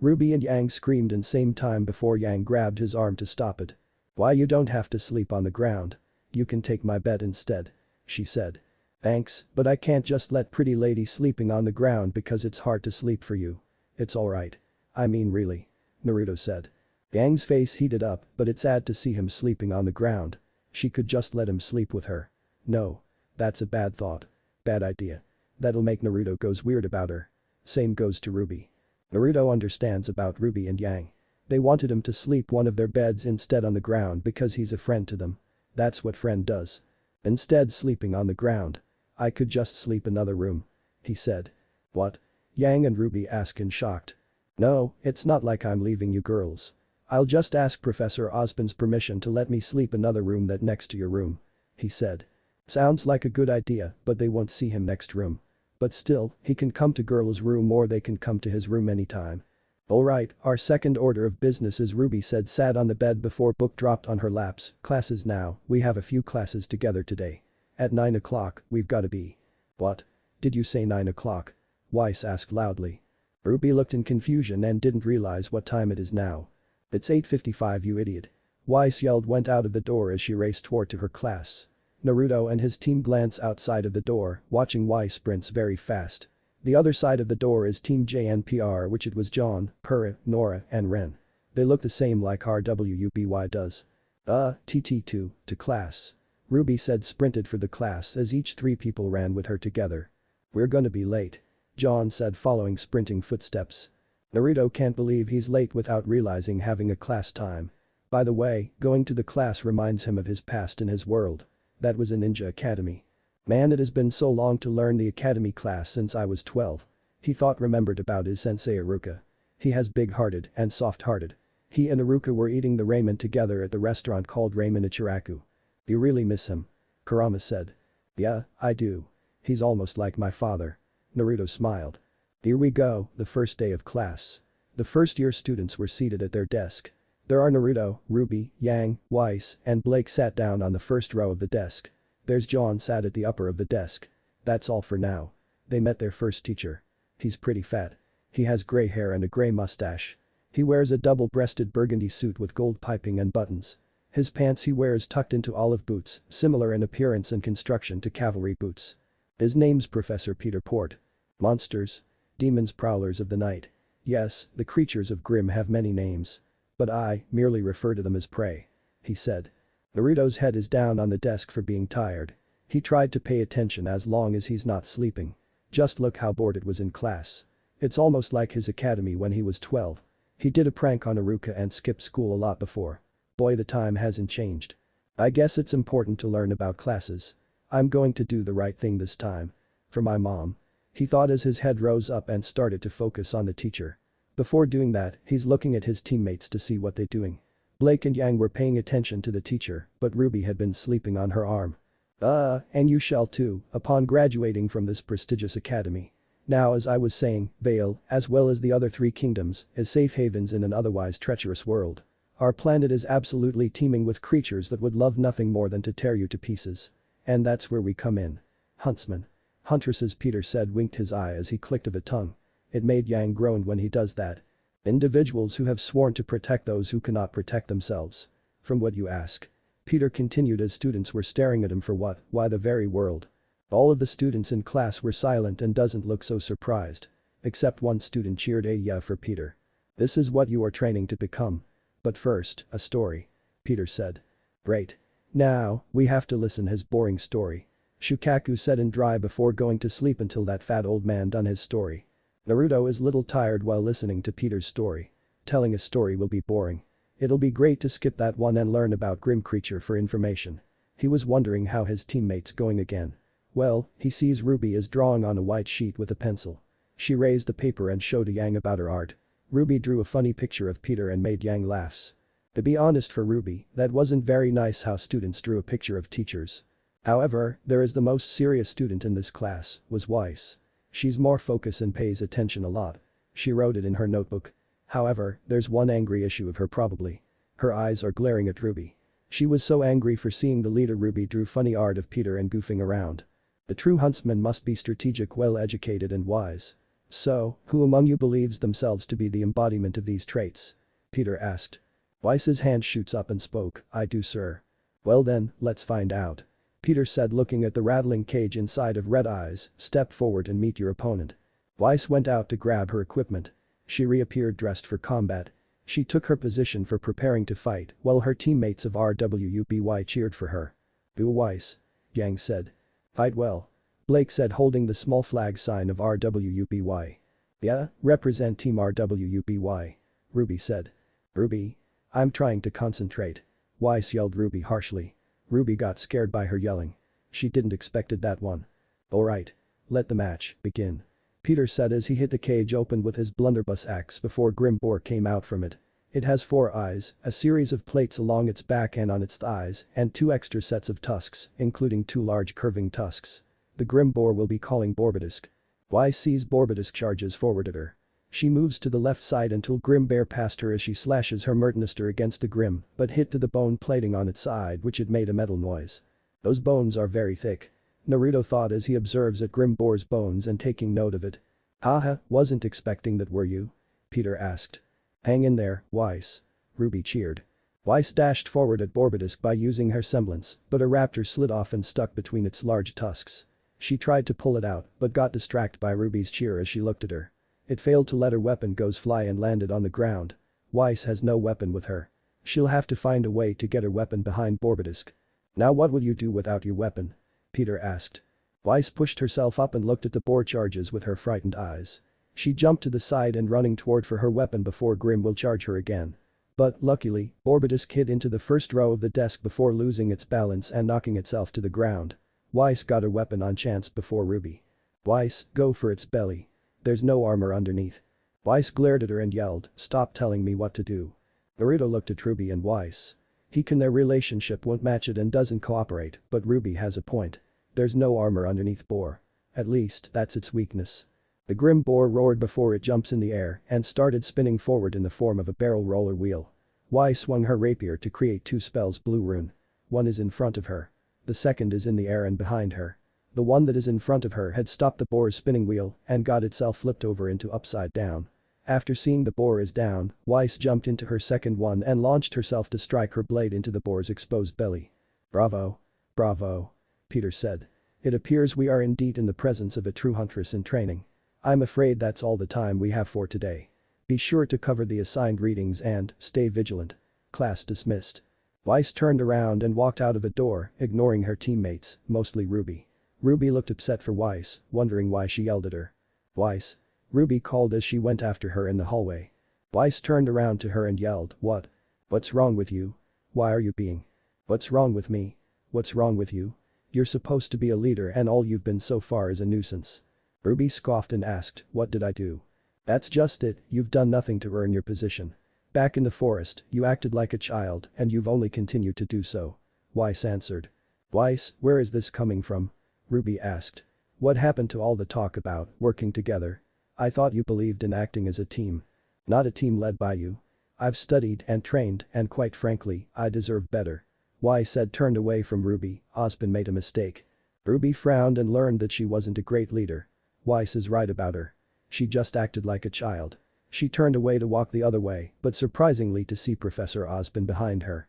Ruby and Yang screamed in same time before Yang grabbed his arm to stop it. "Why, you don't have to sleep on the ground. You can take my bed instead," she said. "Thanks, but I can't just let pretty lady sleeping on the ground because it's hard to sleep for you." "It's alright. I mean really," Naruto said. Yang's face heated up, but it's sad to see him sleeping on the ground. She could just let him sleep with her. No. That's a bad thought. Bad idea. That'll make Naruto goes weird about her. Same goes to Ruby. Naruto understands about Ruby and Yang. They wanted him to sleep one of their beds instead on the ground because he's a friend to them. That's what friend does. Instead sleeping on the ground. "I could just sleep another room," he said. "What?" Yang and Ruby asked in shocked. "No, it's not like I'm leaving you girls. I'll just ask Professor Ozpin's permission to let me sleep another room that next to your room," he said. Sounds like a good idea, but they won't see him next room. But still, he can come to girl's room or they can come to his room anytime. "Alright, our second order of business is," Ruby said, sat on the bed before book dropped on her laps. "Classes now, we have a few classes together today. At 9 o'clock, we've gotta be." "What? Did you say 9 o'clock?" Weiss asked loudly. Ruby looked in confusion and didn't realize what time it is now. "It's 8:55, you idiot." Weiss yelled, went out of the door as she raced toward to her class. Naruto and his team glance outside of the door, watching Weiss sprints very fast. The other side of the door is Team JNPR, which it was John, Pura, Nora, and Ren. They look the same like rwby does. TT2, to class." Ruby said, sprinted for the class as each three people ran with her together. "We're gonna be late," John said, following sprinting footsteps. Naruto can't believe he's late without realizing having a class time. By the way, going to the class reminds him of his past in his world. That was a ninja academy. "Man, it has been so long to learn the academy class since I was 12. He thought remembered about his sensei Iruka. He has big-hearted and soft-hearted. He and Iruka were eating the ramen together at the restaurant called Ramen Ichiraku. You really miss him?" Kurama said. "Yeah, I do. He's almost like my father." Naruto smiled. Here we go, the first day of class. The first-year students were seated at their desk. There are Naruto, Ruby, Yang, Weiss, and Blake sat down on the first row of the desk. There's John sat at the upper of the desk. That's all for now. They met their first teacher. He's pretty fat. He has gray hair and a gray mustache. He wears a double-breasted burgundy suit with gold piping and buttons. His pants he wears tucked into olive boots, similar in appearance and construction to cavalry boots. His name's Professor Peter Port. Monsters. Demons, prowlers of the night. Yes, the creatures of Grimm have many names. But I merely refer to them as prey," he said. Naruto's head is down on the desk for being tired. He tried to pay attention as long as he's not sleeping. Just look how bored it was in class. It's almost like his academy when he was 12. He did a prank on Iruka and skipped school a lot before. Boy, the time hasn't changed. I guess it's important to learn about classes. I'm going to do the right thing this time. For my mom. He thought as his head rose up and started to focus on the teacher. Before doing that, he's looking at his teammates to see what they're doing. Blake and Yang were paying attention to the teacher, but Ruby had been sleeping on her arm. And you shall too, upon graduating from this prestigious academy. Now, as I was saying, Vale, as well as the other three kingdoms, is safe havens in an otherwise treacherous world. Our planet is absolutely teeming with creatures that would love nothing more than to tear you to pieces. And that's where we come in. Huntsman. Huntresses, Peter said, winked his eye as he clicked of a tongue. It made Yang groan when he does that. Individuals who have sworn to protect those who cannot protect themselves. From what you ask? Peter continued as students were staring at him. For what? Why, the very world. All of the students in class were silent and doesn't look so surprised. Except one student cheered a yeah for Peter. This is what you are training to become. But first, a story. Peter said. Great. Now, we have to listen his boring story. Shukaku said in dry before going to sleep until that fat old man done his story. Naruto is little tired while listening to Peter's story. Telling a story will be boring. It'll be great to skip that one and learn about Grim Creature for information. He was wondering how his teammate's going again. Well, he sees Ruby is drawing on a white sheet with a pencil. She raised the paper and showed Yang about her art. Ruby drew a funny picture of Peter and made Yang laughs. To be honest, for Ruby, that wasn't very nice how students drew a picture of teachers. However, there is the most serious student in this class, was Weiss. She's more focused and pays attention a lot. She wrote it in her notebook. However, there's one angry issue of her probably. Her eyes are glaring at Ruby. She was so angry for seeing the leader. Ruby drew funny art of Peter and goofing around. The true huntsman must be strategic, well-educated and wise. So, who among you believes themselves to be the embodiment of these traits? Peter asked. Weiss's hand shoots up and spoke, I do, sir. Well then, let's find out. Peter said, looking at the rattling cage inside of Red Eyes, step forward and meet your opponent. Weiss went out to grab her equipment. She reappeared dressed for combat. She took her position for preparing to fight while her teammates of rwby cheered for her. Boo Weiss. Yang said. Fight well. Blake said, holding the small flag sign of rwby. Yeah, represent team rwby. Ruby said. Ruby? I'm trying to concentrate. Weiss yelled Ruby harshly. Ruby got scared by her yelling. She didn't expected that one. Alright. Let the match begin. Peter said as he hit the cage open with his blunderbuss axe before Grim Boar came out from it. It has 4 eyes, a series of plates along its back and on its thighs, and 2 extra sets of tusks, including 2 large curving tusks. The Grim Boar will be calling Borbidisk. Weiss sees Borbidisk charges forward at her. She moves to the left side until Grim Bear passed her as she slashes her Mertenister against the Grim, but hit to the bone plating on its side which had made a metal noise. Those bones are very thick. Naruto thought as he observes at Grim Boar's bones and taking note of it. Haha, wasn't expecting that, were you? Peter asked. Hang in there, Weiss. Ruby cheered. Weiss dashed forward at Borbidisk by using her semblance, but a raptor slid off and stuck between its large tusks. She tried to pull it out but got distracted by Ruby's cheer as she looked at her. It failed to let her weapon goes fly and landed on the ground. Weiss has no weapon with her. She'll have to find a way to get her weapon behind Borbidisk. Now what will you do without your weapon? Peter asked. Weiss pushed herself up and looked at the boar charges with her frightened eyes. She jumped to the side and running toward for her weapon before Grim will charge her again. But, luckily, Borbidisk hit into the first row of the desk before losing its balance and knocking itself to the ground. Weiss got her weapon on chance before Ruby. Weiss, go for its belly. There's no armor underneath. Weiss glared at her and yelled, stop telling me what to do. Naruto looked at Ruby and Weiss. Their relationship won't match it and doesn't cooperate, but Ruby has a point. There's no armor underneath Boar. At least, that's its weakness. The Grim Boar roared before it jumps in the air and started spinning forward in the form of a barrel roller wheel. Weiss swung her rapier to create 2 spells blue rune. One is in front of her. The second is in the air and behind her. The one that is in front of her had stopped the boar's spinning wheel and got itself flipped over into upside down. After seeing the boar is down, Weiss jumped into her second one and launched herself to strike her blade into the boar's exposed belly. Bravo. Bravo. Peter said. It appears we are indeed in the presence of a true huntress in training. I'm afraid that's all the time we have for today. Be sure to cover the assigned readings and stay vigilant. Class dismissed. Weiss turned around and walked out of a door, ignoring her teammates, mostly Ruby. Ruby looked upset for Weiss, wondering why she yelled at her. Weiss. Ruby called as she went after her in the hallway. Weiss turned around to her and yelled, what? What's wrong with you? Why are you being? What's wrong with me? What's wrong with you? You're supposed to be a leader and all you've been so far is a nuisance. Ruby scoffed and asked, what did I do? That's just it, you've done nothing to earn your position. Back in the forest, you acted like a child and you've only continued to do so. Weiss answered. Weiss, where is this coming from? Ruby asked. What happened to all the talk about working together? I thought you believed in acting as a team. Not a team led by you. I've studied and trained and quite frankly, I deserve better. Weiss said turned away from Ruby, Ozpin made a mistake. Ruby frowned and learned that she wasn't a great leader. Weiss is right about her. She just acted like a child. She turned away to walk the other way, but surprisingly to see Professor Ozpin behind her.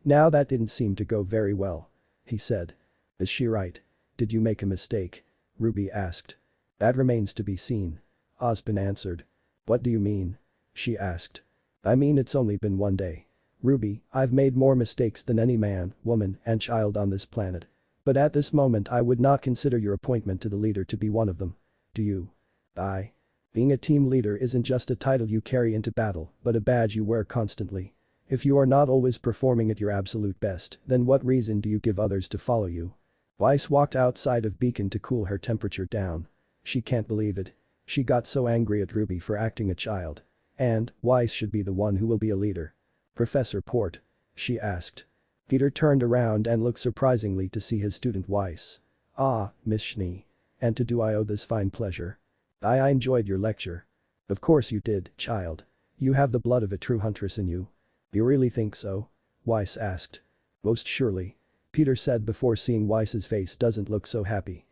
Now that didn't seem to go very well. He said. Is she right? Did you make a mistake? Ruby asked. That remains to be seen. Ozpin answered. What do you mean? She asked. I mean it's only been 1 day. Ruby, I've made more mistakes than any man, woman, and child on this planet. But at this moment I would not consider your appointment to the leader to be one of them. Do you? Being a team leader isn't just a title you carry into battle, but a badge you wear constantly. If you are not always performing at your absolute best, then what reason do you give others to follow you? Weiss walked outside of Beacon to cool her temperature down. She can't believe it. She got so angry at Ruby for acting a child. And, Weiss should be the one who will be a leader. Professor Port? She asked. Peter turned around and looked surprisingly to see his student Weiss. Ah, Miss Schnee. And to do I owe this fine pleasure? I enjoyed your lecture. Of course you did, child. You have the blood of a true huntress in you. You really think so? Weiss asked. Most surely. Peter said before seeing Weiss's face doesn't look so happy.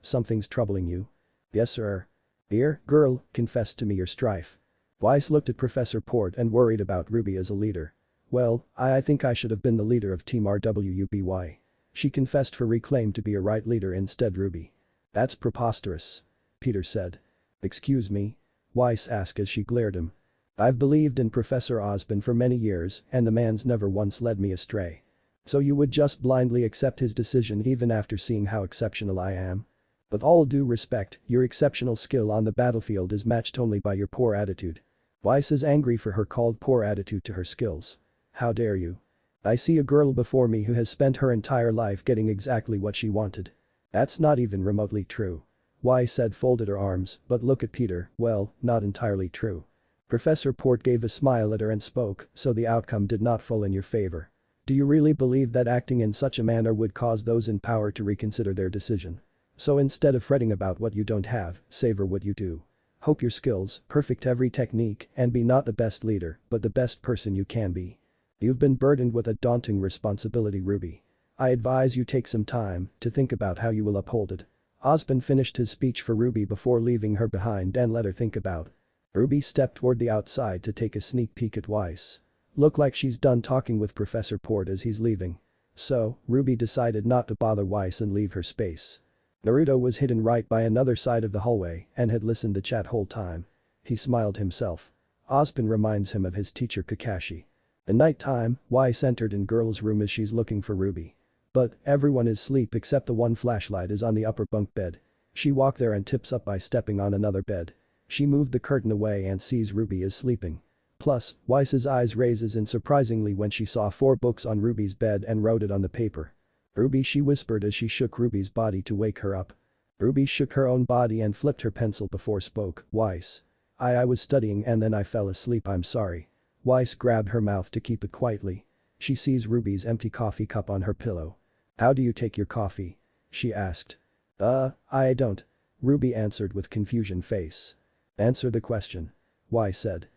Something's troubling you. Yes sir. Here, girl, confess to me your strife. Weiss looked at Professor Port and worried about Ruby as a leader. Well, I think I should have been the leader of Team rwby. She confessed for Reclaim to be a right leader instead Ruby. That's preposterous. Peter said. Excuse me? Weiss asked as she glared him. I've believed in Professor Ozpin for many years and the man's never once led me astray. So you would just blindly accept his decision even after seeing how exceptional I am? With all due respect, your exceptional skill on the battlefield is matched only by your poor attitude. Weiss is angry for her called poor attitude to her skills. How dare you? I see a girl before me who has spent her entire life getting exactly what she wanted. That's not even remotely true. Weiss said folded her arms, but look at Peter, well, not entirely true. Professor Port gave a smile at her and spoke, so the outcome did not fall in your favor. Do you really believe that acting in such a manner would cause those in power to reconsider their decision? So instead of fretting about what you don't have, savor what you do. Hope your skills, perfect every technique, and be not the best leader, but the best person you can be. You've been burdened with a daunting responsibility, Ruby. I advise you take some time to think about how you will uphold it. Ozpin finished his speech for Ruby before leaving her behind and let her think about. Ruby stepped toward the outside to take a sneak peek at Weiss. Look like she's done talking with Professor Port as he's leaving. So, Ruby decided not to bother Weiss and leave her space. Naruto was hidden right by another side of the hallway and had listened to chat whole time. He smiled himself. Ozpin reminds him of his teacher Kakashi. At night time, Weiss entered in girl's room as she's looking for Ruby. But everyone is asleep except the one flashlight is on the upper bunk bed. She walked there and tips up by stepping on another bed. She moved the curtain away and sees Ruby is sleeping. Plus, Weiss's eyes raises in surprisingly when she saw 4 books on Ruby's bed and wrote it on the paper. Ruby, she whispered as she shook Ruby's body to wake her up. Ruby shook her own body and flipped her pencil before spoke. Weiss. I was studying and then I fell asleep, I'm sorry. Weiss grabbed her mouth to keep it quietly. She sees Ruby's empty coffee cup on her pillow. How do you take your coffee? She asked. I don't. Ruby answered with confusion face. Answer the question. Weiss said.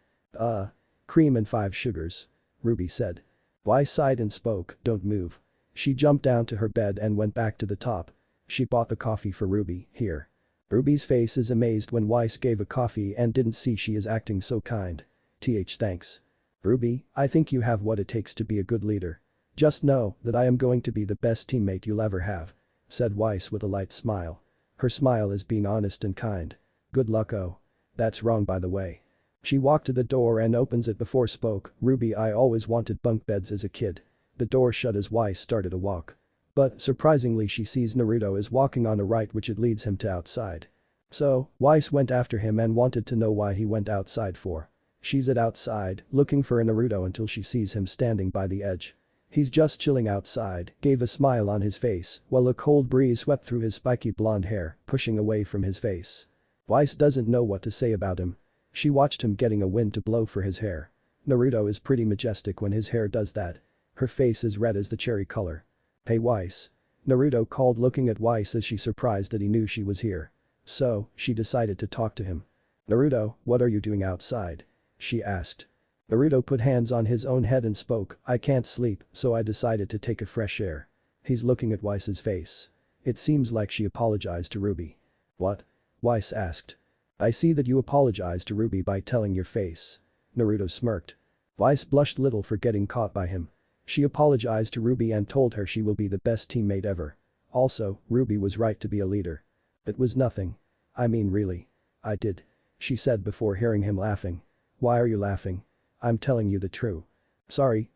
Cream and 5 sugars. Ruby said. Weiss sighed and spoke, don't move. She jumped down to her bed and went back to the top. She bought the coffee for Ruby, here. Ruby's face is amazed when Weiss gave a coffee and didn't see she is acting so kind. Thanks. Ruby, I think you have what it takes to be a good leader. Just know that I am going to be the best teammate you'll ever have. Said Weiss with a light smile. Her smile is being honest and kind. Good luck. Oh. That's wrong by the way. She walked to the door and opens it before spoke, Ruby, I always wanted bunk beds as a kid. The door shut as Weiss started to walk. But surprisingly she sees Naruto is walking on a right which it leads him to outside. So, Weiss went after him and wanted to know why he went outside for. She's at outside, looking for a Naruto until she sees him standing by the edge. He's just chilling outside, gave a smile on his face, while a cold breeze swept through his spiky blonde hair, pushing away from his face. Weiss doesn't know what to say about him. She watched him getting a wind to blow for his hair. Naruto is pretty majestic when his hair does that. Her face is red as the cherry color. Hey Weiss. Naruto called looking at Weiss as she surprised that he knew she was here. So, she decided to talk to him. Naruto, what are you doing outside? She asked. Naruto put hands on his own head and spoke, I can't sleep, so I decided to take a fresh air. He's looking at Weiss's face. It seems like she apologized to Ruby. What? Weiss asked. I see that you apologized to Ruby by telling your face. Naruto smirked. Weiss blushed little for getting caught by him. She apologized to Ruby and told her she will be the best teammate ever. Also, Ruby was right to be a leader. It was nothing. I mean really. I did. She said before hearing him laughing. Why are you laughing? I'm telling you the truth. Sorry.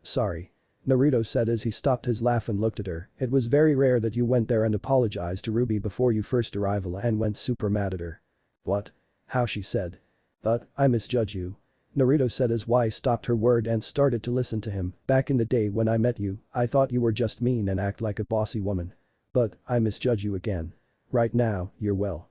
Naruto said as he stopped his laugh and looked at her, it was very rare that you went there and apologized to Ruby before your first arrival and went super mad at her. What? How? She said. But, I misjudge you. Naruto said as Weiss stopped her word and started to listen to him, back in the day when I met you, I thought you were just mean and act like a bossy woman. But, I misjudge you again. Right now, you're well,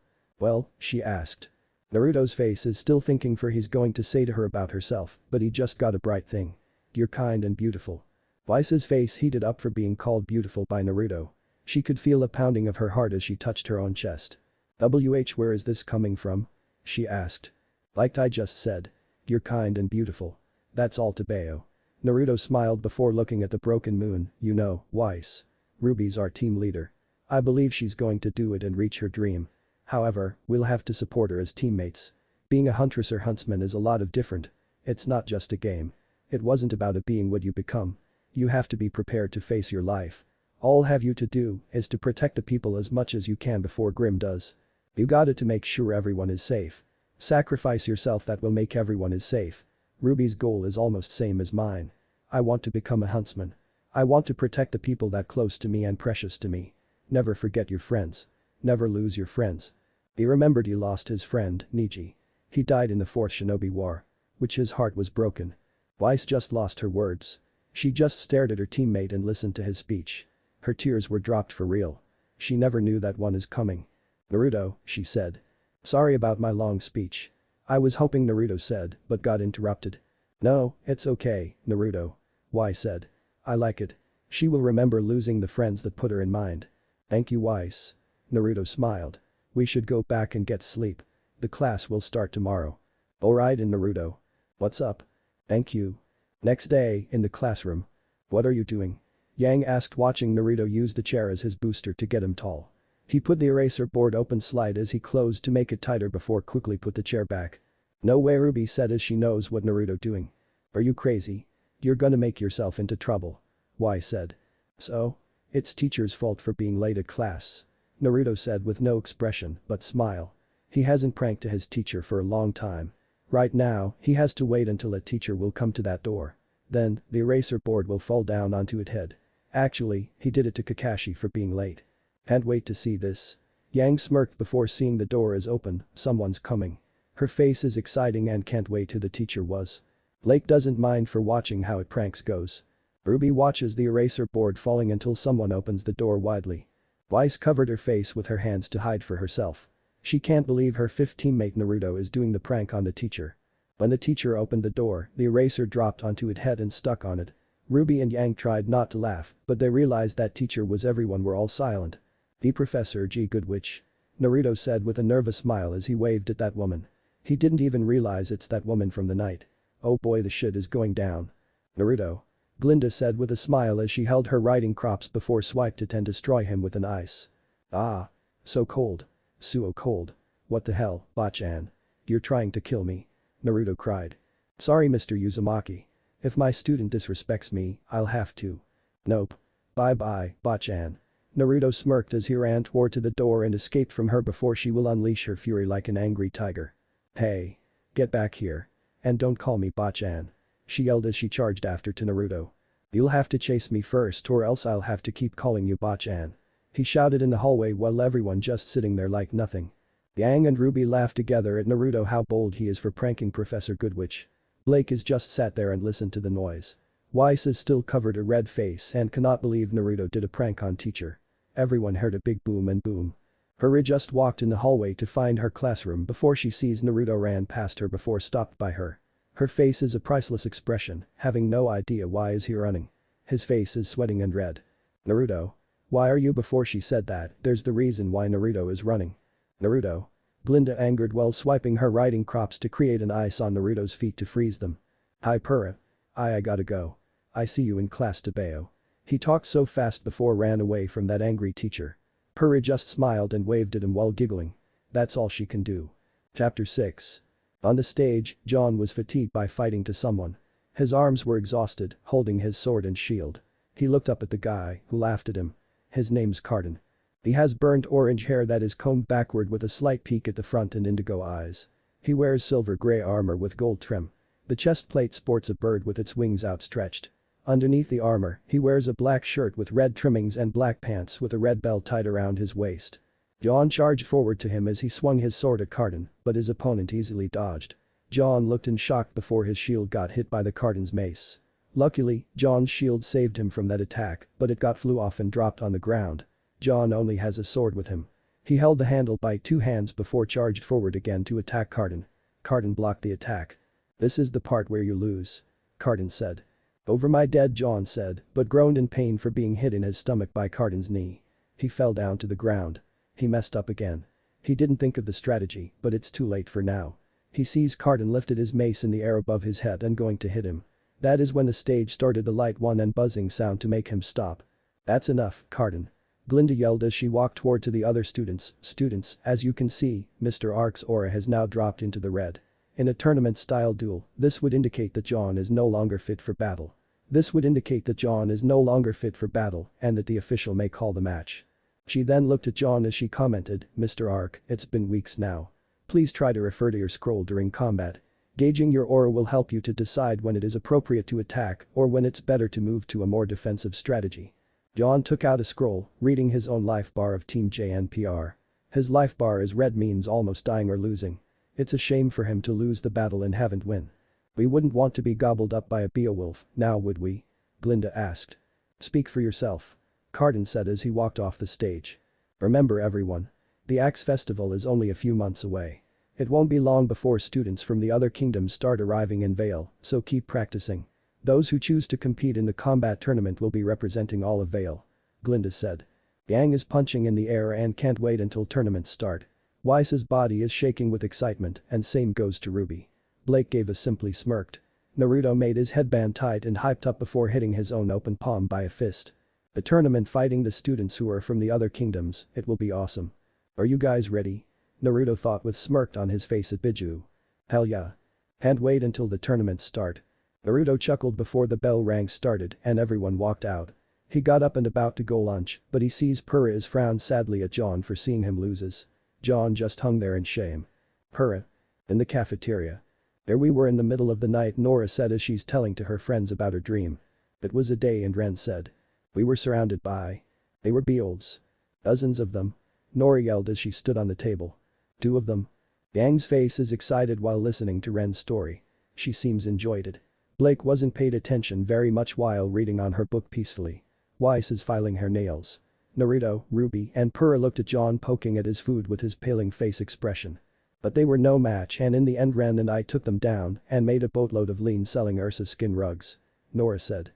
she asked. Naruto's face is still thinking for he's going to say to her about herself, but he just got a bright thing. You're kind and beautiful. Weiss's face heated up for being called beautiful by Naruto. She could feel a pounding of her heart as she touched her own chest. Where is this coming from? She asked. Like I just said. You're kind and beautiful. That's all to Bayo. Naruto smiled before looking at the broken moon, you know, Weiss. Ruby's our team leader. I believe she's going to do it and reach her dream. However, we'll have to support her as teammates. Being a huntress or huntsman is a lot of different. It's not just a game. It wasn't about it being what you become. You have to be prepared to face your life. All have you to do is to protect the people as much as you can before Grim does. You got it to make sure everyone is safe. Sacrifice yourself, that will make everyone is safe. Ruby's goal is almost same as mine. I want to become a huntsman. I want to protect the people that close to me and precious to me. Never forget your friends. Never lose your friends. He remembered he lost his friend, Niji. He died in the Fourth Shinobi War. Which his heart was broken. Weiss just lost her words. She just stared at her teammate and listened to his speech. Her tears were dropped for real. She never knew that one is coming. Naruto, she said. Sorry about my long speech. I was hoping, Naruto said, but got interrupted. No, it's okay, Naruto. Weiss said. I like it. She will remember losing the friends that put her in mind. Thank you, Weiss. Naruto smiled. We should go back and get sleep. The class will start tomorrow. Alright, and Naruto. What's up? Thank you. Next day, in the classroom. What are you doing? Yang asked, watching Naruto use the chair as his booster to get him tall. He put the eraser board open slide as he closed to make it tighter before quickly put the chair back. No way, Ruby said as she knows what Naruto doing. Are you crazy? You're gonna make yourself into trouble. Weiss said. So? It's teacher's fault for being late at class. Naruto said with no expression but smile. He hasn't pranked to his teacher for a long time. Right now, he has to wait until a teacher will come to that door. Then, the eraser board will fall down onto its head. Actually, he did it to Kakashi for being late. Can't wait to see this. Yang smirked before seeing the door is open, someone's coming. Her face is exciting and can't wait who the teacher was. Blake doesn't mind for watching how it pranks goes. Ruby watches the eraser board falling until someone opens the door widely. Weiss covered her face with her hands to hide for herself. She can't believe her fifth teammate Naruto is doing the prank on the teacher. When the teacher opened the door, the eraser dropped onto its head and stuck on it. Ruby and Yang tried not to laugh, but they realized that teacher was everyone were all silent. The Professor G. Goodwitch. Naruto said with a nervous smile as he waved at that woman. He didn't even realize it's that woman from the night. Oh boy, the shit is going down. Naruto. Glinda said with a smile as she held her riding crops before swiped it and destroy him with an ice. Ah. So cold. So cold. What the hell, Bachan? You're trying to kill me. Naruto cried. Sorry, Mr. Uzumaki. If my student disrespects me, I'll have to. Nope. Bye-bye, Bachan. Naruto smirked as he ran toward to the door and escaped from her before she will unleash her fury like an angry tiger. Hey. Get back here. And don't call me Bachan. She yelled as she charged after to Naruto. You'll have to chase me first or else I'll have to keep calling you Bachan. He shouted in the hallway while everyone just sitting there like nothing. Yang and Ruby laughed together at Naruto how bold he is for pranking Professor Goodwitch. Blake is just sat there and listened to the noise. Weiss is still covered a red face and cannot believe Naruto did a prank on teacher. Everyone heard a big boom and boom. Hurry just walked in the hallway to find her classroom before she sees Naruto ran past her before stopped by her. Her face is a priceless expression, having no idea why is he running. His face is sweating and red. Naruto. Why are you before she said that, there's the reason why Naruto is running. Naruto. Glinda angered while swiping her riding crops to create an ice on Naruto's feet to freeze them. Hi Purah. I gotta go. I see you in class Tabeo. He talked so fast before ran away from that angry teacher. Purah just smiled and waved at him while giggling. That's all she can do. Chapter 6. On the stage, John was fatigued by fighting to someone. His arms were exhausted, holding his sword and shield. He looked up at the guy, who laughed at him. His name's Cardin. He has burnt orange hair that is combed backward with a slight peak at the front and indigo eyes. He wears silver-gray armor with gold trim. The chest plate sports a bird with its wings outstretched. Underneath the armor, he wears a black shirt with red trimmings and black pants with a red belt tied around his waist. John charged forward to him as he swung his sword at Cardin, but his opponent easily dodged. John looked in shock before his shield got hit by the Cardin's mace. Luckily, John's shield saved him from that attack, but it got flew off and dropped on the ground. John only has a sword with him. He held the handle by two hands before charged forward again to attack Cardin. Cardin blocked the attack. This is the part where you lose. Cardin said. Over my dead, John said, but groaned in pain for being hit in his stomach by Cardin's knee. He fell down to the ground. He messed up again. He didn't think of the strategy, but it's too late for now. He sees Cardin lifted his mace in the air above his head and going to hit him. That is when the stage started the light one and buzzing sound to make him stop. That's enough, Cardin. Glinda yelled as she walked toward to the other students. Students, as you can see, Mr. Ark's aura has now dropped into the red. In a tournament-style duel, this would indicate that John is no longer fit for battle. This would indicate that John is no longer fit for battle and that the official may call the match. She then looked at John as she commented, Mr. Ark, it's been weeks now. Please try to refer to your scroll during combat. Gauging your aura will help you to decide when it is appropriate to attack or when it's better to move to a more defensive strategy. John took out a scroll, reading his own life bar of Team JNPR. His life bar is red, means almost dying or losing. It's a shame for him to lose the battle and haven't win. We wouldn't want to be gobbled up by a Beowulf, now would we? Glinda asked. Speak for yourself. Carden said as he walked off the stage. Remember everyone. The Axe Festival is only a few months away. It won't be long before students from the other kingdoms start arriving in Vale, so keep practicing. Those who choose to compete in the combat tournament will be representing all of Vale. Glinda said. Yang is punching in the air and can't wait until tournaments start. Weiss's body is shaking with excitement and same goes to Ruby. Blake gave a simply smirked. Naruto made his headband tight and hyped up before hitting his own open palm by a fist. The tournament fighting the students who are from the other kingdoms, it will be awesome. Are you guys ready? Naruto thought with smirked on his face at Biju. Hell yeah. And wait until the tournaments start. Naruto chuckled before the bell rang started and everyone walked out. He got up and about to go lunch, but he sees Purah is frowned sadly at John for seeing him loses. John just hung there in shame. Purah. In the cafeteria. There we were in the middle of the night, Nora said as she's telling to her friends about her dream. It was a day and Ren said. We were surrounded by. They were beowulfs. Dozens of them. Nora yelled as she stood on the table. 2 of them. Yang's face is excited while listening to Ren's story. She seems enjoyed it. Blake wasn't paid attention very much while reading on her book peacefully. Weiss is filing her nails. Naruto, Ruby and Purah looked at John poking at his food with his paling face expression. But they were no match and in the end Ren and I took them down and made a boatload of lean selling Ursa skin rugs. Nora said.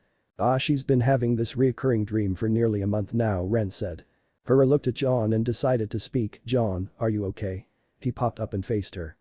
She's been having this reoccurring dream for nearly a month now, Ren said. Purah looked at John and decided to speak. John, are you okay? He popped up and faced her.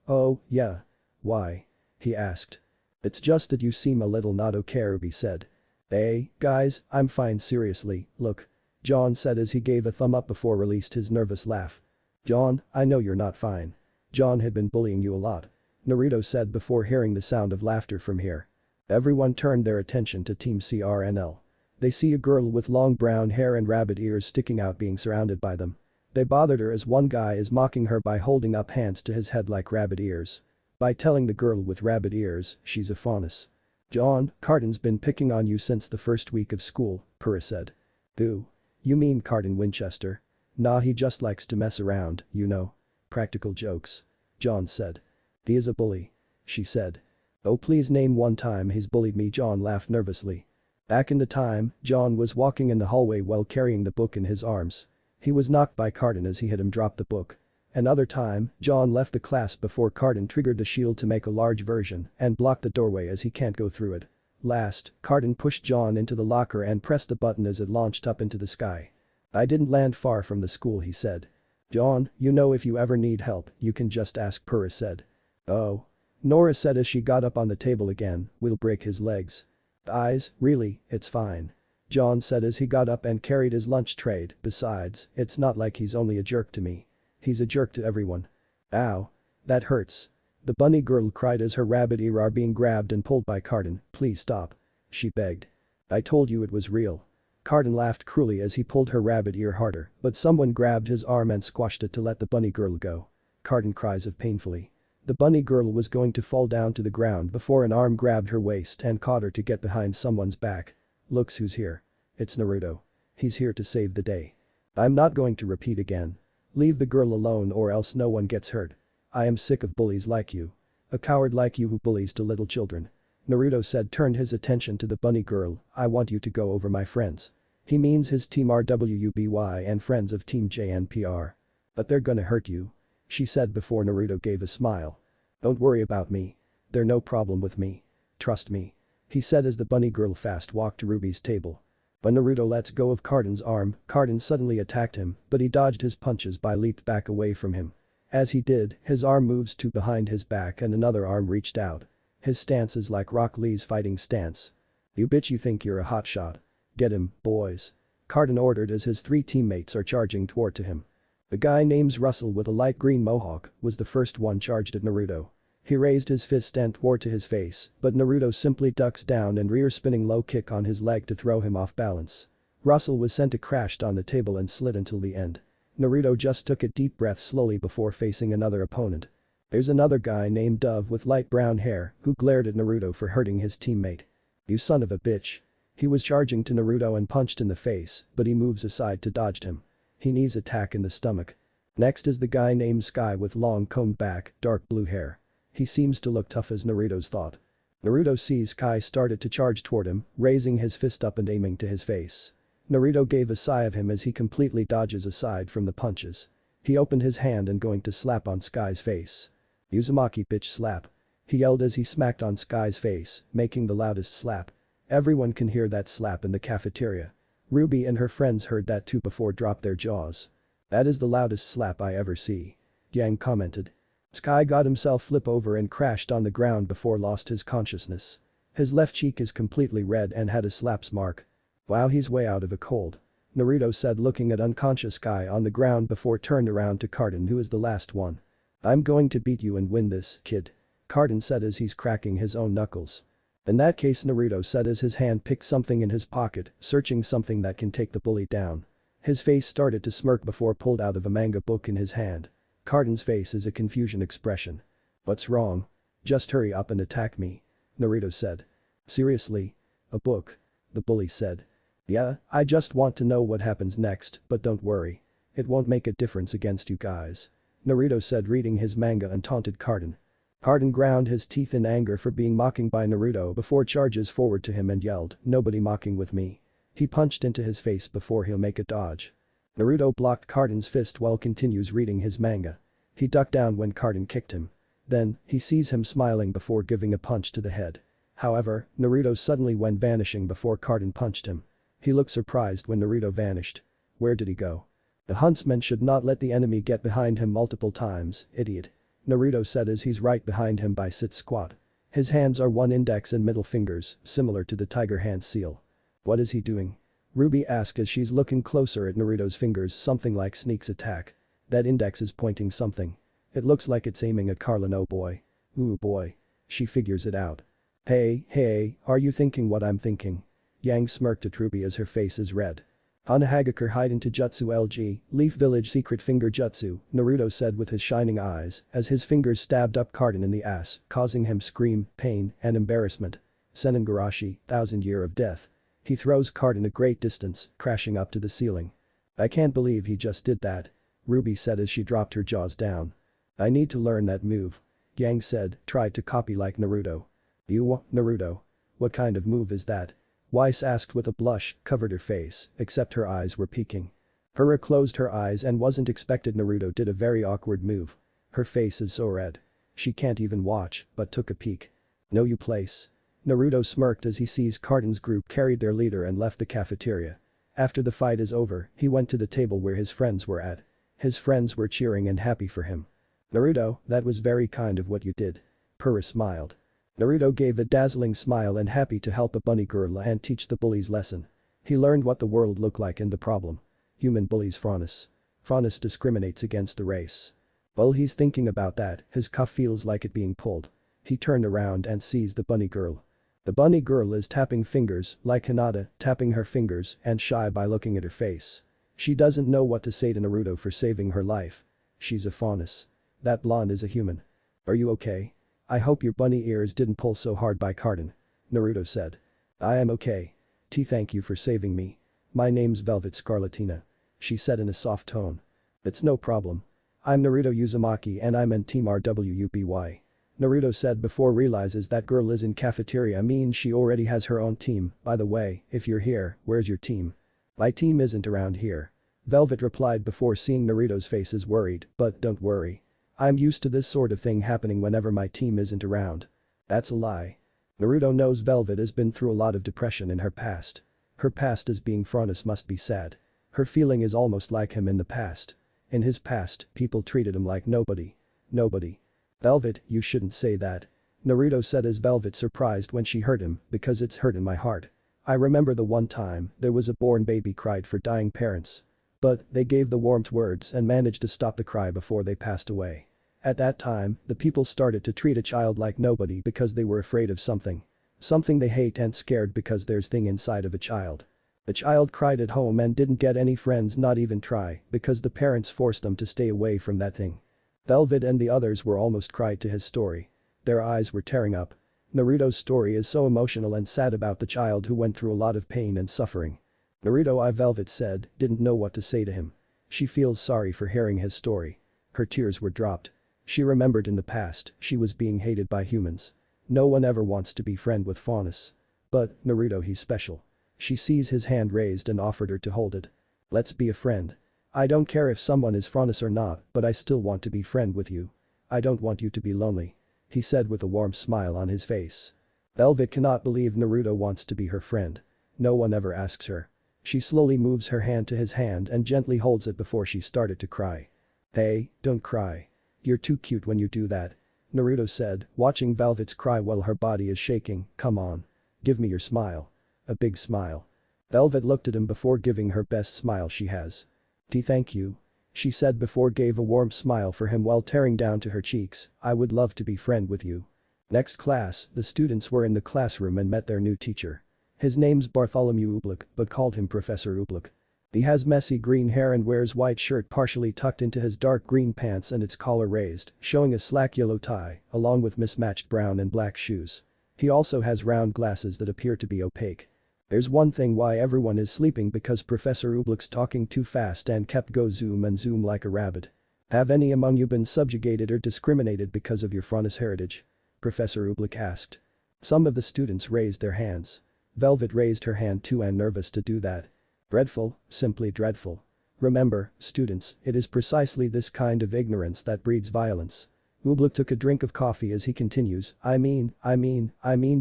Oh, yeah. Why? He asked. It's just that you seem a little not okay, Ruby said. Hey, guys, I'm fine seriously, look. John said as he gave a thumb up before released his nervous laugh. John, I know you're not fine. John had been bullying you a lot. Naruto said before hearing the sound of laughter from here. Everyone turned their attention to Team CRNL. They see a girl with long brown hair and rabbit ears sticking out being surrounded by them. They bothered her as one guy is mocking her by holding up hands to his head like rabbit ears. By telling the girl with rabbit ears, she's a faunus. John, Carden's been picking on you since the first week of school, Purah said. Who? You mean Carden Winchester? Nah, he just likes to mess around, you know. Practical jokes. John said. He is a bully. She said. Oh, please name one time he's bullied me, John laughed nervously. Back in the time, John was walking in the hallway while carrying the book in his arms. He was knocked by Carden as he had him drop the book. Another time, John left the class before Carden triggered the shield to make a large version and blocked the doorway as he can't go through it. Last, Carden pushed John into the locker and pressed the button as it launched up into the sky. I didn't land far from the school, he said. John, you know if you ever need help, you can just ask, Purah said. Oh. Nora said as she got up on the table again, we'll break his legs. Eyes, really, it's fine. John said as he got up and carried his lunch tray, besides, it's not like he's only a jerk to me. He's a jerk to everyone. Ow. That hurts. The bunny girl cried as her rabbit ear are being grabbed and pulled by Carden. Please stop. She begged. I told you it was real. Carden laughed cruelly as he pulled her rabbit ear harder, but someone grabbed his arm and squashed it to let the bunny girl go. Carden cries of painfully. The bunny girl was going to fall down to the ground before an arm grabbed her waist and caught her to get behind someone's back. Looks who's here. It's Naruto. He's here to save the day. I'm not going to repeat again. Leave the girl alone or else no one gets hurt. I am sick of bullies like you. A coward like you who bullies to little children. Naruto said turned his attention to the bunny girl. I want you to go over my friends. He means his team rwby and friends of Team JNPR. But they're gonna hurt you. She said before Naruto gave a smile. Don't worry about me. They're no problem with me. Trust me. He said as the bunny girl fast walked to Ruby's table. When Naruto lets go of Carden's arm, Carden suddenly attacked him, but he dodged his punches by leaped back away from him. As he did, his arm moves to behind his back and another arm reached out. His stance is like Rock Lee's fighting stance. You bitch, you think you're a hotshot. Get him, boys. Carden ordered as his 3 teammates are charging toward to him. The guy named Russell with a light green mohawk was the first one charged at Naruto. He raised his fist and toward to his face, but Naruto simply ducks down and rear spinning low kick on his leg to throw him off balance. Russell was sent to crashed on the table and slid until the end. Naruto just took a deep breath slowly before facing another opponent. There's another guy named Dove with light brown hair who glared at Naruto for hurting his teammate. "You son of a bitch." He was charging to Naruto and punched in the face, but he moves aside to dodge him. He knees attack in the stomach. Next is the guy named Sky with long combed back, dark blue hair. He seems to look tough as Naruto's thought. Naruto sees Sky started to charge toward him, raising his fist up and aiming to his face. Naruto gave a sigh of him as he completely dodges aside from the punches. He opened his hand and going to slap on Sky's face. "Uzumaki bitch slap." He yelled as he smacked on Sky's face, making the loudest slap. Everyone can hear that slap in the cafeteria. Ruby and her friends heard that too before dropped their jaws. "That is the loudest slap I ever see," Yang commented. Sky got himself flip over and crashed on the ground before lost his consciousness. His left cheek is completely red and had a slaps mark. "Wow, he's way out of a cold," Naruto said looking at unconscious Sky on the ground before turned around to Carden who is the last one. "I'm going to beat you and win this, kid," Carden said as he's cracking his own knuckles. "In that case," Naruto said as his hand picked something in his pocket, searching something that can take the bully down. His face started to smirk before pulled out of a manga book in his hand. Carden's face is a confusion expression. "What's wrong?" "Just hurry up and attack me," Naruto said. "Seriously? A book?" the bully said. "Yeah, I just want to know what happens next, but don't worry. It won't make a difference against you guys," Naruto said reading his manga and taunted Carden. Carden ground his teeth in anger for being mocked by Naruto before charges forward to him and yelled, "Nobody mocking with me." He punched into his face before he'll make a dodge. Naruto blocked Carden's fist while continues reading his manga. He ducked down when Carden kicked him. Then, he sees him smiling before giving a punch to the head. However, Naruto suddenly went vanishing before Carden punched him. He looked surprised when Naruto vanished. Where did he go? "The huntsman should not let the enemy get behind him multiple times, idiot," Naruto said as he's right behind him by sit squat. His hands are one index and middle fingers, similar to the tiger hand seal. "What is he doing?" Ruby asked as she's looking closer at Naruto's fingers, something like sneak's attack. That index is pointing something. It looks like it's aiming at Carlin. "Oh boy. Ooh boy." She figures it out. Hey, are you thinking what I'm thinking?" Yang smirked at Ruby as her face is red. "Hanahagakure hide into Jutsu LG, Leaf Village secret finger jutsu," Naruto said with his shining eyes as his fingers stabbed up Carden in the ass, causing him scream, pain, and embarrassment. "Senengarashi, 1000 Year of Death." He throws Carden a great distance, crashing up to the ceiling. "I can't believe he just did that," Ruby said as she dropped her jaws down. "I need to learn that move," Yang said, tried to copy like Naruto. Naruto? What kind of move is that?" Weiss asked with a blush, covered her face, except her eyes were peeking. Hera closed her eyes and wasn't expected. Naruto did a very awkward move. Her face is so red. She can't even watch, but took a peek. "No you place." Naruto smirked as he sees Carden's group carried their leader and left the cafeteria. After the fight is over, he went to the table where his friends were at. His friends were cheering and happy for him. "Naruto, that was very kind of what you did." Purah smiled. Naruto gave a dazzling smile and happy to help a bunny girl and teach the bullies lesson. He learned what the world looked like and the problem. Human bullies Franus. Franus discriminates against the race. While he's thinking about that, his cuff feels like it being pulled. He turned around and sees the bunny girl. The bunny girl is tapping fingers, like Hinata, tapping her fingers and shy by looking at her face. She doesn't know what to say to Naruto for saving her life. She's a Faunus. That blonde is a human. "Are you okay? I hope your bunny ears didn't pull so hard by Carden," Naruto said. "I am okay. Thank you for saving me. My name's Velvet Scarlatina," she said in a soft tone. "It's no problem. I'm Naruto Uzumaki and I'm in Team rwby," Naruto said before realizes that girl is in cafeteria means she already has her own team. "By the way, if you're here, where's your team?" "My team isn't around here," Velvet replied before seeing Naruto's face is worried, "but don't worry. I'm used to this sort of thing happening whenever my team isn't around." "That's a lie." Naruto knows Velvet has been through a lot of depression in her past. Her past as being Franus must be sad. Her feeling is almost like him in the past. In his past, people treated him like nobody. Nobody. "Velvet, you shouldn't say that," Naruto said as Velvet surprised when she heard him because it's hurt in my heart. I remember the one time there was a born baby cried for dying parents. But they gave the warmth words and managed to stop the cry before they passed away. At that time, the people started to treat a child like nobody because they were afraid of something. Something they hate and scared because there's thing inside of a child. The child cried at home and didn't get any friends, not even try, because the parents forced them to stay away from that thing. Velvet and the others were almost cried to his story. Their eyes were tearing up. Naruto's story is so emotional and sad about the child who went through a lot of pain and suffering. Naruto, Velvet said, didn't know what to say to him. She feels sorry for hearing his story. Her tears were dropped. She remembered in the past, she was being hated by humans. No one ever wants to be friend with Faunus. But, Naruto, he's special. She sees his hand raised and offered her to hold it. Let's be a friend. I don't care if someone is Faunus or not, but I still want to be friend with you. I don't want you to be lonely. He said with a warm smile on his face. Velvet cannot believe Naruto wants to be her friend. No one ever asks her. She slowly moves her hand to his hand and gently holds it before she started to cry. Hey, don't cry. You're too cute when you do that. Naruto said, watching Velvet's cry while her body is shaking. Come on. Give me your smile. A big smile. Velvet looked at him before giving her best smile she has. Thank you. She said before gave a warm smile for him while tearing down to her cheeks. I would love to be friend with you. Next class, the students were in the classroom and met their new teacher. His name's Bartholomew Oobleck, but called him Professor Oobleck. He has messy green hair and wears white shirt partially tucked into his dark green pants and its collar raised, showing a slack yellow tie, along with mismatched brown and black shoes. He also has round glasses that appear to be opaque. There's one thing why everyone is sleeping, because Professor Oobleck's talking too fast and kept go zoom and zoom like a rabbit. Have any among you been subjugated or discriminated because of your Faunus heritage? Professor Oobleck asked. Some of the students raised their hands. Velvet raised her hand too and nervous to do that. Dreadful, simply dreadful. Remember, students, it is precisely this kind of ignorance that breeds violence. Oobleck took a drink of coffee as he continues, I mean,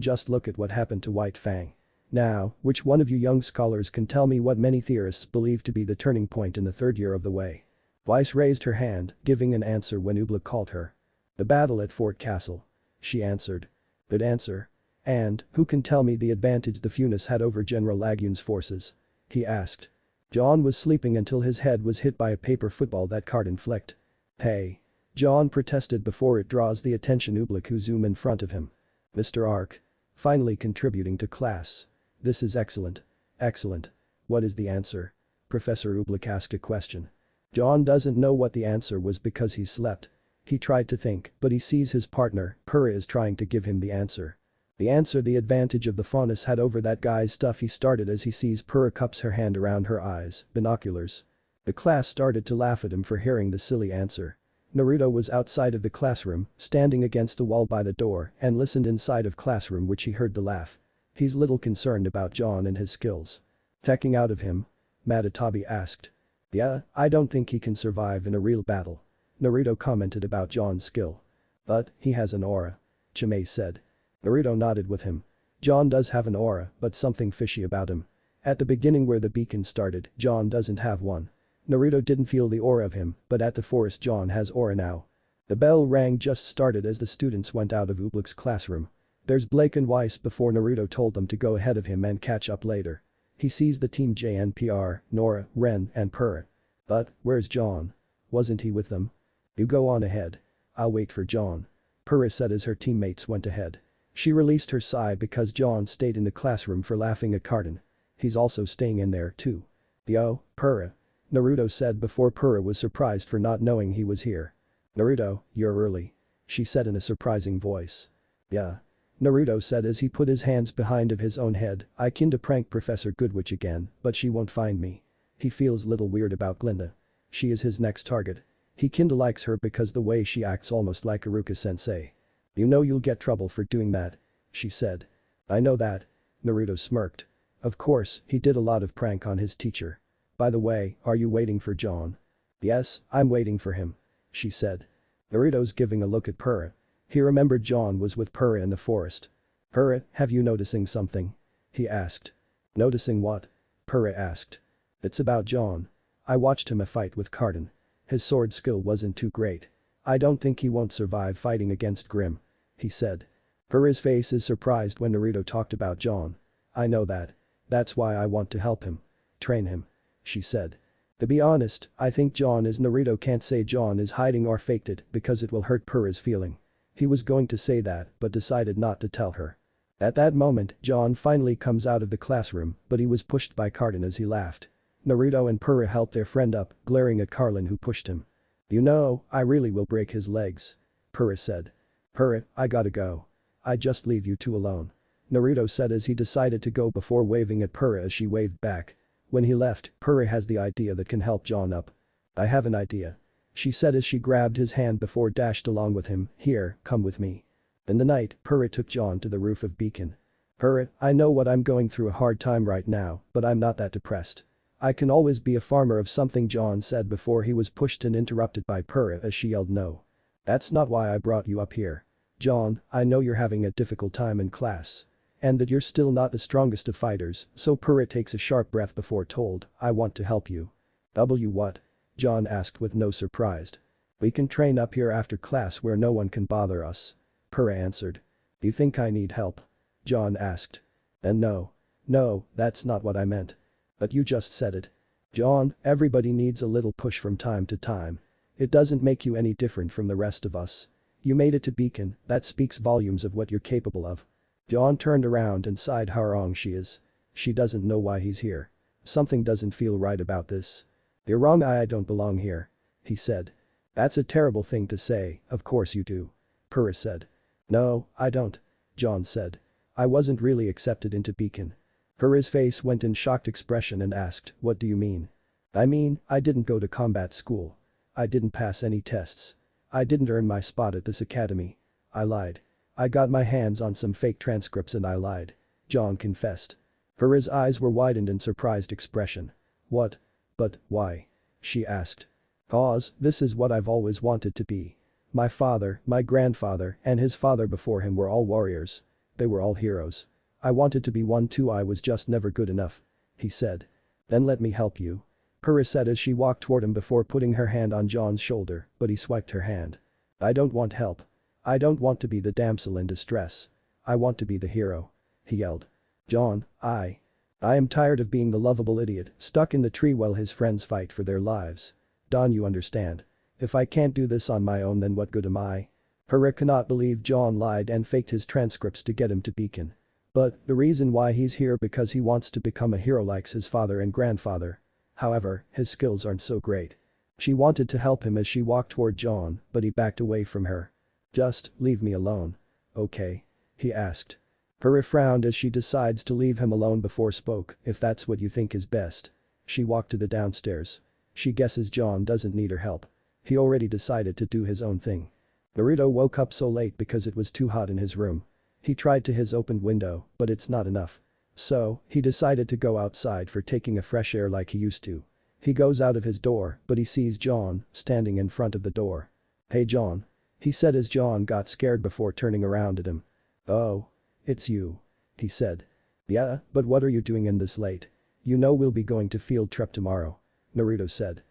just look at what happened to White Fang. Now, which one of you young scholars can tell me what many theorists believe to be the turning point in the third year of the way? Weiss raised her hand, giving an answer when Oobleck called her. The battle at Fort Castle. She answered. Good answer. And, who can tell me the advantage the Funis had over General Lagune's forces? He asked. John was sleeping until his head was hit by a paper football that Cardin flicked. Hey. John protested before it draws the attention Oobleck who zoom in front of him. Mr. Ark. Finally contributing to class. This is excellent. Excellent. What is the answer? Professor Oobleck asked a question. John doesn't know what the answer was because he slept. He tried to think, but he sees his partner, Purah, is trying to give him the answer. The advantage of the Faunus had over that guy's stuff, he started as he sees Purah cups her hand around her eyes, binoculars. The class started to laugh at him for hearing the silly answer. Naruto was outside of the classroom, standing against the wall by the door, and listened inside of classroom which he heard the laugh. He's little concerned about John and his skills. Checking out of him? Matatabi asked. Yeah, I don't think he can survive in a real battle. Naruto commented about John's skill. But, he has an aura. Chimay said. Naruto nodded with him. John does have an aura, but something fishy about him. At the beginning where the beacon started, John doesn't have one. Naruto didn't feel the aura of him, but at the forest John has aura now. The bell rang just started as the students went out of Oobleck's classroom. There's Blake and Weiss before Naruto told them to go ahead of him and catch up later. He sees the team JNPR, Nora, Ren, and Purah. But, where's John? Wasn't he with them? You go on ahead. I'll wait for John. Purah said as her teammates went ahead. She released her sigh because John stayed in the classroom for laughing at Cardin. He's also staying in there too. Yo, Purah. Naruto said before Purah was surprised for not knowing he was here. Naruto, you're early. She said in a surprising voice. Yeah. Naruto said as he put his hands behind of his own head, I kinda prank Professor Goodwitch again, but she won't find me. He feels little weird about Glinda. She is his next target. He kinda likes her because the way she acts almost like Iruka-sensei. You know you'll get trouble for doing that. She said. I know that. Naruto smirked. Of course, he did a lot of prank on his teacher. By the way, are you waiting for John? Yes, I'm waiting for him. She said. Naruto's giving a look at Purah. He remembered John was with Purah in the forest. Purah, have you noticing something? He asked. Noticing what? Purah asked. It's about John. I watched him a fight with Cardin. His sword skill wasn't too great. I don't think he won't survive fighting against Grim. He said. Purah's face is surprised when Naruto talked about John. I know that. That's why I want to help him. Train him. She said. To be honest, I think John is Naruto can't say John is hiding or faked it because it will hurt Purah's feeling. He was going to say that but decided not to tell her. At that moment, John finally comes out of the classroom, but he was pushed by Carlin as he laughed. Naruto and Purah helped their friend up, glaring at Carlin who pushed him. You know, I really will break his legs. Purah said. Purah, I gotta go. I just leave you two alone. Naruto said as he decided to go before waving at Purah as she waved back. When he left, Purah has the idea that can help John up. I have an idea. She said as she grabbed his hand before dashed along with him, here, come with me. In the night, Purah took John to the roof of Beacon. Purah, I know what I'm going through a hard time right now, but I'm not that depressed. I can always be a farmer of something John said before he was pushed and interrupted by Purah as she yelled no. That's not why I brought you up here. John, I know you're having a difficult time in class. And that you're still not the strongest of fighters, so Purah takes a sharp breath before told, I want to help you. What? John asked with no surprise. We can train up here after class where no one can bother us. Purah answered. Do you think I need help? John asked. And no. No, that's not what I meant. But you just said it. John, everybody needs a little push from time to time. It doesn't make you any different from the rest of us. You made it to Beacon, that speaks volumes of what you're capable of. John turned around and sighed how wrong she is. She doesn't know why he's here. Something doesn't feel right about this. You're wrong, I don't belong here. He said. That's a terrible thing to say, of course you do. Purah said. No, I don't. John said. I wasn't really accepted into Beacon. Purah's face went in shocked expression and asked, what do you mean? I mean, I didn't go to combat school. I didn't pass any tests. I didn't earn my spot at this academy. I lied. I got my hands on some fake transcripts and I lied. John confessed. Purah's eyes were widened in surprised expression. What? But, why? She asked. Cause, this is what I've always wanted to be. My father, my grandfather, and his father before him were all warriors. They were all heroes. I wanted to be one too, I was just never good enough. He said. Then let me help you. Purah said as she walked toward him before putting her hand on John's shoulder, but he swiped her hand. I don't want help. I don't want to be the damsel in distress. I want to be the hero. He yelled. John, I am tired of being the lovable idiot stuck in the tree while his friends fight for their lives. Don't you understand? If I can't do this on my own then what good am I? Purah cannot believe John lied and faked his transcripts to get him to Beacon. But the reason why he's here because he wants to become a hero like his father and grandfather. However, his skills aren't so great. She wanted to help him as she walked toward John, but he backed away from her. Just, leave me alone. Okay? He asked. Purah frowned as she decides to leave him alone before spoke, if that's what you think is best. She walked to the downstairs. She guesses John doesn't need her help. He already decided to do his own thing. Naruto woke up so late because it was too hot in his room. He tried to his opened window, but it's not enough. So, he decided to go outside for taking a fresh air like he used to. He goes out of his door, but he sees John, standing in front of the door. Hey John. He said as John got scared before turning around at him. Oh. It's you. He said. Yeah, but what are you doing in this late? You know we'll be going to field trip tomorrow. Naruto said.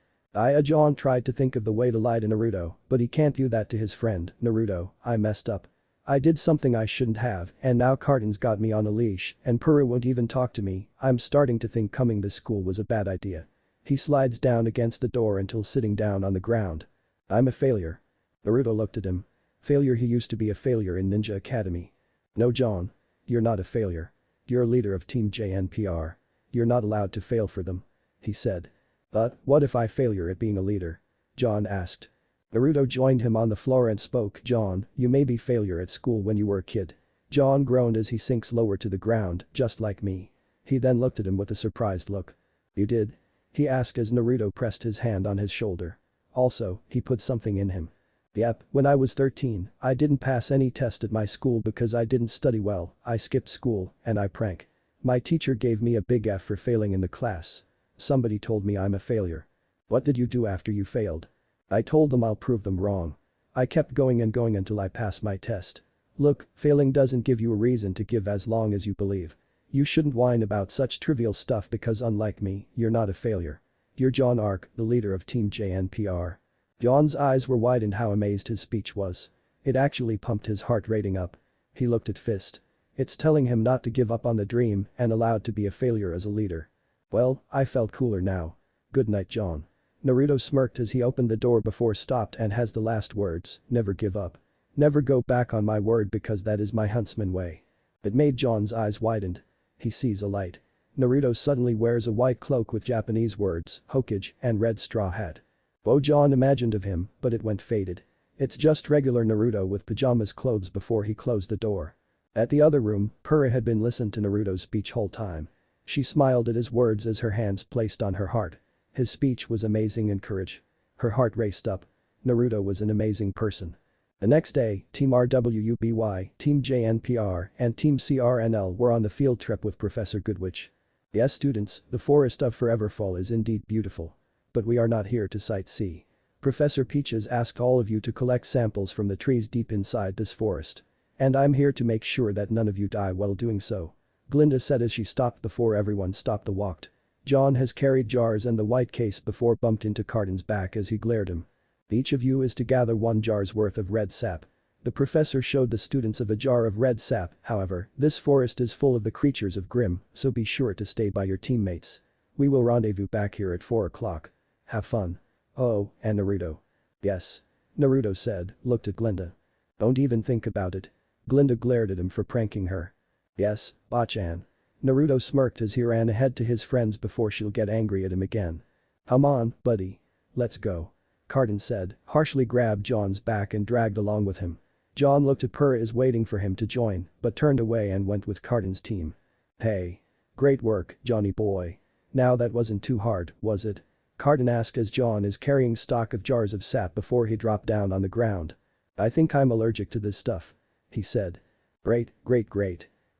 John tried to think of the way to lie to Naruto, but he can't do that to his friend, Naruto, I messed up. I did something I shouldn't have and now Carton's got me on a leash and Purah won't even talk to me, I'm starting to think coming to school was a bad idea. He slides down against the door until sitting down on the ground. I'm a failure. Naruto looked at him. Failure, he used to be a failure in Ninja Academy. No John. You're not a failure. You're a leader of Team JNPR. You're not allowed to fail for them. He said. But, what if I failure at being a leader? John asked. Naruto joined him on the floor and spoke. John, you may be failure at school when you were a kid. John groaned as he sinks lower to the ground, just like me. He then looked at him with a surprised look. You did? He asked as Naruto pressed his hand on his shoulder. Also, he put something in him. Yep, when I was 13, I didn't pass any test at my school because I didn't study well, I skipped school, and I prank. My teacher gave me a big F for failing in the class. Somebody told me I'm a failure. What did you do after you failed? I told them I'll prove them wrong. I kept going and going until I passed my test. Look, failing doesn't give you a reason to give as long as you believe. You shouldn't whine about such trivial stuff because unlike me, you're not a failure. You're John Ark, the leader of Team JNPR. John's eyes were widened how amazed his speech was. It actually pumped his heart rating up. He looked at Fist. It's telling him not to give up on the dream and allowed to be a failure as a leader. Well, I felt cooler now. Good night, John. Naruto smirked as he opened the door before stopped and has the last words, never give up. Never go back on my word because that is my huntsman way. It made John's eyes widened. He sees a light. Naruto suddenly wears a white cloak with Japanese words, Hokage, and red straw hat. What John imagined of him, but it went faded. It's just regular Naruto with pajamas clothes before he closed the door. At the other room, Pura had been listening to Naruto's speech whole time. She smiled at his words as her hands placed on her heart. His speech was amazing and courage. Her heart raced up. Naruto was an amazing person. The next day, Team RWBY, Team JNPR, and Team CRNL were on the field trip with Professor Goodwitch. Yes, students, the forest of Foreverfall is indeed beautiful. But we are not here to sightsee. Professor Peaches asked all of you to collect samples from the trees deep inside this forest. And I'm here to make sure that none of you die while doing so. Glinda said as she stopped before everyone stopped the walk. John has carried jars and the white case before bumped into Cardin's back as he glared him. Each of you is to gather 1 jar's worth of red sap. The professor showed the students of a jar of red sap, however, this forest is full of the creatures of Grimm, so be sure to stay by your teammates. We will rendezvous back here at 4 o'clock. Have fun. Oh, and Naruto. Yes. Naruto said, looked at Glinda. Don't even think about it. Glinda glared at him for pranking her. Yes, Bachan. Naruto smirked as he ran ahead to his friends before she'll get angry at him again. Come on, buddy. Let's go. Cardin said, harshly grabbed John's back and dragged along with him. John looked at Pura as waiting for him to join, but turned away and went with Cardin's team. Hey. Great work, Johnny boy. Now that wasn't too hard, was it? Cardin asked as John is carrying stock of jars of sap before he dropped down on the ground. I think I'm allergic to this stuff. He said. Great.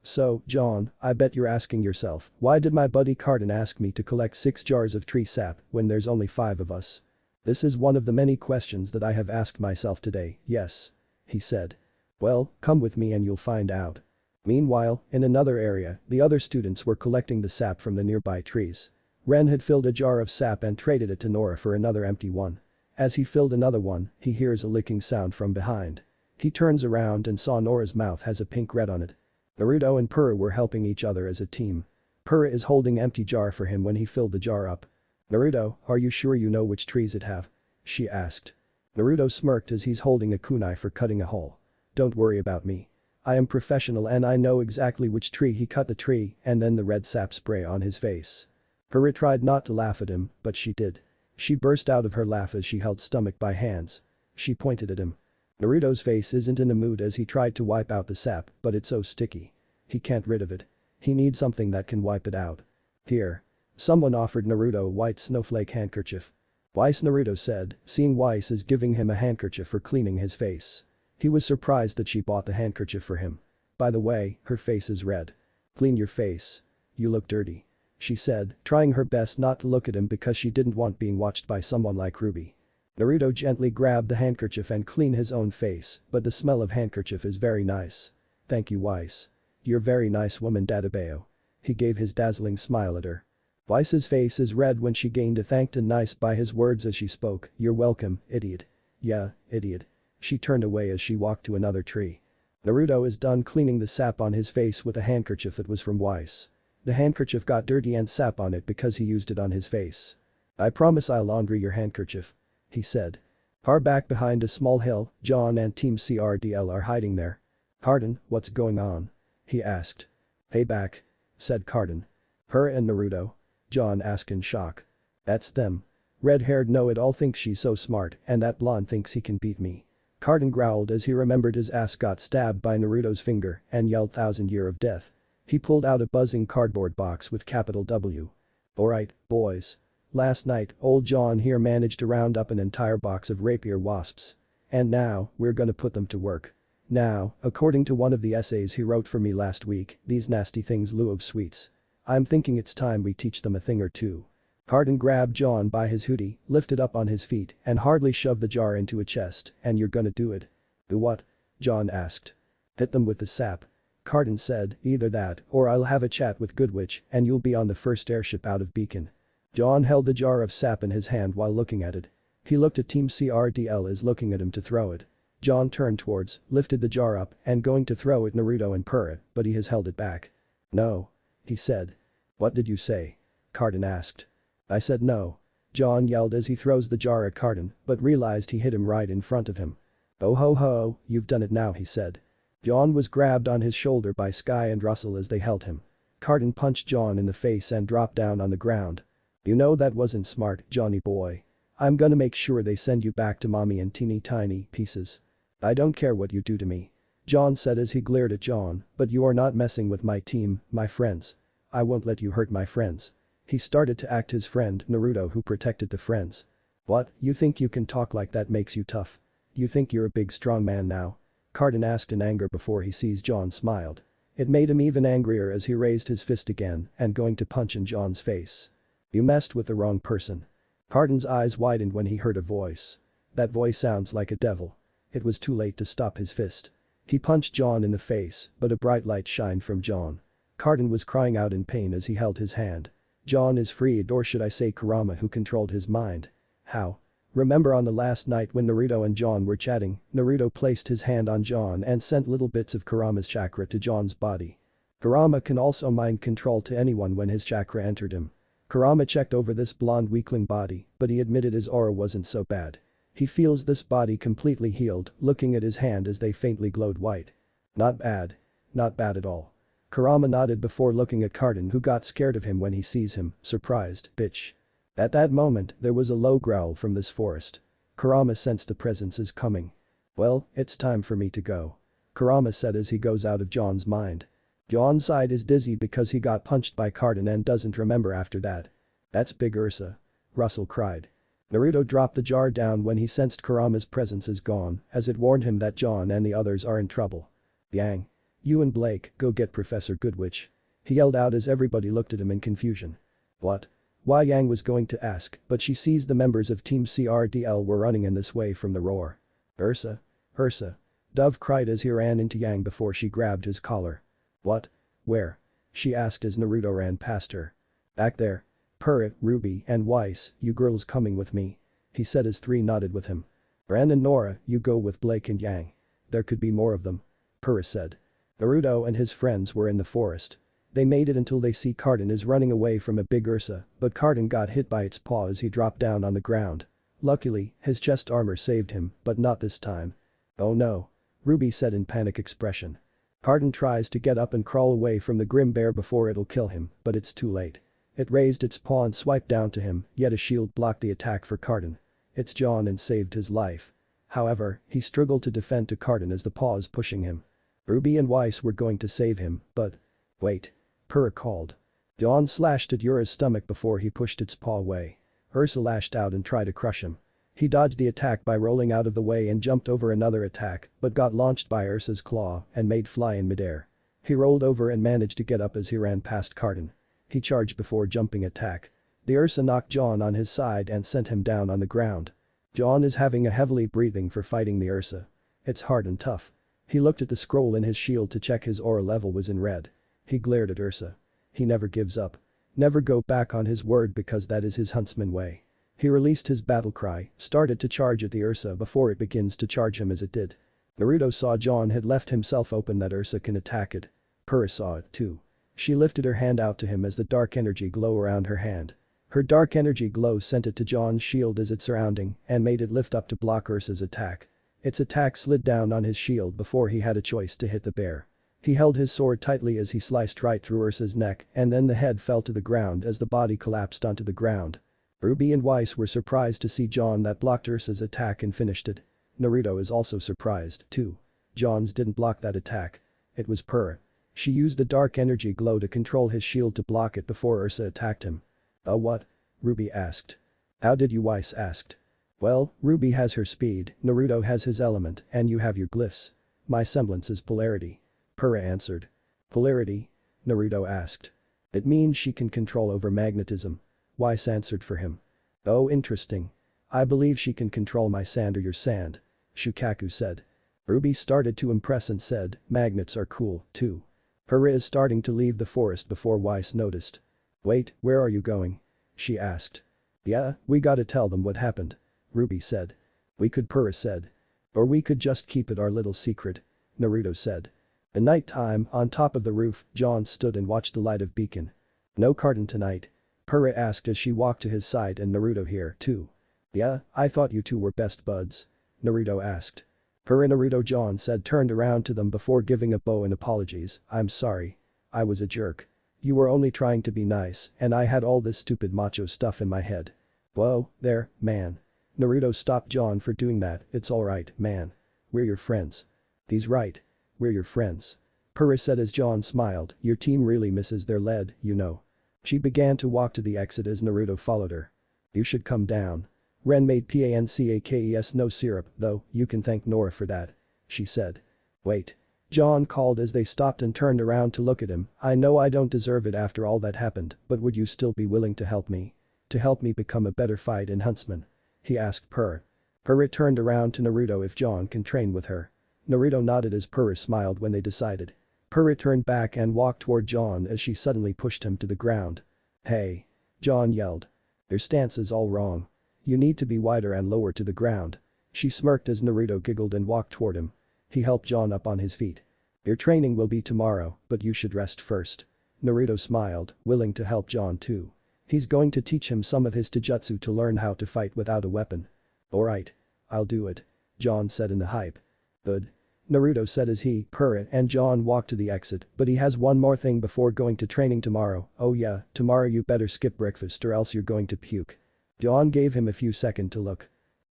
So, John, I bet you're asking yourself, why did my buddy Cardin ask me to collect 6 jars of tree sap when there's only 5 of us? This is one of the many questions that I have asked myself today, yes. He said. Well, come with me and you'll find out. Meanwhile, in another area, the other students were collecting the sap from the nearby trees. Ren had filled a jar of sap and traded it to Nora for another empty one. As he filled another one, he hears a licking sound from behind. He turns around and saw Nora's mouth has a pink red on it. Naruto and Pura were helping each other as a team. Pura is holding empty jar for him when he filled the jar up. Naruto, are you sure you know which trees it have? She asked. Naruto smirked as he's holding a kunai for cutting a hole. Don't worry about me. I am professional and I know exactly which tree he cut the tree and then the red sap spray on his face. Pura tried not to laugh at him, but she did. She burst out of her laugh as she held stomach by hands. She pointed at him. Naruto's face isn't in a mood as he tried to wipe out the sap, but it's so sticky. He can't rid of it. He needs something that can wipe it out. Here. Someone offered Naruto a white snowflake handkerchief. Weiss, Naruto said, seeing Weiss is giving him a handkerchief for cleaning his face. He was surprised that she bought the handkerchief for him. By the way, her face is red. Clean your face. You look dirty. She said, trying her best not to look at him because she didn't want being watched by someone like Ruby. Naruto gently grabbed the handkerchief and cleaned his own face, but the smell of handkerchief is very nice. Thank you, Weiss. You're very nice woman, Dadabeo. He gave his dazzling smile at her. Weiss's face is red when she gained a thanked and nice by his words as she spoke, you're welcome, idiot. Yeah, idiot. She turned away as she walked to another tree. Naruto is done cleaning the sap on his face with a handkerchief that was from Weiss. The handkerchief got dirty and sap on it because he used it on his face. I promise I'll laundry your handkerchief. He said. Far back behind a small hill, John and Team CRDL are hiding there. Cardin, what's going on? He asked. Hey back. Said Cardin. Her and Naruto? John asked in shock. That's them. Red-haired know-it-all thinks she's so smart and that blonde thinks he can beat me. Cardin growled as he remembered his ass got stabbed by Naruto's finger and yelled 1000 year of death. He pulled out a buzzing cardboard box with capital W. Alright, boys. Last night, old John here managed to round up an entire box of rapier wasps. And now, we're gonna put them to work. Now, according to one of the essays he wrote for me last week, these nasty things lieu of sweets. I'm thinking it's time we teach them a thing or two. Cardin grabbed John by his hoodie, lifted up on his feet, and hardly shoved the jar into a chest, and you're gonna do it. Do what? John asked. Hit them with the sap. Cardin said, either that, or I'll have a chat with Goodwitch and you'll be on the first airship out of Beacon. John held the jar of sap in his hand while looking at it. He looked at Team CRDL as looking at him to throw it. John turned towards, lifted the jar up and going to throw at Naruto and Purah, but he has held it back. "No," he said. "What did you say?" Carden asked. "I said no." John yelled as he throws the jar at Carden, but realized he hit him right in front of him. "Oh ho ho, you've done it now," he said. John was grabbed on his shoulder by Sky and Russell as they held him. Carden punched John in the face and dropped down on the ground. "You know that wasn't smart, Johnny boy. I'm gonna make sure they send you back to mommy in teeny tiny pieces. I don't care what you do to me," John said as he glared at John, "but you are not messing with my team, my friends. I won't let you hurt my friends." He started to act his friend Naruto who protected the friends. "What, you think you can talk like that makes you tough? You think you're a big strong man now?" Carden asked in anger before he sees John smiled. It made him even angrier as he raised his fist again and going to punch in John's face. "You messed with the wrong person." Carden's eyes widened when he heard a voice. That voice sounds like a devil. It was too late to stop his fist. He punched John in the face, but a bright light shined from John. Carden was crying out in pain as he held his hand. John is freed, or should I say Kurama, who controlled his mind. How? Remember on the last night when Naruto and John were chatting, Naruto placed his hand on John and sent little bits of Kurama's chakra to John's body. Kurama can also mind control to anyone when his chakra entered him. Kurama checked over this blonde weakling body, but he admitted his aura wasn't so bad. He feels this body completely healed, looking at his hand as they faintly glowed white. Not bad. Not bad at all. Kurama nodded before looking at Carden, who got scared of him when he sees him, surprised, "Bitch." At that moment, there was a low growl from this forest. Kurama sensed a presence is coming. "Well, it's time for me to go," Kurama said as he goes out of John's mind. John's side is dizzy because he got punched by Carden and doesn't remember after that. "That's Big Ursa," Russell cried. Naruto dropped the jar down when he sensed Kurama's presence is gone, as it warned him that John and the others are in trouble. "Yang. You and Blake, go get Professor Goodwitch," he yelled out as everybody looked at him in confusion. "What?" Why Yang was going to ask, but she sees the members of Team CRDL were running in this way from the roar. "Ursa? Ursa?" Dove cried as he ran into Yang before she grabbed his collar. "What? Where?" she asked as Naruto ran past her. "Back there. Purah, Ruby and Weiss, you girls coming with me," he said as three nodded with him. "Ren and Nora, you go with Blake and Yang. There could be more of them," Purah said. Naruto and his friends were in the forest. They made it until they see Carden is running away from a big Ursa, but Carden got hit by its paw as he dropped down on the ground. Luckily, his chest armor saved him, but not this time. "Oh no," Ruby said in panic expression. Carden tries to get up and crawl away from the grim bear before it'll kill him, but it's too late. It raised its paw and swiped down to him, yet a shield blocked the attack for Carden. It's John and saved his life. However, he struggled to defend to Carden as the paw is pushing him. Ruby and Weiss were going to save him, but… Wait. Purah called. John slashed at Ura's stomach before he pushed its paw away. Ursa lashed out and tried to crush him. He dodged the attack by rolling out of the way and jumped over another attack, but got launched by Ursa's claw and made fly in midair. He rolled over and managed to get up as he ran past Carden. He charged before jumping attack. The Ursa knocked John on his side and sent him down on the ground. John is having a heavily breathing for fighting the Ursa. It's hard and tough. He looked at the scroll in his shield to check his aura level was in red. He glared at Ursa. He never gives up. Never go back on his word because that is his huntsman way. He released his battle cry, started to charge at the Ursa before it begins to charge him as it did. Naruto saw John had left himself open that Ursa can attack it. Purah saw it too. She lifted her hand out to him as the dark energy glow around her hand. Her dark energy glow sent it to John's shield as its surrounding and made it lift up to block Ursa's attack. Its attack slid down on his shield before he had a choice to hit the bear. He held his sword tightly as he sliced right through Ursa's neck and then the head fell to the ground as the body collapsed onto the ground. Ruby and Weiss were surprised to see John that blocked Ursa's attack and finished it. Naruto is also surprised, too. John's didn't block that attack. It was Purah. She used the dark energy glow to control his shield to block it before Ursa attacked him. "Oh what?" Ruby asked. "How did you?" Weiss asked. "Well, Ruby has her speed, Naruto has his element, and you have your glyphs. My semblance is polarity," Purah answered. "Polarity?" Naruto asked. "It means she can control over magnetism," Weiss answered for him. "Oh interesting. I believe she can control my sand or your sand," Shukaku said. Ruby started to impress and said, "Magnets are cool, too." Purah is starting to leave the forest before Weiss noticed. "Wait, where are you going?" she asked. "Yeah, we gotta tell them what happened," Ruby said. "We could," Purah said. Or we could just keep it our little secret," Naruto said. At night time, on top of the roof, John stood and watched the light of beacon. "No carton tonight?" Purah asked as she walked to his side. "And Naruto here too?" "Yeah, I thought you two were best buds," Naruto asked. Naruto, John said, turned around to them before giving a bow and apologies. "I'm sorry. I was a jerk. You were only trying to be nice and I had all this stupid macho stuff in my head." "Whoa, there, man." Naruto stopped John for doing that. "It's alright, man. We're your friends." "He's right. We're your friends." Purah said as John smiled. "Your team really misses their lead, you know." She began to walk to the exit as Naruto followed her. "You should come down. Ren made pancakes no syrup, though, you can thank Nora for that," she said. "Wait." John called as they stopped and turned around to look at him. "I know I don't deserve it after all that happened, but would you still be willing to help me? To help me become a better fight in huntsman?" he asked Purah. Purah turned around to Naruto. "If John can train with her." Naruto nodded as Purah smiled when they decided. Purah turned back and walked toward John as she suddenly pushed him to the ground. "Hey!" John yelled. "Your stance is all wrong. You need to be wider and lower to the ground." She smirked as Naruto giggled and walked toward him. He helped John up on his feet. "Your training will be tomorrow, but you should rest first." Naruto smiled, willing to help John too. He's going to teach him some of his taijutsu to learn how to fight without a weapon. "Alright. I'll do it," John said in the hype. "Good." Naruto said as he, Purah, and John walked to the exit, "But he has one more thing before going to training tomorrow. Oh yeah, tomorrow you better skip breakfast or else you're going to puke." John gave him a few seconds to look.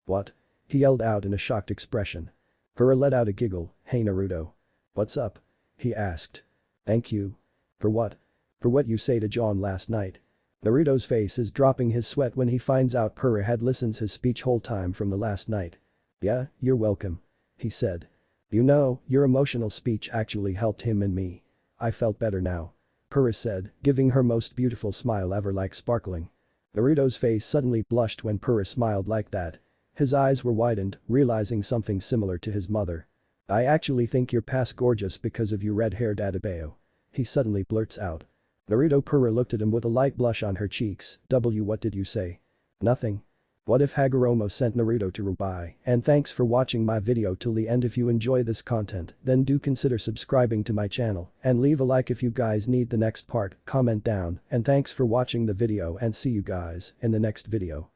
"What?" he yelled out in a shocked expression. Purah let out a giggle. "Hey Naruto. What's up?" he asked. "Thank you." "For what?" "For what you say to John last night." Naruto's face is dropping his sweat when he finds out Purah had listened his speech whole time from the last night. "Yeah, you're welcome," he said. "You know, your emotional speech actually helped him and me. I felt better now," Purah said, giving her most beautiful smile ever, like sparkling. Naruto's face suddenly blushed when Purah smiled like that. His eyes were widened, realizing something similar to his mother. "I actually think you're past gorgeous because of your red-haired Adebayo," he suddenly blurts out. Purah looked at him with a light blush on her cheeks. What did you say?" "Nothing." What if Hagoromo sent Naruto to rwby? And thanks for watching my video till the end. If you enjoy this content, then do consider subscribing to my channel and leave a like if you guys need the next part, comment down, and thanks for watching the video and see you guys in the next video.